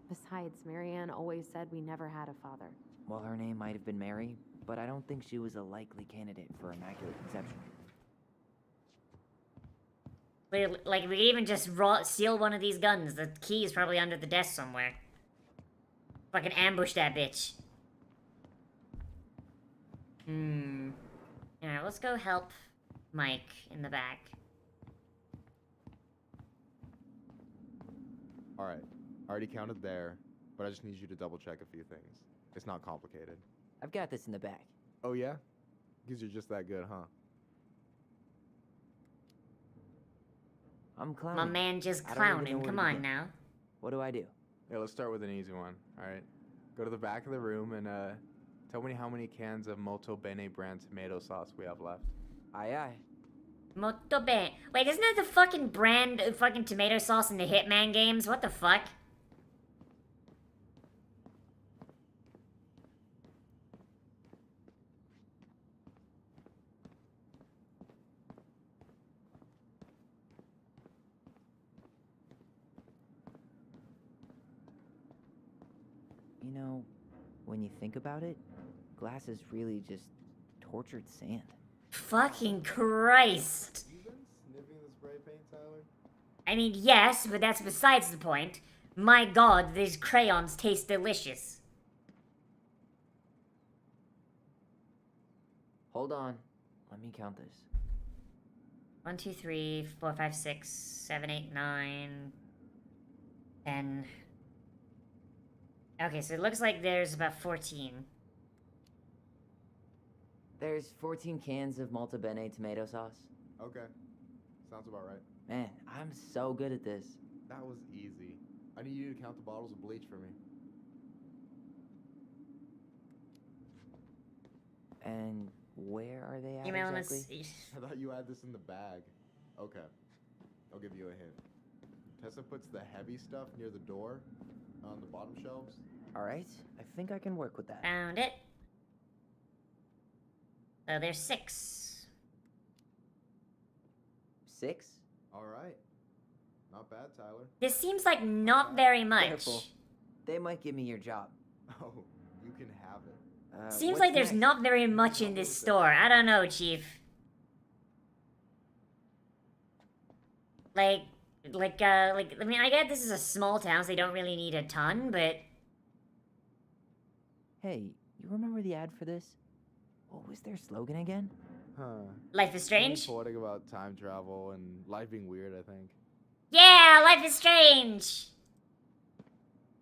Besides, Marianne always said we never had a father. Well, her name might have been Mary, but I don't think she was a likely candidate for Immaculate Conception. We could even just steal one of these guns. The key is probably under the desk somewhere. Fucking ambush that bitch. Alright, let's go help Mike in the back. Alright, I already counted there, but I just need you to double check a few things. It's not complicated. I've got this in the back. Oh yeah? Because you're just that good, huh? I'm clowning. My man just I don't even know clowning. where Come to on begin. now. What do I do? Yeah, let's start with an easy one, alright? Go to the back of the room and tell me how many cans of Molto Bene brand tomato sauce we have left. Aye aye. Molto bene. Wait, isn't that the fucking brand of fucking tomato sauce in the Hitman games? What the fuck? You know, when you think about it, glass is really just tortured sand. Fucking Christ. You been sniffing the spray paint, Tyler? I mean, yes, but that's besides the point. My god, these crayons taste delicious. Hold on. Let me count this. 1, 2, 3, 4, 5, 6, 7, 8, 9, 10. Okay, so it looks like there's about 14. There's 14 cans of Malta Bene tomato sauce. Okay. Sounds about right. Man, I'm so good at this. That was easy. I need you to count the bottles of bleach for me. And where are they at Email exactly? I thought you had this in the bag. Okay. I'll give you a hint. Tessa puts the heavy stuff near the door on the bottom shelves. Alright, I think I can work with that. Found it. So there's 6. 6? Alright. Not bad, Tyler. This seems like not very much. Careful. They might give me your job. Oh, you can have it. Seems what's like there's next? not very much in this store. I don't know, Chief. I mean, I get this is a small town, so they don't really need a ton, but... Hey, you remember the ad for this? What was their slogan again? Huh. Life is Strange? Something poetic about time travel and life being weird, I think. Yeah, Life is Strange!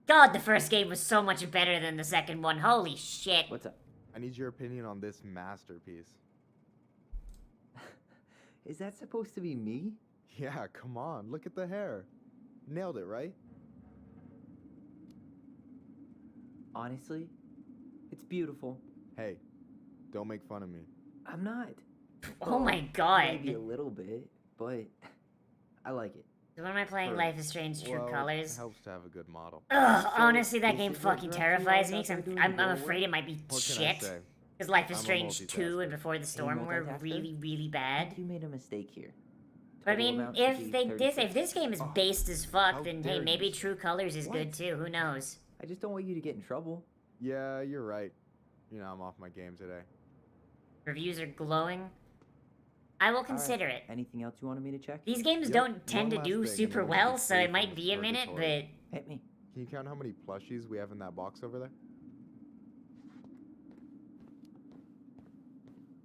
God, the first game was so much better than the second one. Holy shit. What's up? I need your opinion on this masterpiece. Is that supposed to be me? Yeah, come on. Look at the hair. Nailed it, right? Honestly, it's beautiful. Hey, don't make fun of me. I'm not. Oh my god. Maybe a little bit, but I like it. When am I playing Life is Strange True Well, Colors? It helps to have a good model. Ugh, So, honestly, that this game is what fucking you're terrifies me, up to because doing I'm the afraid it might be What can I shit. say? Because Life is I'm a Strange 2 multitasker. and Before the Storm were multitasker? really, really I bad. think you made a mistake here. But I Total mean, amount should be if this game is based as fuck, how then dare hey, you. maybe True Colors is What? good too. Who knows? I just don't want you to get in trouble. Yeah, you're right. You know, I'm off my game today. Reviews are glowing. I will consider it. Anything else you wanted me to check? These games Yep, don't tend to one do last thing, super and then we'll well, be so free it from might this be a minute, but purgatory. Hit me. Can you count how many plushies we have in that box over there?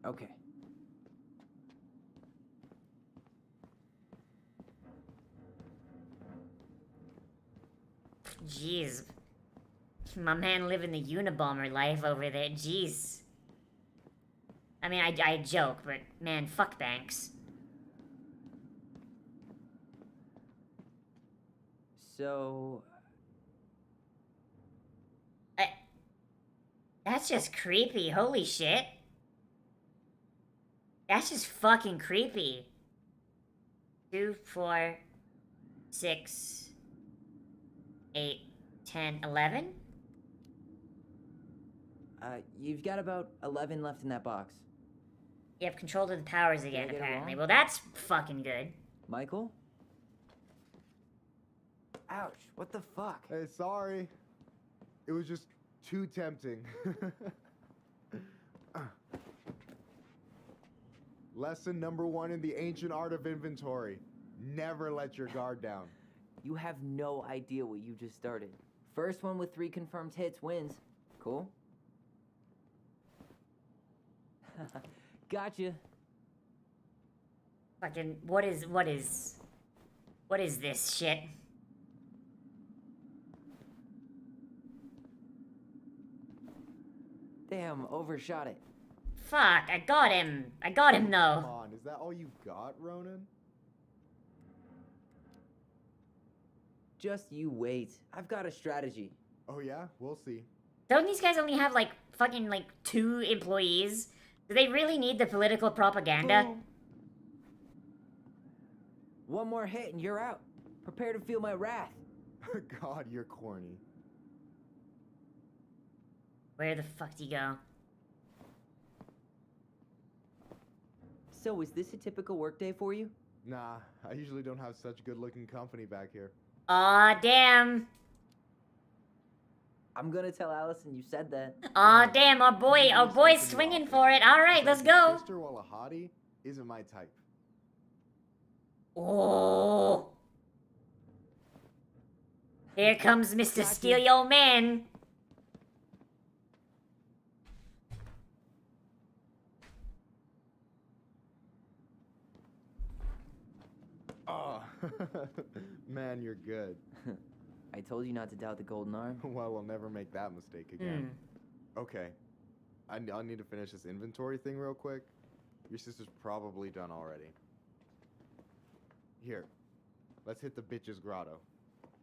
Okay. jeez. My man living the Unabomber life over there, jeez. I mean, I joke, but man, fuck banks. So, That's just creepy, holy shit. That's just fucking creepy. 2, 4, 6, 8, 10, 11? you've got about 11 left in that box. You have control of the powers again, I get it apparently. wrong? Well, that's fucking good. Michael? Ouch, what the fuck? Hey, sorry. It was just too tempting. Lesson number 1 in the ancient art of inventory. Never let your guard down. You have no idea what you just started. First one with 3 confirmed hits wins. Cool? Gotcha. Fucking, what is this shit? Damn, overshot it. Fuck, I got him. I got him Come though. on, is that all you got, Ronan? Just you wait. I've got a strategy. Oh yeah? We'll see. Don't these guys only have like fucking like 2 employees? Do they really need the political propaganda? Boom. One more hit and you're out. Prepare to feel my wrath. God, you're corny. Where the fuck do you go? So, is this a typical workday for you? Nah, I usually don't have such good-looking company back here. Aw, damn. I'm gonna tell Allison you said that. Aw, damn, our boy's swinging for it. Alright, let's go. Sister while a hottie isn't my type. Oh. Here comes Mr. Steal Your Man. Oh, man, you're good. I told you not to doubt the golden arm. Well, we'll never make that mistake again. Okay, I'll need to finish this inventory thing real quick. Your sister's probably done already. Here, let's hit the bitch's grotto.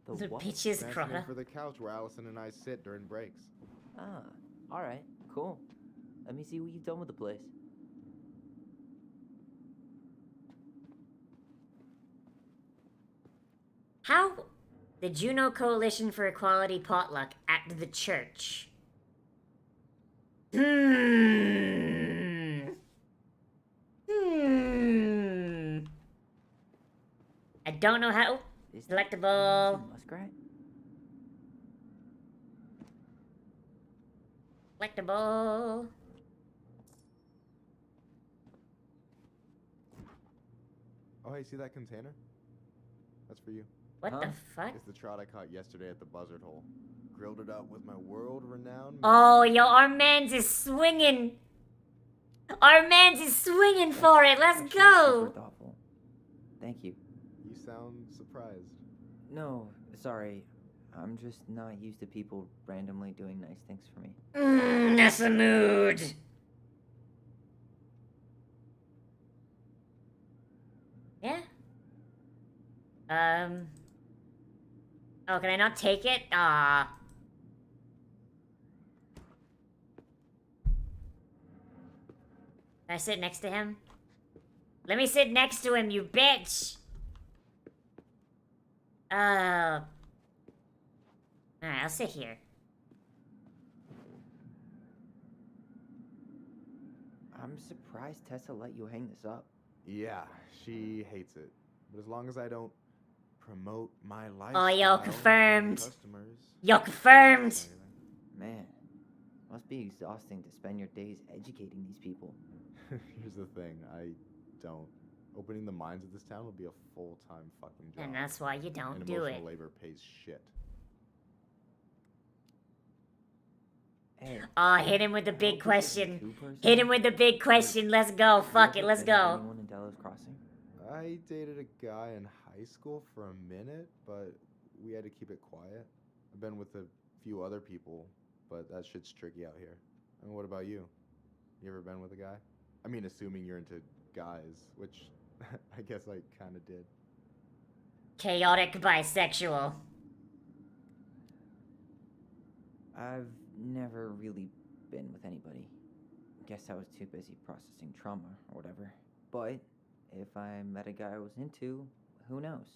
The what? bitch's Fancy grotto. name for the couch where Allison and I sit during breaks. Ah, alright, cool. Let me see what you've done with the place. How? The Juno Coalition for Equality potluck at the church. I don't know how. Is that Selectable. muskrat? Selectable. Oh, hey, see that container? That's for you. What the fuck? It's the trout I caught yesterday at the buzzard hole. Grilled it up with my world-renowned... Oh, yo, our man's is swinging. Our man's is swinging for it. Let's Super go. thoughtful. Thank you. You sound surprised. No, sorry. I'm just not used to people randomly doing nice things for me. That's the mood. Yeah. Oh, can I not take it? Ah. Can I sit next to him? Let me sit next to him, you bitch! Alright, I'll sit here. I'm surprised Tessa let you hang this up. Yeah, she hates it. But as long as I don't promote my life. Oh, yo, confirmed. Customers. Yo, confirmed. Man, must be exhausting to spend your days educating these people. Here's the thing, I don't. Opening the mines of this town will be a full-time fucking job. And that's why you don't and do it. emotional labor pays shit. Hey, Hit him with the big question. two-person? Hit him with the big question. Let's go. Fuck You it, ever let's been with go. Anyone in Delos Crossing? I dated a guy in high school for a minute, but we had to keep it quiet. I've been with a few other people, but that shit's tricky out here. And what about you? You ever been with a guy? I mean, assuming you're into guys, which I guess I kind of did. Chaotic bisexual. I've never really been with anybody. Guess I was too busy processing trauma or whatever. But if I met a guy I was into, who knows?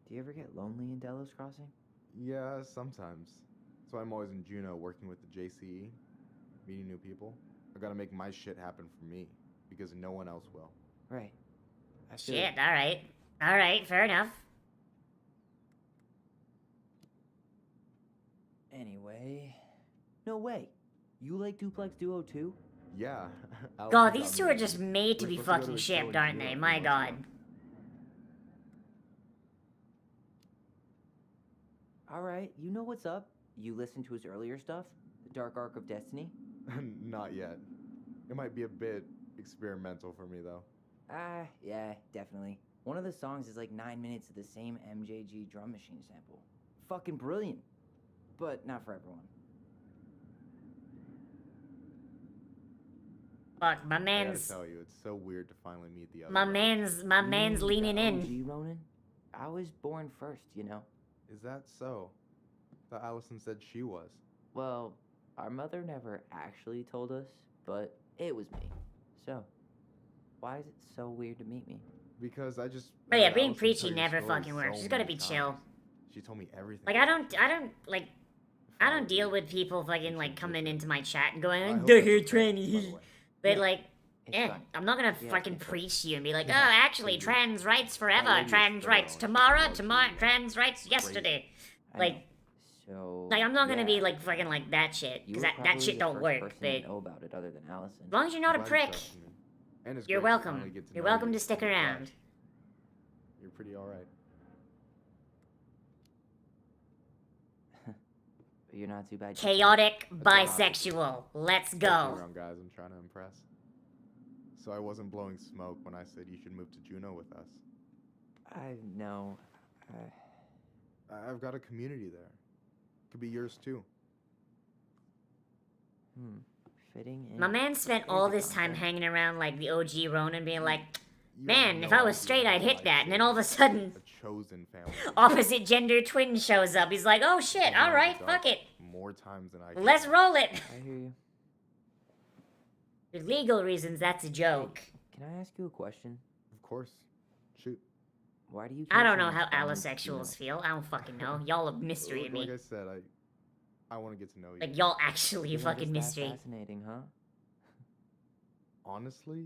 Do you ever get lonely in Delos Crossing? Yeah, sometimes. So I'm always in Juneau working with the JCE, meeting new people. I gotta make my shit happen for me, because no one else will. Right. I feel Shit, it. alright. Alright, fair enough. Anyway. No way. You like Duplex Duo too? Yeah. God, these two are just made to be fucking shipped, aren't they? My god. Alright, you know what's up? You listened to his earlier stuff? The Dark Arc of Destiny? Not yet. It might be a bit experimental for me, though. Yeah, definitely. One of the songs is like 9 minutes of the same MJG drum machine sample. Fucking brilliant. But not for everyone. Fuck, my I gotta man's... tell you, it's so weird to finally meet the other My Ronan. man's leaning in. OG Ronan? I was born first, you know? Is that so? Thought Allison said she was. Well, our mother never actually told us, but it was me. So, why is it so weird to meet me? Because I just... Oh yeah, heard being Allison preachy tell your never story fucking works. so She's gotta many be chill. times. She told me everything. Like, I don't deal with people fucking, like, coming into my chat and going, I I'm hope the that's hair okay, by tranny. the way. But, Yeah, like, it's fine. I'm not gonna Yeah, fucking it's fine. preach to you and be like, oh, Yeah, actually, so trans rights forever, lady is trans thorough rights and tomorrow, she loves you. trans rights yesterday. I know. Like, So, I'm not gonna be, yeah, like, fucking like that shit, you because were that probably shit the don't first work, person but to know about it other than Allison. as long as you're not a Glad you prick, trusted me. And it's you're great to finally welcome. get to You're know welcome you to stick in the flesh. around. You're pretty alright. You're not too bad. Chaotic I try not to be. bisexual. Let's Especially go. around guys I'm trying to impress. So I wasn't blowing smoke when I said you should move to Juneau with us. I know. I've got a community there. Could be yours too. Fitting in. My man spent There's all a this time concept. hanging around like the OG Ronin, being like, You man, have if no I was idea straight, how I'd hit I that. And then saved all of a sudden, a chosen family. opposite gender twin shows up. He's like, oh shit, I've been in alright, the fuck dark it. More times than I can Let's count. roll it. I hear you. For legal reasons, that's a joke. Can I ask you a question? Of course. Shoot. Why do you? I care don't so know how much about allosexuals females? feel. I don't fucking know. Y'all a mystery to Like me. I said, I want to get to know you. Like, y'all actually a You think fucking it's that mystery. Fascinating, huh? Honestly,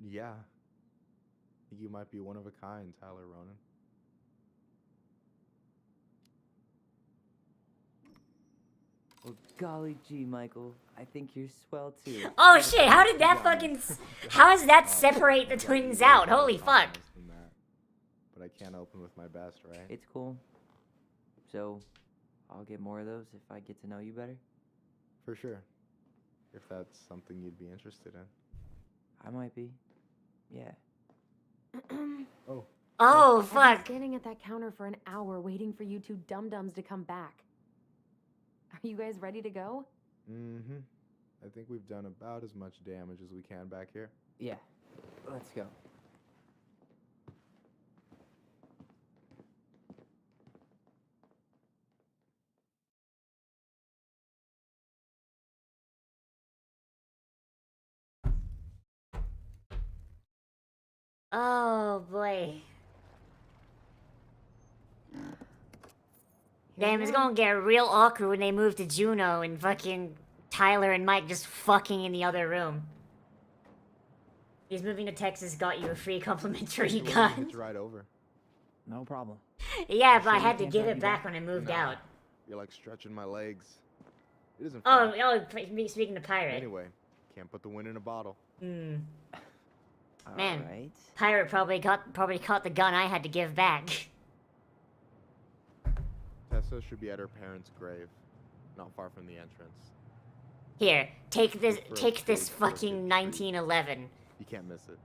yeah. I think you might be one of a kind, Tyler Ronan. Well, golly gee, Michael. I think you're swell too. Oh shit, how did that Yeah. fucking... How does that separate the twins out? Holy fuck. Than that. But I can't open with my best, right? It's cool. So, I'll get more of those if I get to know you better. For sure. If that's something you'd be interested in. I might be. Yeah. Oh. Oh, I've been fuck. standing at that counter for an hour waiting for you two dum-dums to come back. Are you guys ready to go? Mm-hmm. I think we've done about as much damage as we can back here. Yeah. Let's go. Oh, boy. Damn, it's gonna get real awkward when they move to Juneau and fucking Tyler and Mike just fucking in the other room. He's moving to Texas, got you a free complimentary gun. It's right over. No problem. Yeah, You but I sure you had to can't give drive it me back back? when I moved Nah, out. You're like stretching my legs. It isn't Oh, fun. speaking to Pirate. Anyway, can't put the wind in a bottle. Hmm. Man, Alright. Pirate probably caught the gun I had to give back. Tessa should be at her parents' grave, not far from the entrance. Here, take this For a take this big fucking 1911. You can't miss it.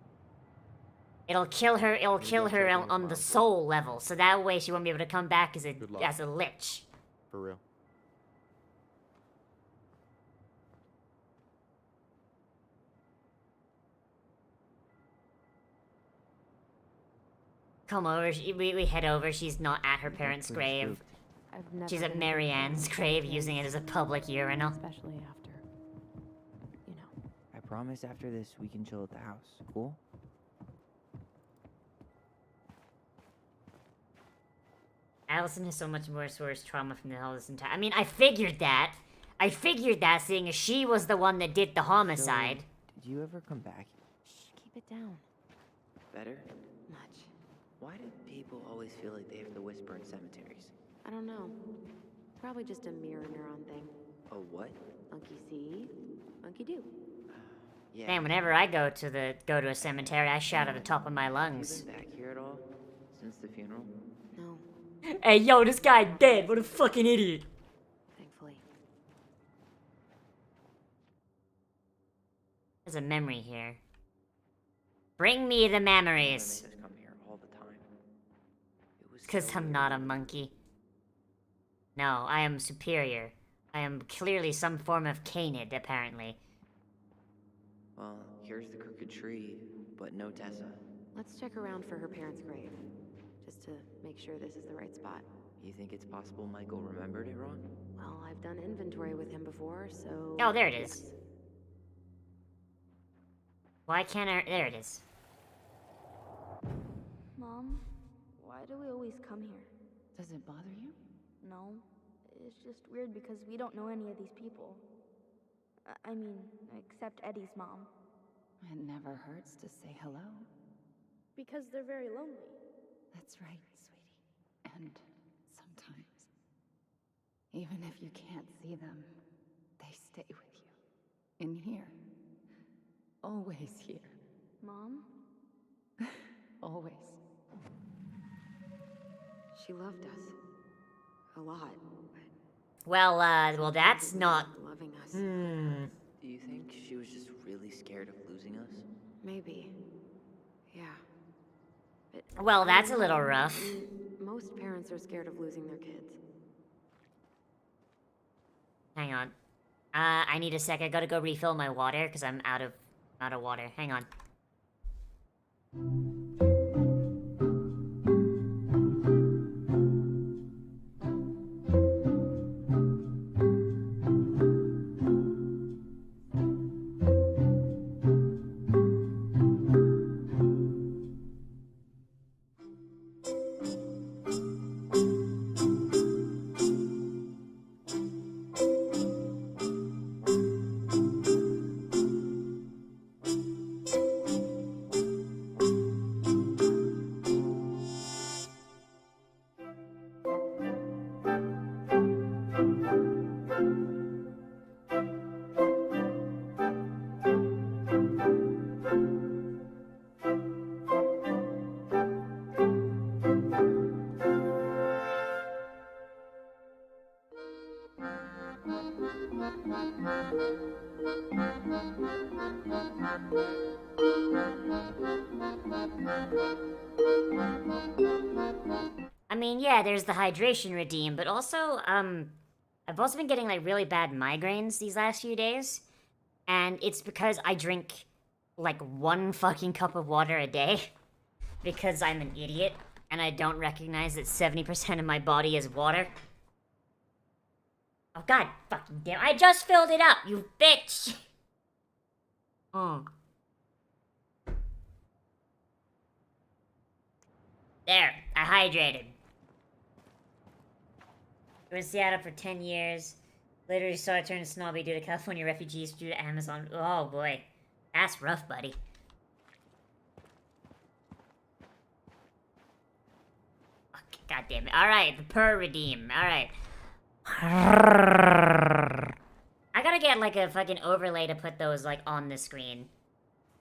It'll kill her go on check in with on Mom the first. soul level, so that way she won't be able to come back as Good luck. a lich. For real. Come over, we head over, she's not at her parents' Pretty grave. spooked. I've never She's been at a big Marianne's fan of grave, kids, using it as a public urinal. Especially after, you know. I promise after this we can chill at the house. Cool? Allison has so much more source trauma from the whole this entire. I mean, I figured that. I figured that, seeing as she was the one that did the homicide. So, did you ever come back? Shh, keep it down. Better? Much. Why do people always feel like they have to whisper in cemeteries? I don't know. Probably just a mirror neuron thing. A what? Monkey see, monkey do. Yeah. Man, whenever I go to a cemetery, I shout at the top of my Have lungs. you been back here at all? Since the funeral? No, Hey, yo, this guy dead. What a fucking idiot. thankfully. There's a memory here. Bring me the memories. My made us come here all the time. It was Because so I'm weird. not a monkey. No, I am superior. I am clearly some form of canid, apparently. Well, here's the crooked tree, but no Tessa. Let's check around for her parents' grave, just to make sure this is the right spot. You think it's possible Michael remembered it wrong? Well, I've done inventory with him before, so... Oh, there it is. yes. Why can't I... There it is. Mom, why do we always come here? Does it bother you? No, it's just weird because we don't know any of these people. I mean, except Eddie's mom. It never hurts to say hello. Because they're very lonely. That's right, sweetie. And sometimes, even if you can't see them, they stay with you. In here. Always here. Mom? Always. She loved us. A lot. Well, that's not... Loving us. Hmm. Do you think she was just really scared of losing us? Maybe. Yeah. But Well, that's a little rough. most parents are scared of losing their kids. Hang on. I need a sec. I gotta go refill my water because I'm out of water. Hang on. I mean, yeah, there's the hydration redeem, but also, I've also been getting, like, really bad migraines these last few days. And it's because I drink, like, 1 fucking cup of water a day. Because I'm an idiot, and I don't recognize that 70% of my body is water. Oh, god fucking damn. I just filled it up, you bitch! There, I hydrated. I was in Seattle for 10 years. Literally started turning snobby due to California refugees due to Amazon. Oh boy. That's rough, buddy. Okay, god damn it. Alright, the per redeem. Alright. I gotta get like a fucking overlay to put those like on the screen.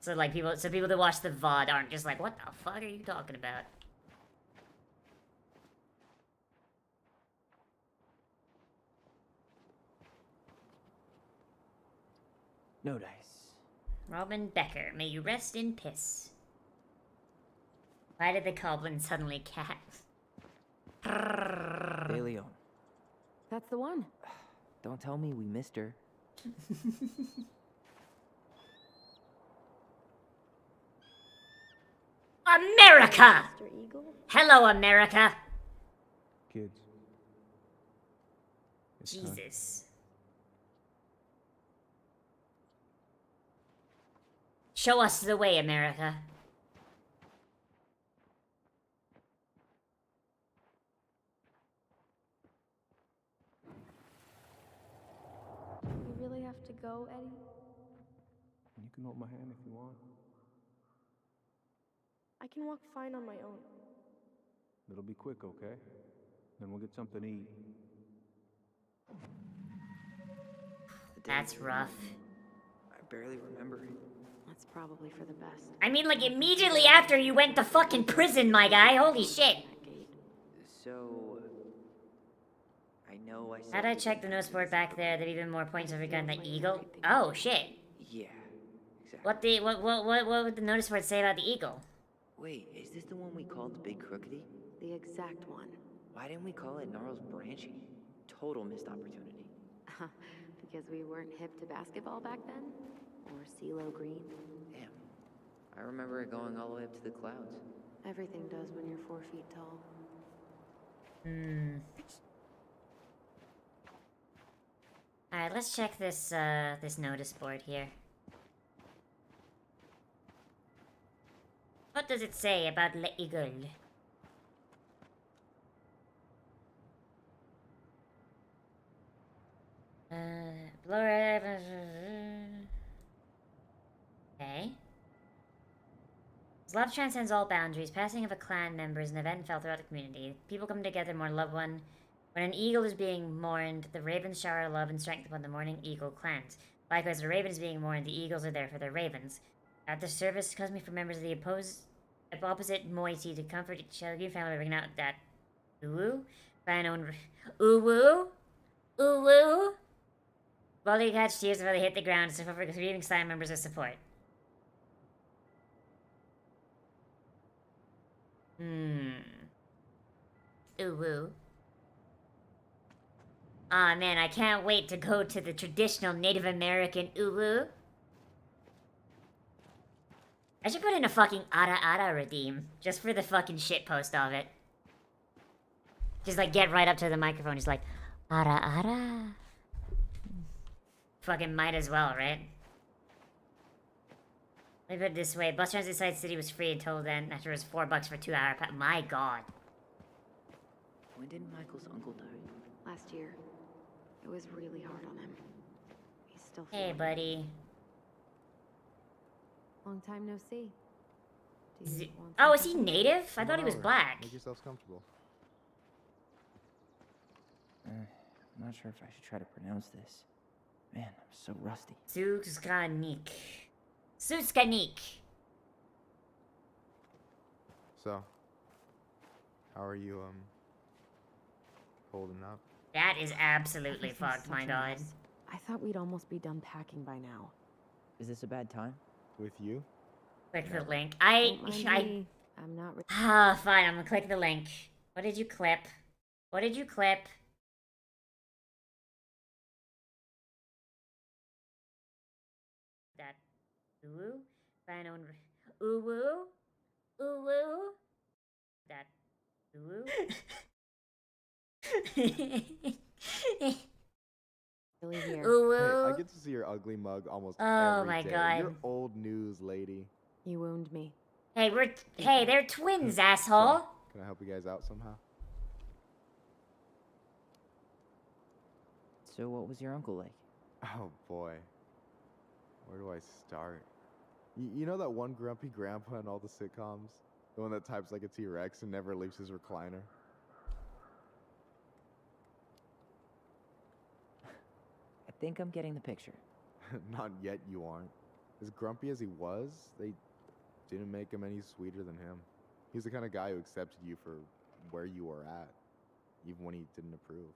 So like people that watch the VOD aren't just like, what the fuck are you talking about? No dice. Robin Becker, may you rest in piss. Why did the Goblin suddenly cat? De Leon. That's the one. Don't tell me we missed her. America! Hello, America! Kids. It's time. Jesus. Show us the way, America. You really have to go, Eddie? You can hold my hand if you want. I can walk fine on my own. It'll be quick, okay? Then we'll get something to eat. That's rough. I barely remember it. That's probably for the best. I mean, like, immediately after you went to fucking prison, my guy. Holy shit. So, I know I said... How'd I check the notice board back there? There'd even more points if we got the eagle. Oh, shit. Yeah, exactly. What would the notice board say about the eagle? Wait, is this the one we called the Big Crookedy? The exact one. Why didn't we call it Gnarls Branching? Total missed opportunity. Because we weren't hip to basketball back then? Or CeeLo Green? Damn. I remember it going all the way up to the clouds. Everything does when you're 4 feet tall. Alright, let's check this, this notice board here. What does it say about Le Eagle? Okay. This love transcends all boundaries. Passing of a clan member is an event felt throughout the community. People come together, mourn a loved one. When an eagle is being mourned, the ravens shower love and strength upon the mourning eagle clans. Likewise, the raven is being mourned, the eagles are there for their ravens. At the service, customary for members of the opposite moiety to comfort each other, family, bringing out that uwu, fan own uwu, uwu. Volley catch tears before they hit the ground, so for grieving clan members of support. Uwu. Aw man, I can't wait to go to the traditional Native American uwu. I should put in a fucking ara ara redeem, just for the fucking shitpost of it. Just like get right up to the microphone, just like, ara ara. Fucking might as well, right? Let me put it this way, bus transit inside city was free until then, after it was $4 for 2 hour my god. When did Michael's uncle die? Last year. It was really hard on him. He's still Hey feeling it. buddy. Long time no see. Do you want Oh, is something he from me? native? I Come thought he on was over. black. Make yourselves comfortable. I'm not sure if I should try to pronounce this. Man, I'm so rusty. Suskanik. Suskanik. So, how are you, holding up? That is absolutely Everything's fucked, my such a god. mess. I thought we'd almost be done packing by now. Is this a bad time? With you? Click the No. link. Don't mind me. I'm not. Ah, fine, I'm gonna click the link. What did you clip? What did you clip? That. Uwu? Fan owned. Uwu? Uwu? That. Uwu? Really here. Uwu? Hey, I get to see your ugly mug almost Oh every my day. God. You're old news, lady. You wound me. Hey, they're twins, asshole. So, can I help you guys out somehow? So what was your uncle like? Oh boy. Where do I start? You know that one grumpy grandpa in all the sitcoms? The one that types like a T-Rex and never leaves his recliner? I think I'm getting the picture. Not yet, you aren't. As grumpy as he was, they didn't make him any sweeter than him. He's the kind of guy who accepted you for where you were at, even when he didn't approve.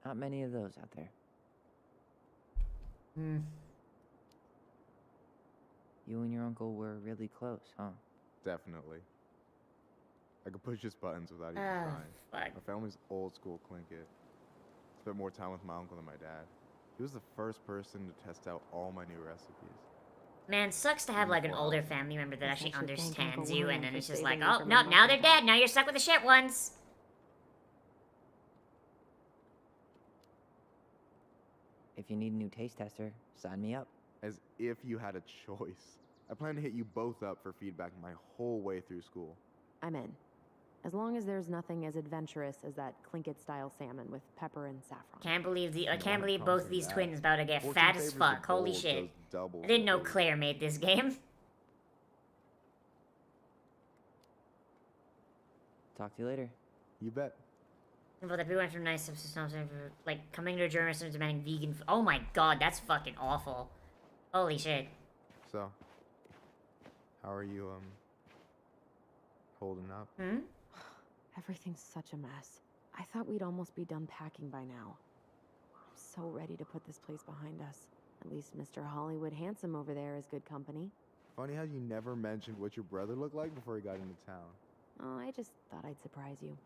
Not many of those out there. Hmm. You and your uncle were really close, huh? Definitely. I could push his buttons without even Oh, trying. fuck. My family's old school Tlingit. Spent more time with my uncle than my dad. He was the first person to test out all my new recipes. Man, sucks to have like an Wow. older family member that Guess I actually should thank understands Uncle you, William and then for it's just saving like, me oh, from no, the now they're muffin dead. top. Now you're stuck with the shit ones. If you need a new taste tester, sign me up. As if you had a choice. I plan to hit you both up for feedback my whole way through school. I'm in. As long as there's nothing as adventurous as that Tlingit-style salmon with pepper and saffron. Can't believe I No can't one believe comes both from these that. twins about to get Fortune fat as favors the fuck. Holy bold, shit. goes double I didn't for know those. Claire made this game. Talk to you later. You bet. But that we went from nice to like coming to a German restaurant demanding vegan food. Oh my god, that's fucking awful. Holy shit. So, how are you, holding up? Hmm? Everything's such a mess. I thought we'd almost be done packing by now. I'm so ready to put this place behind us. At least Mr. Hollywood Handsome over there is good company. Funny how you never mentioned what your brother looked like before he got into town. Oh, I just thought I'd surprise you.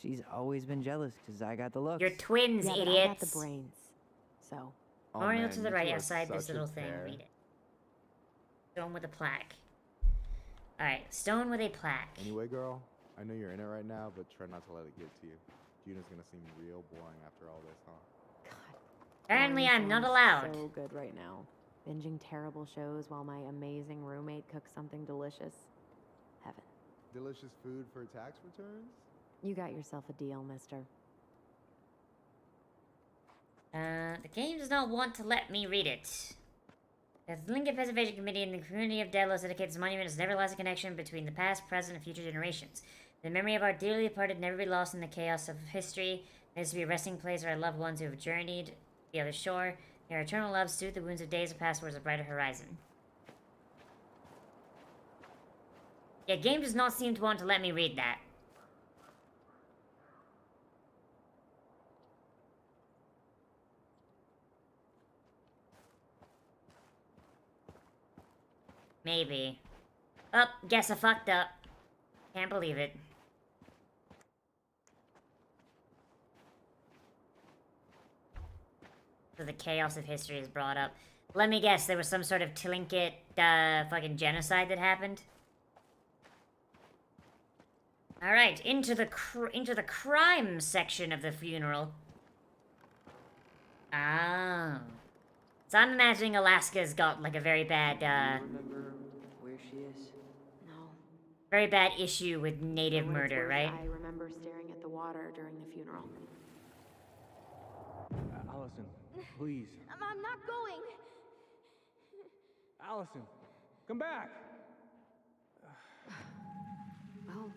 She's always been jealous because I got the looks. You're twins, Yeah, but idiots. I got the brains. So, Oh, Oriental man, to the you right two are outside this such a little thing. pair. Read it. Stone with a plaque. Alright, stone with a plaque. Anyway, girl, I know you're in it right now, but try not to let it get to you. Juna's gonna seem real boring after all this, huh? God. Apparently boring I'm not sounds allowed. So good right now. Binging terrible shows while my amazing roommate cooks something delicious. Heaven. Delicious food for tax returns? You got yourself a deal, mister. The game does not want to let me read it. The Lincoln Preservation Committee and the community of Delos dedicates this monument as an everlasting connection between the past, present, and future generations. The memory of our dearly departed never be lost in the chaos of history. There is to be a resting place for our loved ones who have journeyed to the other shore. Their eternal love soothe the wounds of days past towards a brighter horizon. Yeah, game does not seem to want to let me read that. Maybe. Oh, guess I fucked up. Can't believe it. So the chaos of history is brought up. Let me guess, there was some sort of Tlingit, fucking genocide that happened? Alright, into the crime section of the funeral. Oh. So I'm imagining Alaska's got, like, a very bad, Do you remember where she is? No. very bad issue with native For what it's murder, worth, right? I remember staring at the water during the funeral. Allison, please. I'm not going. Allison, come back. Well,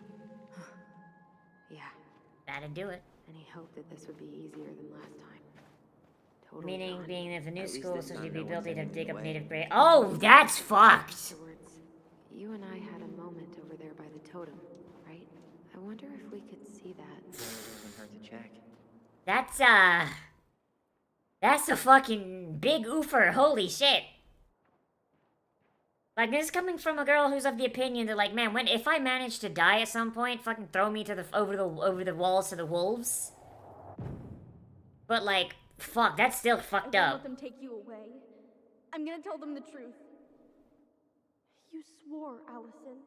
yeah. That'd do it. Any hope that this would be easier than last time? Totally Meaning, gone. being that the new At least school this is supposed time to be no built, one's they'd have to dig in the up way. native grave. Oh, that's fucked! Afterwards, you and I had a moment over there by the totem, right? I wonder if we could see that. It doesn't hurt to check. That's a fucking big oofer. Holy shit. Like, this is coming from a girl who's of the opinion that, like, man, if I manage to die at some point, fucking throw me to over the walls to the wolves. But, like, fuck, that's still fucked I won't up. let them take you away. I'm gonna tell them the truth. You swore, Allison.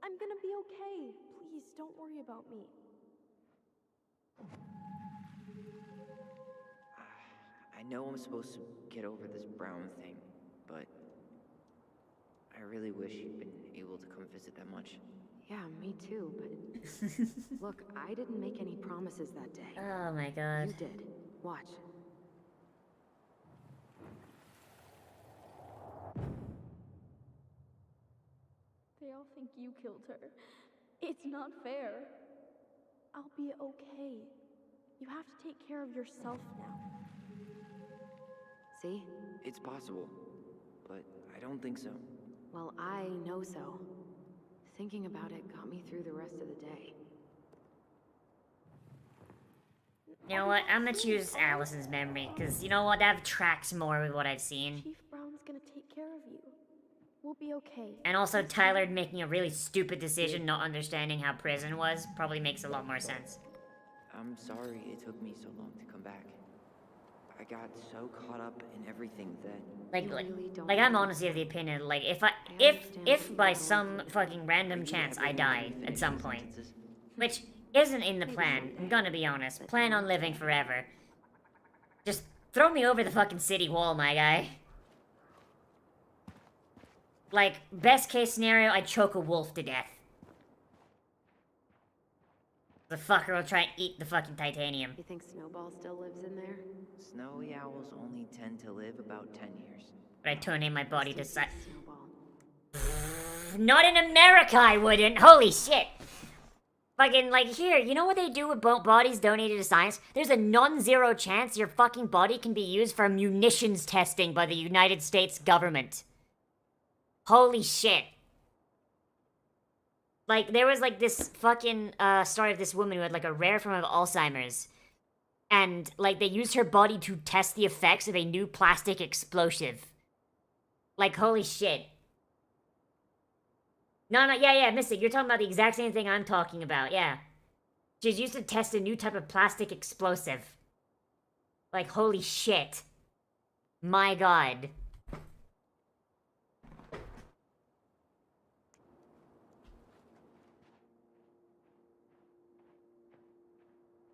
I'm gonna be okay. Please, don't worry about me. I know I'm supposed to get over this Brown thing, but I really wish you'd been able to come visit that much. Yeah, me too, but look, I didn't make any promises that day. Oh my god. You did. Watch. They all think you killed her. It's not fair. I'll be okay. You have to take care of yourself now. See? It's possible, but I don't think so. Well, I know so. Thinking about it got me through the rest of the day. You know what? I'm gonna choose Allison's memory, because you know what? That tracks more with what I've seen. Chief Brown's gonna take care of you. We'll be okay. And also, Tyler making a really stupid decision, not understanding how prison was, probably makes a lot more sense. I'm sorry it took me so long to come back. I got so caught up in everything that... Like I'm honestly of the opinion, like, if by some fucking random chance I die at some point, which isn't in the plan, I'm gonna be honest, plan on living forever, just throw me over the fucking city wall, my guy. Like, best case scenario, I choke a wolf to death. The fucker will try and eat the fucking titanium. You think Snowball still lives in there? Snowy owls only tend to live about 10 years. But I turn in my body to Snowball. Not in America, I wouldn't. Holy shit. Fucking, like, here, you know what they do with bodies donated to science? There's a non-zero chance your fucking body can be used for munitions testing by the United States government. Holy shit. Like, there was, like, this fucking, story of this woman who had, like, a rare form of Alzheimer's. And, like, they used her body to test the effects of a new plastic explosive. Like, holy shit. No, yeah, Mystic, you're talking about the exact same thing I'm talking about, yeah. She was used to test a new type of plastic explosive. Like, holy shit. My god.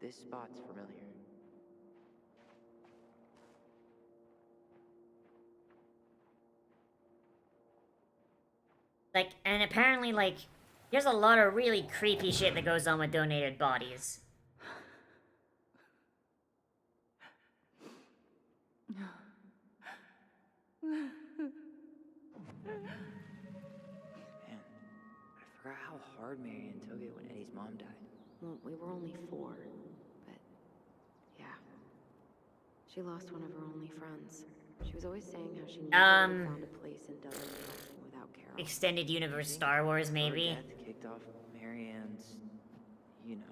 This spot's familiar. Like, and apparently, like, there's a lot of really creepy shit that goes on with donated bodies. Man, I forgot how hard Marion took it when Eddie's mom died. Well, we were only 4, but yeah. She lost one of her only friends. She was always saying how she never would have found a place in Dublin without Carol. Extended universe Star Wars, maybe? Her death kicked off Marianne's, you know.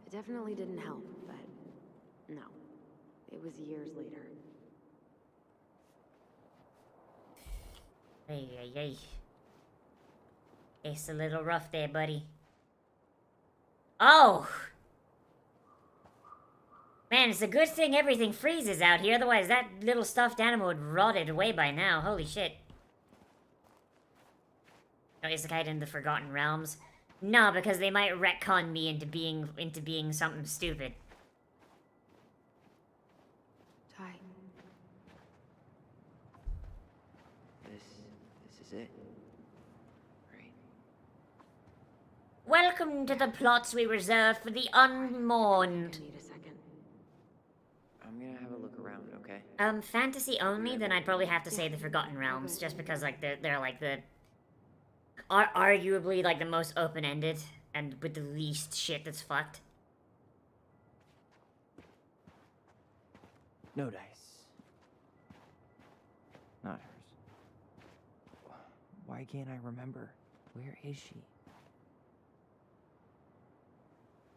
It definitely didn't help, but no. It was years later. Ay. It's a little rough there, buddy. Oh! Man, it's a good thing everything freezes out here, otherwise that little stuffed animal would rotted away by now. Holy shit. Oh, Isekai in the Forgotten Realms? No, because they might retcon me into being something stupid. Ty. This is it. Right. Welcome to the plots we reserve for the unmourned. Need a second. I'm gonna have a look around, okay? Fantasy only, then I'd probably have to say the Forgotten Realms, just because, like, they're like the... Are arguably, like, the most open-ended, and with the least shit that's fucked. No dice. Not hers. Why can't I remember? Where is she?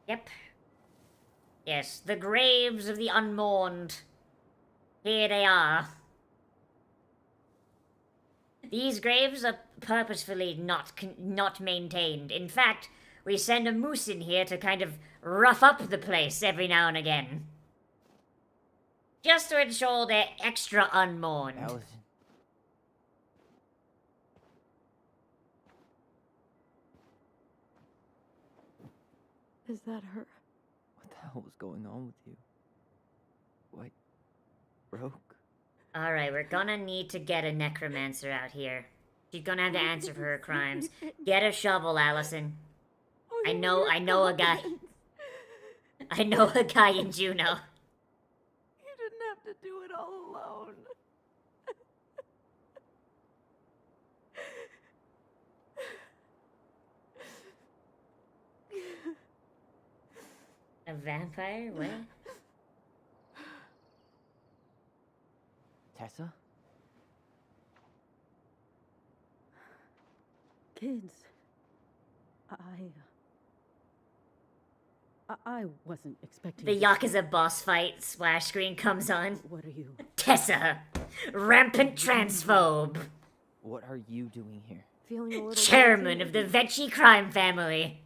Yep. Yes, the graves of the unmourned. Here they are. These graves are purposefully not maintained. In fact, we send a moose in here to kind of rough up the place every now and again. Just to ensure they're extra unmourned. Allison. Is that her? What the hell was going on with you? What broke? Alright, we're gonna need to get a necromancer out here. She's gonna have to answer for her crimes. Get a shovel, Allison. I know a guy. I know a guy in Juneau. You didn't have to do it all alone. A vampire? What? Tessa? Kids, I wasn't expecting The to- Yakuza boss fight splash screen comes on. What are you? Tessa! Rampant transphobe! What are you doing here? Feeling a little Chairman of the Vecchi crime family!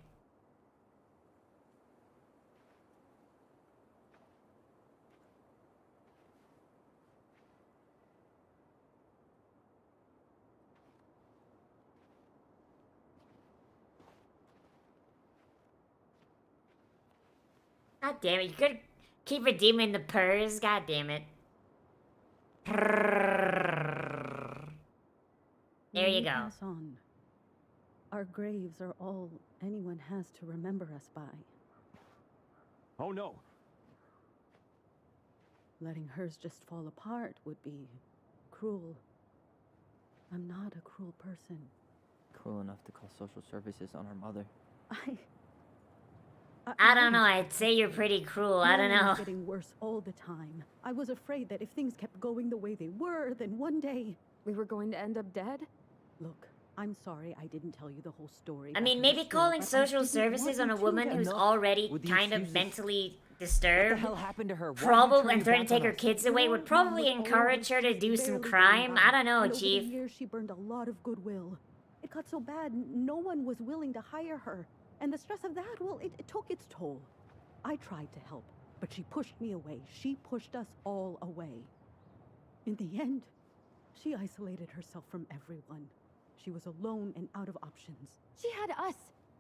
God damn it, you could keep redeeming the purrs, god damn it. There you go. Pass on. Our graves are all anyone has to remember us by. Oh no. Letting hers just fall apart would be cruel. I'm not a cruel person. Cruel enough to call social services on her mother. I don't know, I'd say you're pretty cruel, I don't Mine know. was getting worse all the time. I was afraid that if things kept going the way they were, then one day... We were going to end up dead? Look, I'm sorry I didn't tell you the whole story. I mean, back in maybe the school, calling but I social didn't services on want a you to woman get who's enough already with the kind of excuses. mentally What the disturbed, hell happened to her? Why are you probably, turning and threatening to back take her on us? kids away would probably encourage her to do some crime. I don't know, and over the Chief. years, she burned a lot of goodwill. It got so bad, no one was willing to hire her. And the stress of that, well, it took its toll. I tried to help, but she pushed me away. She pushed us all away. In the end, she isolated herself from everyone. She was alone and out of options. She had us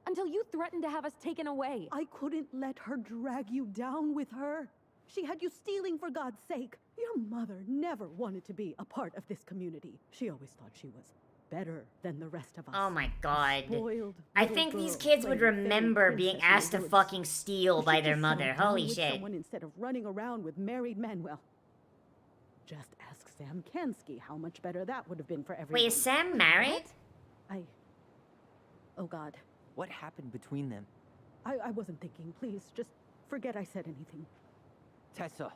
until you threatened to have us taken away. I couldn't let her drag you down with her. She had you stealing for God's sake. Your mother never wanted to be a part of this community. She always thought she was better than the rest of us. Oh my god. Spoiled I little think these girl kids would playing fairy remember being princess in the asked to woods. fucking steal If by she their just mother. settled down Holy with shit. someone instead of running around with married men, well, just ask Sam Kansky how much better that would have been for everyone. Wait, is Sam married? Oh God. What happened between them? I wasn't thinking. Please, just forget I said anything. Tessa!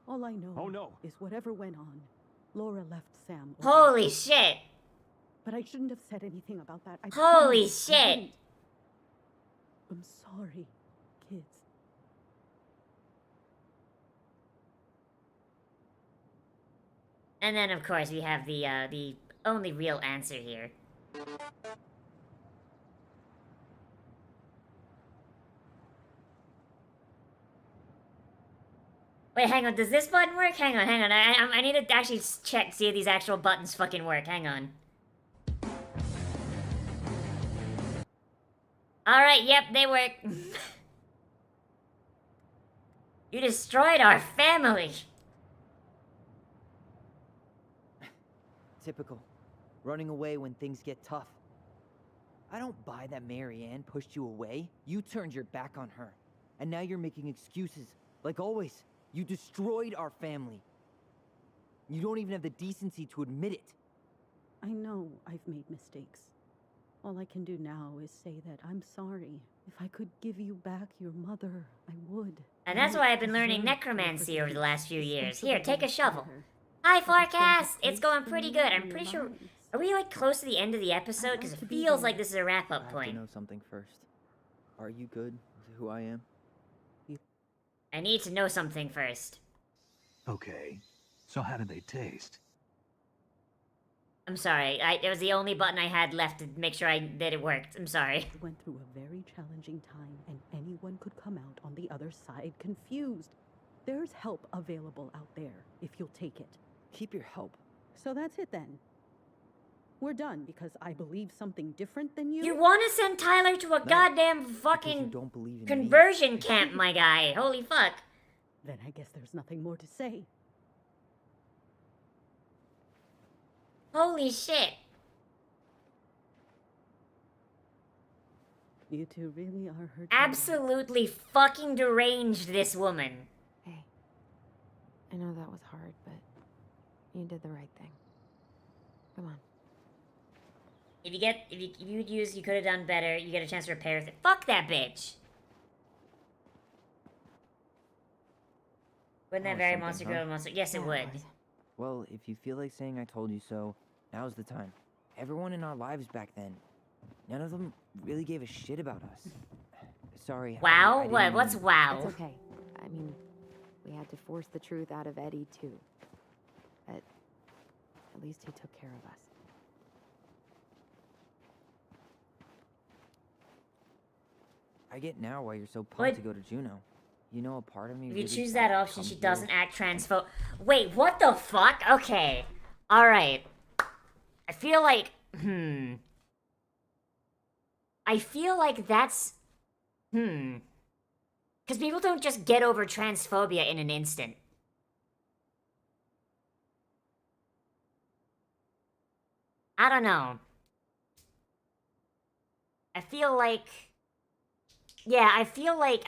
All I know Oh, no. is whatever went on, Laura left Sam. Holy shit! But I shouldn't have said anything about that. I Holy promise I shit! wouldn't. I'm sorry, kids. And then, of course, we have the only real answer here. Wait, hang on. Does this button work? Hang on, hang on. I need to actually check, see if these actual buttons fucking work. Hang on. Alright, yep, they work. You destroyed our family. Typical. Running away when things get tough. I don't buy that Mary Ann pushed you away. You turned your back on her. And now you're making excuses. Like always. You destroyed our family. You don't even have the decency to admit it. I know I've made mistakes. All I can do now is say that I'm sorry. If I could give you back your mother, I would. And that's why I've been learning necromancy over the last few years. Here, take a shovel. Hi, Forecast! It's going pretty good. I'm pretty sure... Are we, like, close to the end of the episode? Because it feels like this is a wrap-up I have point. to know something first. Are you good with who I am? I need to know something first. Okay, so how do they taste? I'm sorry. It was the only button I had left to make sure that it worked. I'm sorry. I went through a very challenging time, and anyone could come out on the other side confused. There's help available out there, if you'll take it. Keep your help. So that's it then. We're done because I believe something different than you? You want to send Tyler to a goddamn fucking don't believe in conversion camp, my guy. Holy fuck. Then I guess there's nothing more to say. Holy shit. You two really are hurt. Absolutely fucking deranged, this woman. Hey, I know that was hard, but you did the right thing. Come on. If you could have done better, you get a chance to repair it. Fuck that bitch. Wouldn't that very monster grow monster? Yes, it would. Well, if you feel like saying I told you so, now's the time. Everyone in our lives back then, none of them really gave a shit about us. Sorry. Wow? I didn't What? mean- What's wow? It's okay. I mean, we had to force the truth out of Eddie, too. But at least he took care of us. I get now why you're so pumped What? to go to Juneau. You know, a part of me If you really choose thought that I'd option, come she here. doesn't act transphobe. Wait, what the fuck? Okay. Alright. I feel like... I feel like that's... Because people don't just get over transphobia in an instant. I don't know. I feel like... Yeah, I feel like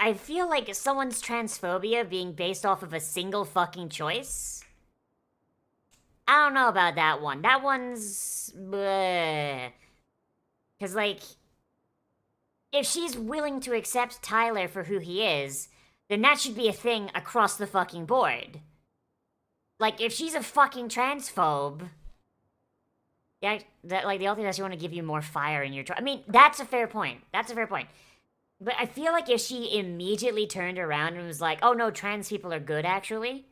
someone's transphobia being based off of a single fucking choice. I don't know about that one. That one's... Because, like... If she's willing to accept Tyler for who he is, then that should be a thing across the fucking board. Like, if she's a fucking transphobe... Yeah, that, like, the only thing is she want to give you more fire in your... I mean, that's a fair point. That's a fair point. But I feel like if she immediately turned around and was like, oh no, trans people are good, actually.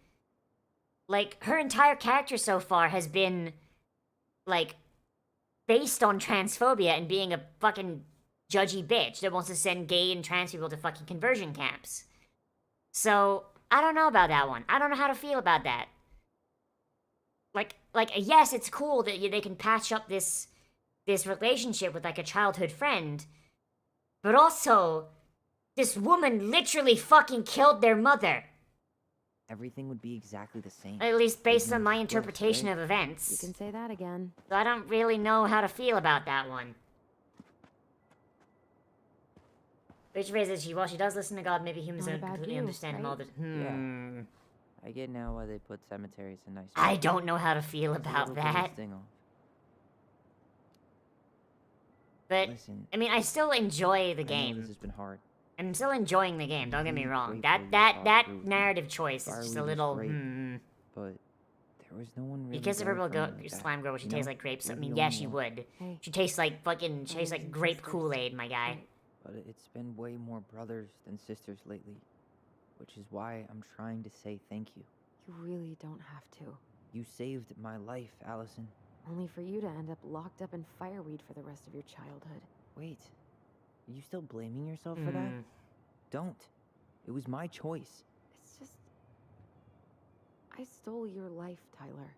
Like, her entire character so far has been, like, based on transphobia and being a fucking judgy bitch that wants to send gay and trans people to fucking conversion camps. So, I don't know about that one. I don't know how to feel about that. Like, yes, it's cool that they can patch up this relationship with, like, a childhood friend. But also, this woman literally fucking killed their mother. Everything would be exactly the same. At least based There's on no my split, interpretation right? of events. You can say that again. So I don't really know how to feel about that one. Which raises she, while she does listen to God, maybe humans Not don't about completely you, understand him all the... Yeah. I get now why they put cemeteries in nice I places. don't know how to feel It's a about little bit of that. sting off. But, Listen, I mean, I still enjoy the I know game. this has been hard. I'm still enjoying the game, don't get me Really wrong. grateful you That thought through narrative choice is Fireweed just a was little, great, But there was no one really You kiss a there purple for me like slime that, girl, would she you taste know? like grapes? I You're mean, the yeah, only she one. would. Hey. She tastes like fucking, she tastes like and grape sisters. Kool-Aid, my guy. But it's been way more brothers than sisters lately. Which is why I'm trying to say thank you. You really don't have to. You saved my life, Allison. Only for you to end up locked up in fireweed for the rest of your childhood. Wait, are you still blaming yourself for that? Don't. It was my choice. It's just... I stole your life, Tyler.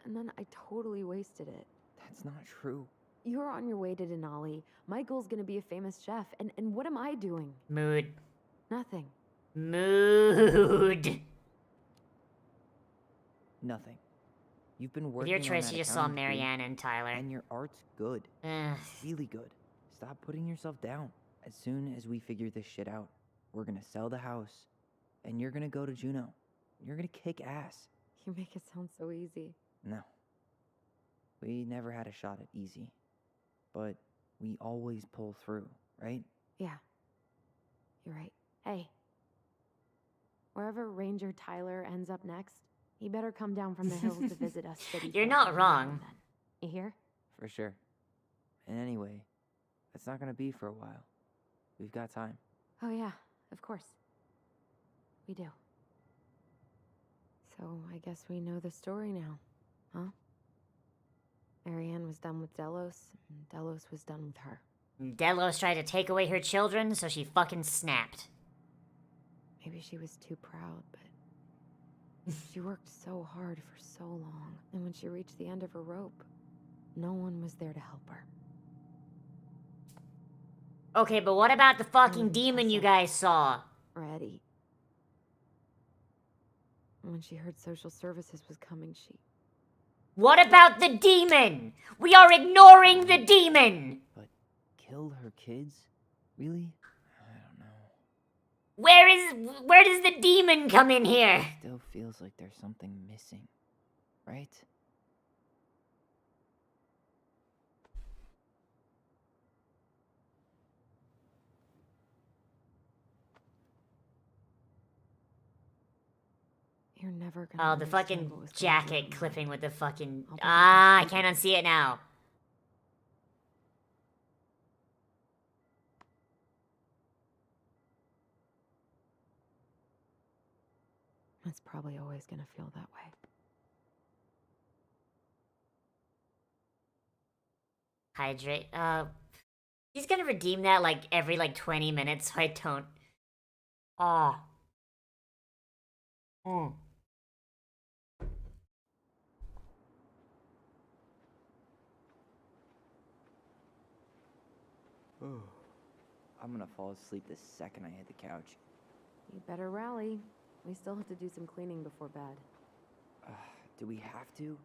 And then I totally wasted it. That's not true. You're on your way to Denali. Michael's gonna be a famous chef. And what am I doing? Mood. Nothing. Mood. Nothing. You've been With working your on choice, that you just saw accounting degree, Marianne and Tyler. and your art's good. Ugh. Really good. Stop putting yourself down. As soon as we figure this shit out, we're gonna sell the house, and you're gonna go to Juneau. You're gonna kick ass. You make it sound so easy. No. We never had a shot at easy. But we always pull through, right? Yeah. You're right. Hey. Wherever Ranger Tyler ends up next, he better come down from the hills to visit us. You're not wrong. You hear? For sure. And anyway, that's not gonna be for a while. We've got time. Oh yeah, of course. We do. So I guess we know the story now, huh? Marianne was done with Delos, and Delos was done with her. Delos tried to take away her children, so she fucking snapped. Maybe she was too proud, but she worked so hard for so long. And when she reached the end of her rope, no one was there to help her. Okay, but what about the fucking demon you guys saw? Ready. When she heard social services was coming, she... What about the demon? We are ignoring the demon! But kill her kids? Really? I don't know. Where does the demon come in here? Still feels like there's something missing, right? You're never gonna... Oh, the fucking understand what was going jacket through her clipping with the fucking... I'll be Ah, I right back. can't unsee it now. It's probably always gonna feel that way. Hydrate. He's gonna redeem that like every 20 minutes, so I don't. Ah. Mm. I'm gonna fall asleep the second I hit the couch. You better rally. We still have to do some cleaning before bed. Do we have to?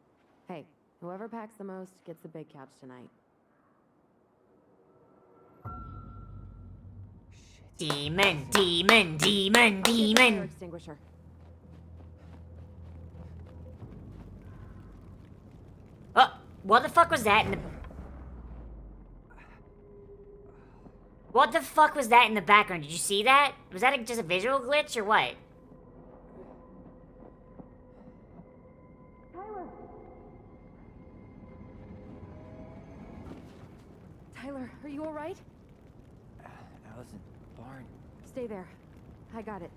Hey, whoever packs the most gets the big couch tonight. Demon, demon, demon, Get the fire demon. extinguisher. Oh, what the fuck was that in the... What the fuck was that in the background? Did you see that? Was that just a visual glitch or what? Tyler, are you alright? Allison, barn. Stay there. I got it.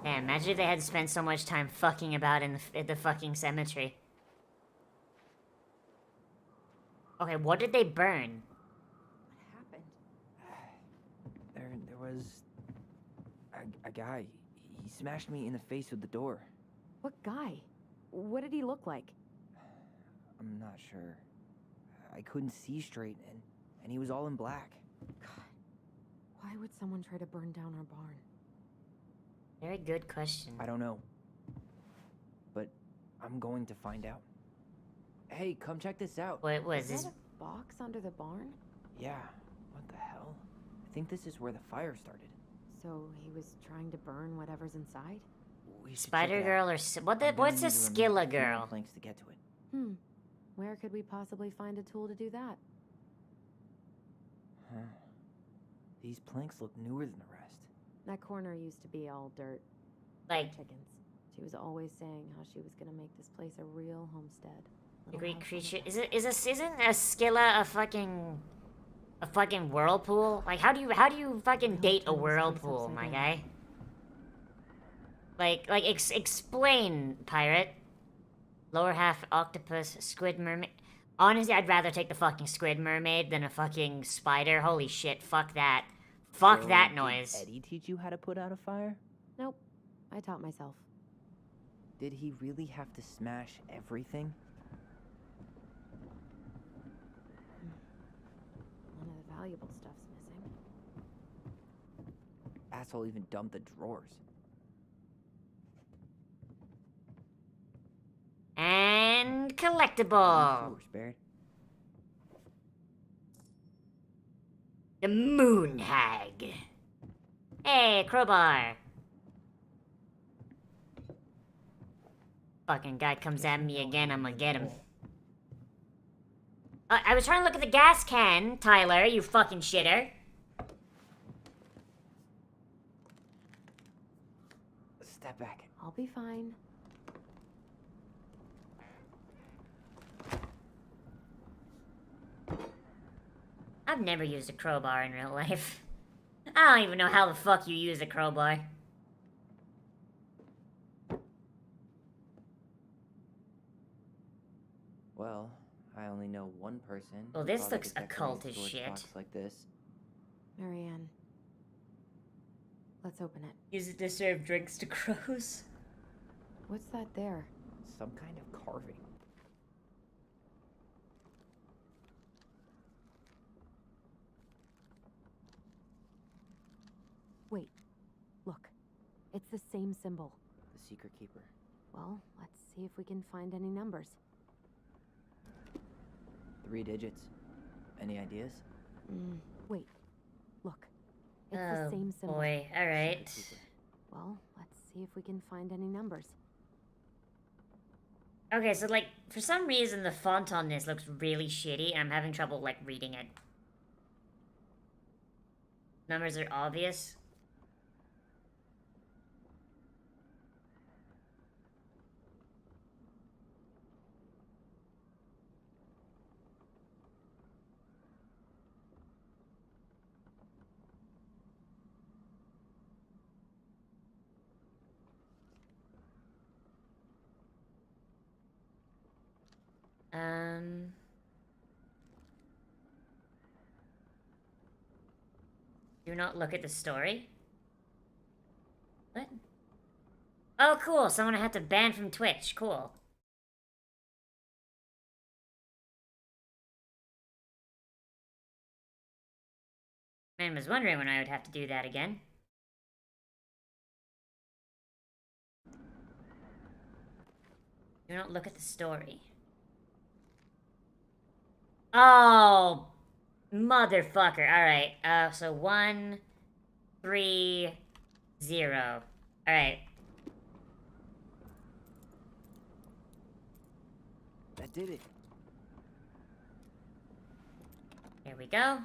Man, imagine if they had spent so much time fucking about in the fucking cemetery. Okay, what did they burn? What happened? There was a guy. He smashed me in the face with the door. What guy? What did he look like? I'm not sure. I couldn't see straight, and he was all in black. God, why would someone try to burn down our barn? Very good question. I don't know. But I'm going to find out. Hey, come check this out. What was Is this? that a box under the barn? Yeah, what the hell? I think this is where the fire started. So he was trying to burn whatever's inside? We should check Spider it out. girl or I'm gonna what's a need to remove skilla a few more girl? planks to get to it. Where could we possibly find a tool to do that? Huh. These planks look newer than the rest. That corner used to be all dirt. Like, Chickens. She was always saying how she was gonna make this place a real homestead. The Greek creature. Isn't a Scylla a fucking whirlpool? Like how do you fucking date a whirlpool, my guy? Like explain, pirate. Lower half octopus, squid mermaid. Honestly, I'd rather take the fucking squid mermaid than a fucking spider. Holy shit, fuck that. Fuck So, that did noise. Eddie teach you how to put out a fire? Nope. I taught myself. Did he really have to smash everything? None of the valuable stuff's missing. Asshole even dumped the drawers. And collectible. Sure, spared. The Moon Hag. Hey, crowbar. Fucking guy comes at me again, I'm gonna get him. I was trying to look at the gas can, Tyler, you fucking shitter. Step back. I'll be fine. I've never used a crowbar in real life. I don't even know how the fuck you use a crowbar. Well, I only know one person. Well, who this bothered looks to decorate occult a as storage shit. box like this. Marianne. Let's open it. Use it to serve drinks to crows. What's that there? Some kind of carving. Wait. Look. It's the same symbol. The secret keeper. Well, let's see if we can find any numbers. 3 digits. Any ideas? Wait. Look. It's Oh, the same symbol. boy. Alright. Well, let's see if we can find any numbers. Okay, so, like, for some reason the font on this looks really shitty, and I'm having trouble, like, reading it. Numbers are obvious. Do not look at the story? What? Oh, cool. Someone I had to ban from Twitch. Cool. Man was wondering when I would have to do that again. Do not look at the story. Oh, motherfucker. Alright, so 1, 3, 0. Alright. That did it. There we go.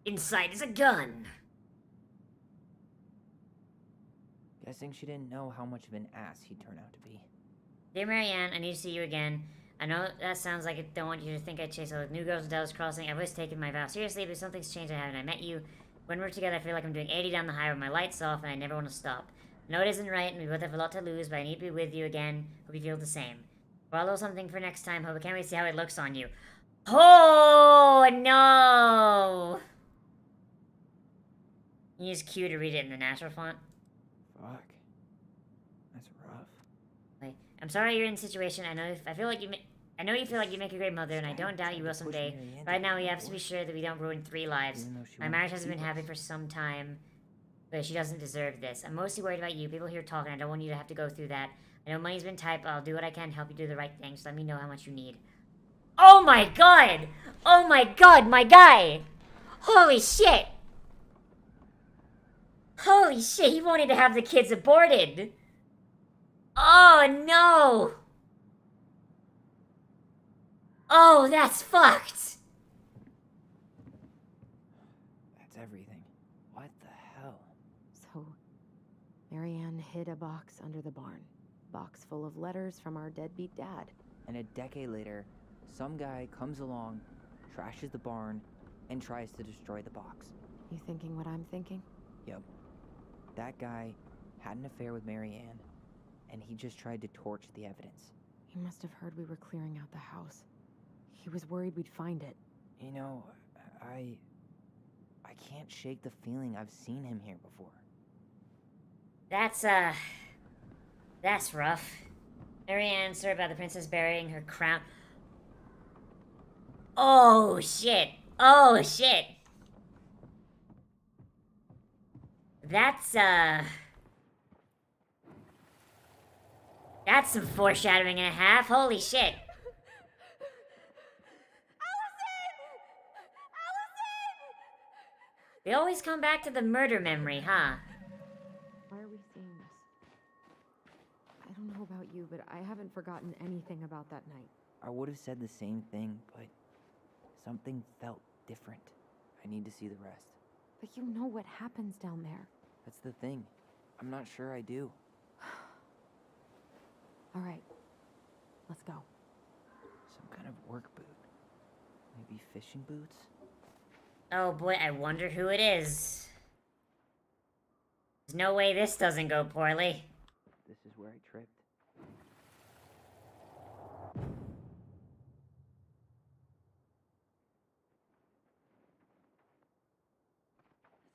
Inside is a gun. Guessing she didn't know how much of an ass he'd turn out to be. Dear Marianne, I need to see you again. I know that sounds like I don't want you to think I chase all the new girls at Dallas Crossing. I've always taken my vow seriously, but something's changed. I haven't. I met you. When we're together, I feel like I'm doing 80 down the highway. My light's off, and I never want to stop. I know it isn't right, and we both have a lot to lose, but I need to be with you again. Hope you feel the same. Follow something for next time. Hope I can't wait to see how it looks on you. Oh, no! You use Q to read it in the natural font. Fuck. That's rough. I'm sorry you're in a situation. I know you feel like you make a great mother, and I don't doubt you will someday. Right now, we have to be sure that we don't ruin 3 lives. My marriage hasn't been happy for some time, but she doesn't deserve this. I'm mostly worried about you. People here talking. I don't want you to have to go through that. I know money's been tight, but I'll do what I can to help you do the right thing. So let me know how much you need. Oh my god! Oh my god, my guy! Holy shit! Holy shit, he wanted to have the kids aborted! Oh no! Oh, that's fucked! That's everything. What the hell? So, Marianne hid a box under the barn. box full of letters from our deadbeat dad. And a decade later, some guy comes along, trashes the barn, and tries to destroy the box. You thinking what I'm thinking? Yep. That guy had an affair with Marianne, and he just tried to torch the evidence. He must have heard we were clearing out the house. He was worried we'd find it. You know, I can't shake the feeling I've seen him here before. That's rough. Marianne, sorry about the princess burying her crown. Oh, shit. Oh, shit. That's some foreshadowing and a half. Holy shit. They always come back to the murder memory, huh? Why are we seeing this? I don't know about you, but I haven't forgotten anything about that night. I would have said the same thing, but something felt different. I need to see the rest. But you know what happens down there. That's the thing. I'm not sure I do. All right, let's go. Some kind of work boot. Maybe fishing boots? Oh boy, I wonder who it is. There's no way this doesn't go poorly. This is where I tripped.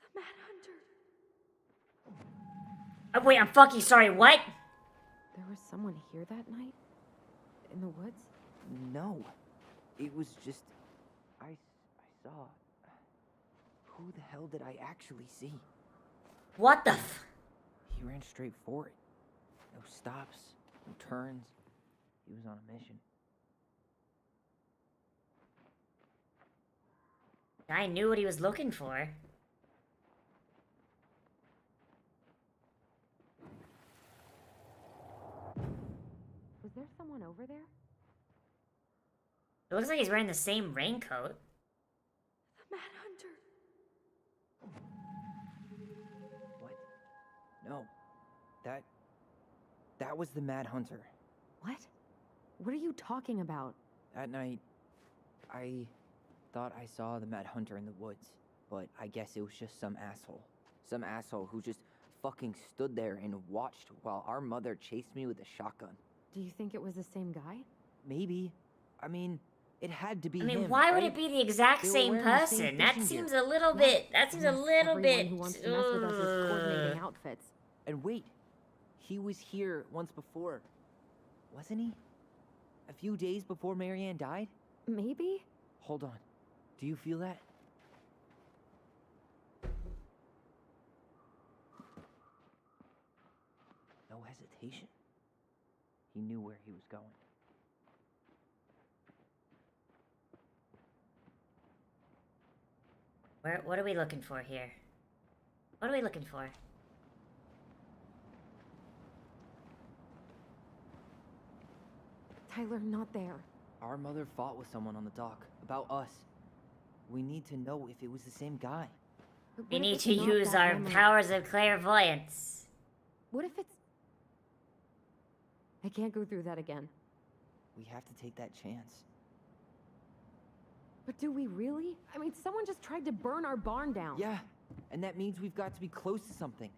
The Mad Hunter. Oh, wait, I'm fucking sorry, what? There was someone here that night? In the woods? No. It was just... I saw... Who the hell did I actually see? What the f... He ran straight for it. No stops, no turns. He was on a mission. Guy knew what he was looking for. Was there someone over there? It looks like he's wearing the same raincoat. The Mad Hunter. What? No. That was the Mad Hunter. What? What are you talking about? That night, I thought I saw the Mad Hunter in the woods, but I guess it was just some asshole. Some asshole who just fucking stood there and watched while our mother chased me with a shotgun. Do you think it was the same guy? Maybe. I mean, it had to be I mean, him, why would right? it be the exact They were same wearing the person? same That fishing seems gear. a little bit. That seems a little Everyone bit. who wants to mess with us is coordinating outfits. And wait, he was here once before, wasn't he? A few days before Marianne died? Maybe? Hold on. Do you feel that? No hesitation. He knew where he was going. What are we looking for here? What are we looking for? Tyler, not there. Our mother fought with someone on the dock about us. We need to know if it was the same guy. But We what if need it's to not use that our woman? powers of clairvoyance. What if it's... I can't go through that again. We have to take that chance. But do we really? I mean, someone just tried to burn our barn down. Yeah, and that means we've got to be close to something.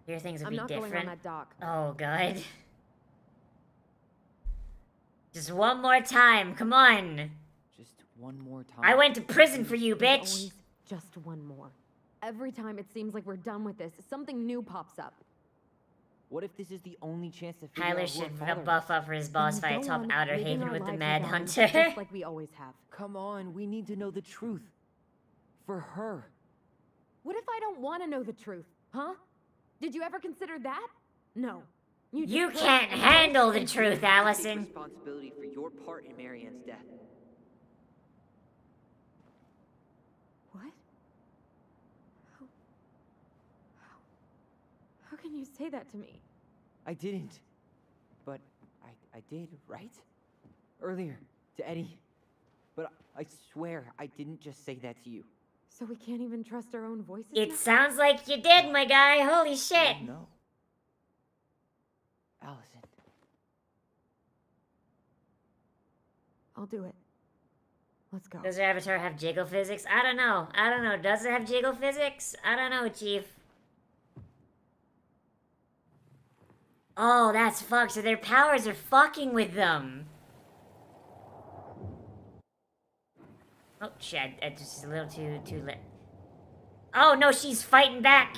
Here things would I'm be not different. going on that dock. Oh, good. Just one more time, come on. Just one more time. I went to prison for you, There's bitch. always just one more. Every time it seems like we're done with this, something new pops up. What if this is the only chance to figure Tyler out who our should father buff is? up for his boss Then fight go atop on, Outer living Haven our with the lives Mad without him, Hunter. just like we always have. Come on, we need to know the truth. For her. What if I don't want to know the truth, huh? Did you ever consider that? No. You just can't and handle the and- truth, Take Allison. responsibility for your part in Marianne's death. What? How can you say that to me? I didn't. But I did, right? Earlier, to Eddie. But I swear I didn't just say that to you. So we can't even trust our own voices It now? sounds like you did, my guy. Holy shit. Oh, no. Allison. I'll do it. Let's go. Does your avatar have jiggle physics? I don't know. I don't know. Does it have jiggle physics? I don't know, Chief. Oh, that's fucked. So their powers are fucking with them. Oh, shit. I just a little too late. Oh, no, she's fighting back.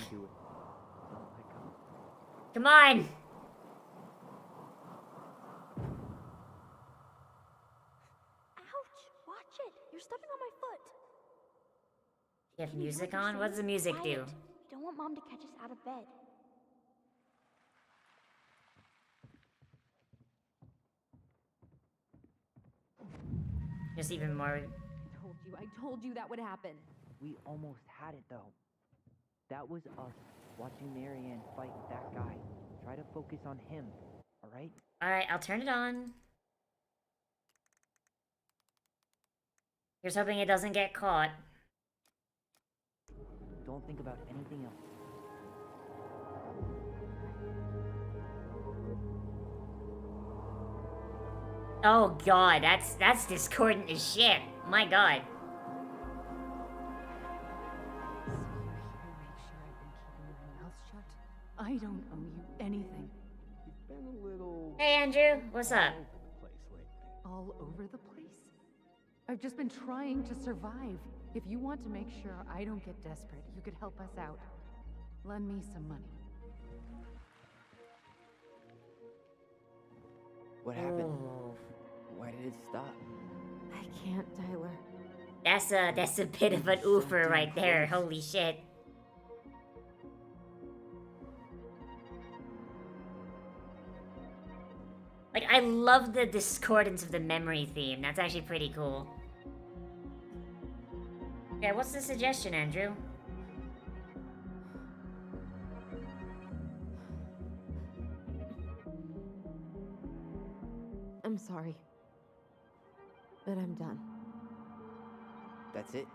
Come on. Ouch! Watch it! You're stepping on my foot! You have Can you hear music what they're on? What does the saying? music do? Quiet. We don't want Mom to catch us out of bed. Just even more. I told you that would happen. We almost had it though. That was us watching Marianne fight that guy. Try to focus on him, alright? Alright, I'll turn it on. Here's hoping it doesn't get caught. Don't think about anything else. Oh god, that's discordant as shit. My god. I don't owe you anything. You've been a little... Hey, Andrew. What's up? All over the place. I've just been trying to survive. If you want to make sure I don't get desperate, you could help us out. Lend me some money. What happened? Why did it stop? I can't, Tyler. That's a bit of an oofer right there. Holy shit. Like, I love the discordance of the memory theme. That's actually pretty cool. Yeah, what's the suggestion, Andrew? I'm sorry. But I'm done. That's it?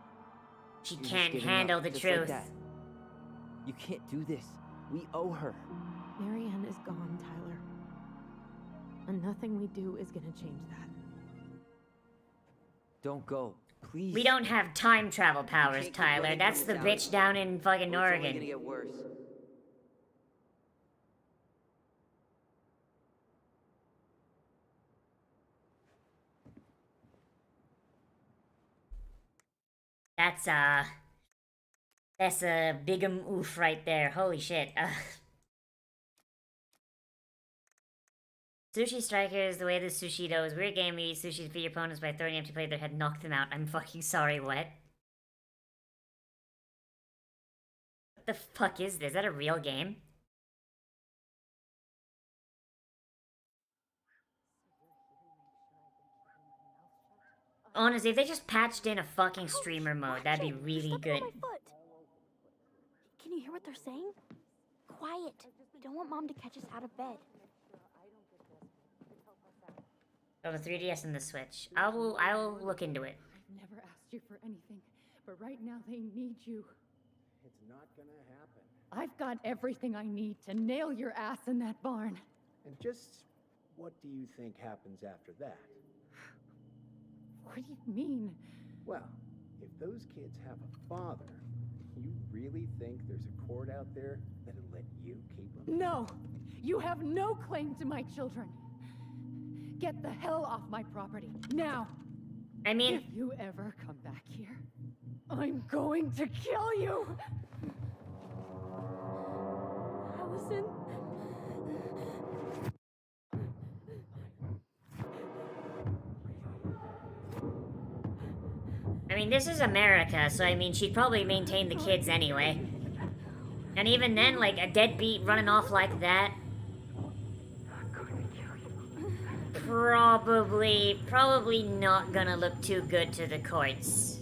She You're just can't giving handle up, the just like truth. that. You can't do this. We owe her. Marianne is gone, Tyler. And nothing we do is gonna change that. Don't go. Please. We don't have time travel powers, keep Tyler. running That's from the this bitch alley. down in fucking It's only Oregon. gonna get worse. That's a big oof right there. Holy shit. Sushi Strikers, the way the sushi dough is weird game. We eat sushi to feed your opponents by throwing an empty plate at their head, knock them out. I'm fucking sorry, what? What the fuck is this? Is that a real game? Honestly, if they just patched in a fucking streamer mode, that'd be really good. Can you hear what they're saying? Quiet. We don't want Mom to catch us out of bed. Oh, the 3DS and the Switch. I'll look into it. I've never asked you for anything, but right now they need you. It's not gonna happen. I've got everything I need to nail your ass in that barn. And just what do you think happens after that? What do you mean? Well, if those kids have a father, you really think there's a court out there that'll let you keep them? No! You have no claim to my children. Get the hell off my property, now! I mean... If you ever come back here, I'm going to kill you! Allison? I mean, this is America, so I mean, she'd probably maintain the kids anyway. And even then, like, a deadbeat running off like that... Probably not gonna look too good to the courts.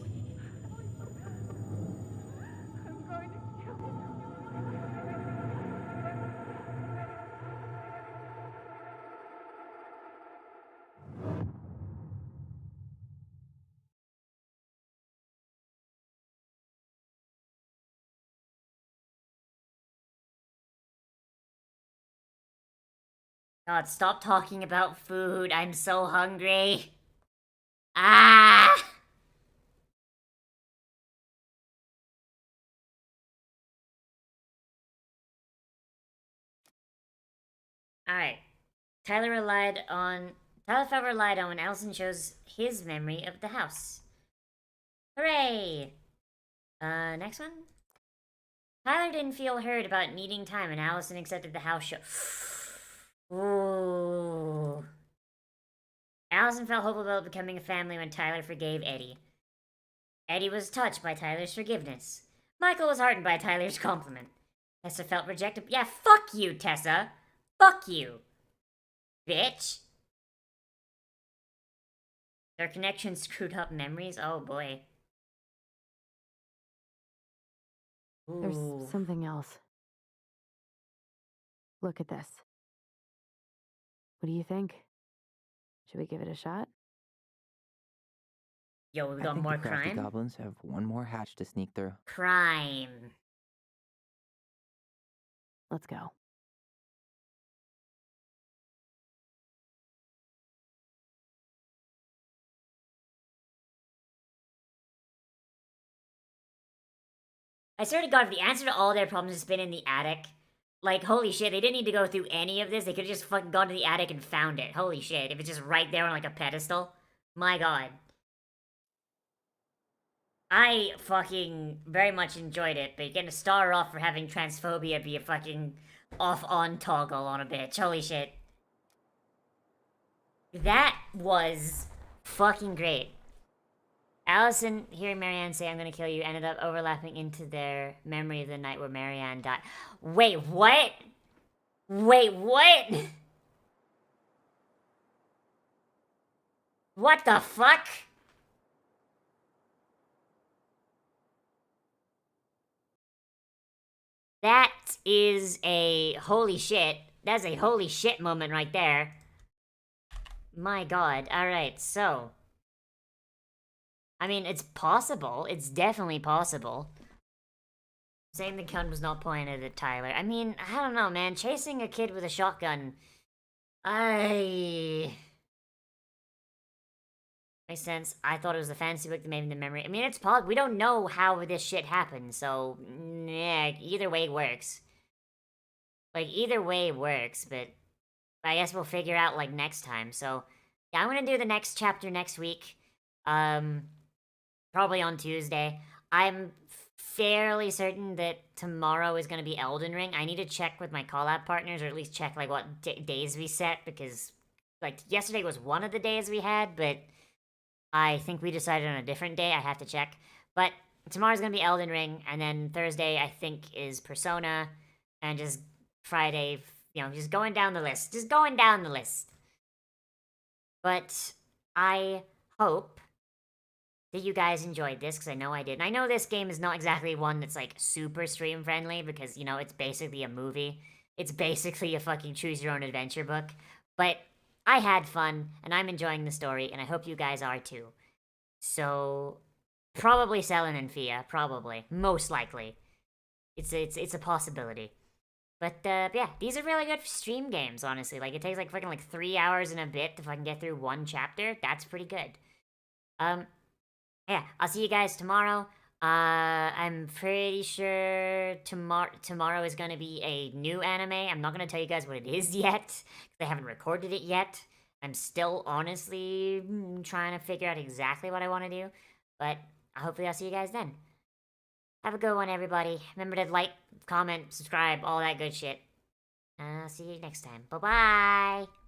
God, stop talking about food. I'm so hungry. Ah! Alright. Tyler felt relied on when Allison chose his memory of the house. Hooray! Next one? Tyler didn't feel heard about needing time, and Allison accepted the house show. Ooh. Allison felt hopeful about becoming a family when Tyler forgave Eddie. Eddie was touched by Tyler's forgiveness. Michael was heartened by Tyler's compliment. Tessa felt rejected. Yeah, fuck you, Tessa. Fuck you. Bitch. Their connection screwed up memories? Oh boy. There's Ooh. something else. Look at this. What do you think? Should we give it a shot? Yo, we I got think more the crafty crime? goblins have one more hatch to sneak through. Crime. Let's go. I swear to God, if the answer to all their problems has been in the attic, like, holy shit, they didn't need to go through any of this. They could have just fucking gone to the attic and found it. Holy shit, if it's just right there on, like, a pedestal. My God. I fucking very much enjoyed it, but you're getting a star off for having transphobia be a fucking off-on toggle on a bitch. Holy shit. That was fucking great. Allison, hearing Marianne say, "I'm gonna kill you," ended up overlapping into their memory of the night where Marianne died. Wait, what? Wait, what? What the fuck? That is a holy shit. That's a holy shit moment right there. My God. Alright, so. I mean, it's possible. It's definitely possible. Saying the gun was not pointed at Tyler. I mean, I don't know, man. Chasing a kid with a shotgun. Makes sense. I thought it was the fantasy book that made the memory. I mean, it's possible. We don't know how this shit happened, so yeah, either way works. Like, either way works, but I guess we'll figure out, like, next time. So, yeah, I'm gonna do the next chapter next week. Probably on Tuesday. I'm fairly certain that tomorrow is gonna be Elden Ring. I need to check with my collab partners, or at least check, like, what days we set, because, like, yesterday was one of the days we had, but I think we decided on a different day. I have to check. But tomorrow's gonna be Elden Ring, and then Thursday, I think, is Persona, and just Friday, you know, just going down the list. Just going down the list. But I hope that you guys enjoyed this, because I know I did. And I know this game is not exactly one that's, like, super stream-friendly, because, you know, it's basically a movie. It's basically a fucking choose-your-own-adventure book. But I had fun, and I'm enjoying the story, and I hope you guys are too. So, probably Selen and Fia, probably. Most likely. It's a possibility. But, yeah, these are really good stream games, honestly. Like, it takes, like, fucking, like, 3 hours and a bit to fucking get through one chapter. That's pretty good. Yeah, I'll see you guys tomorrow. I'm pretty sure tomorrow is gonna be a new anime. I'm not gonna tell you guys what it is yet, because I haven't recorded it yet. I'm still honestly trying to figure out exactly what I want to do, but hopefully I'll see you guys then. Have a good one, everybody. Remember to like, comment, subscribe, all that good shit. I'll see you next time. Bye-bye!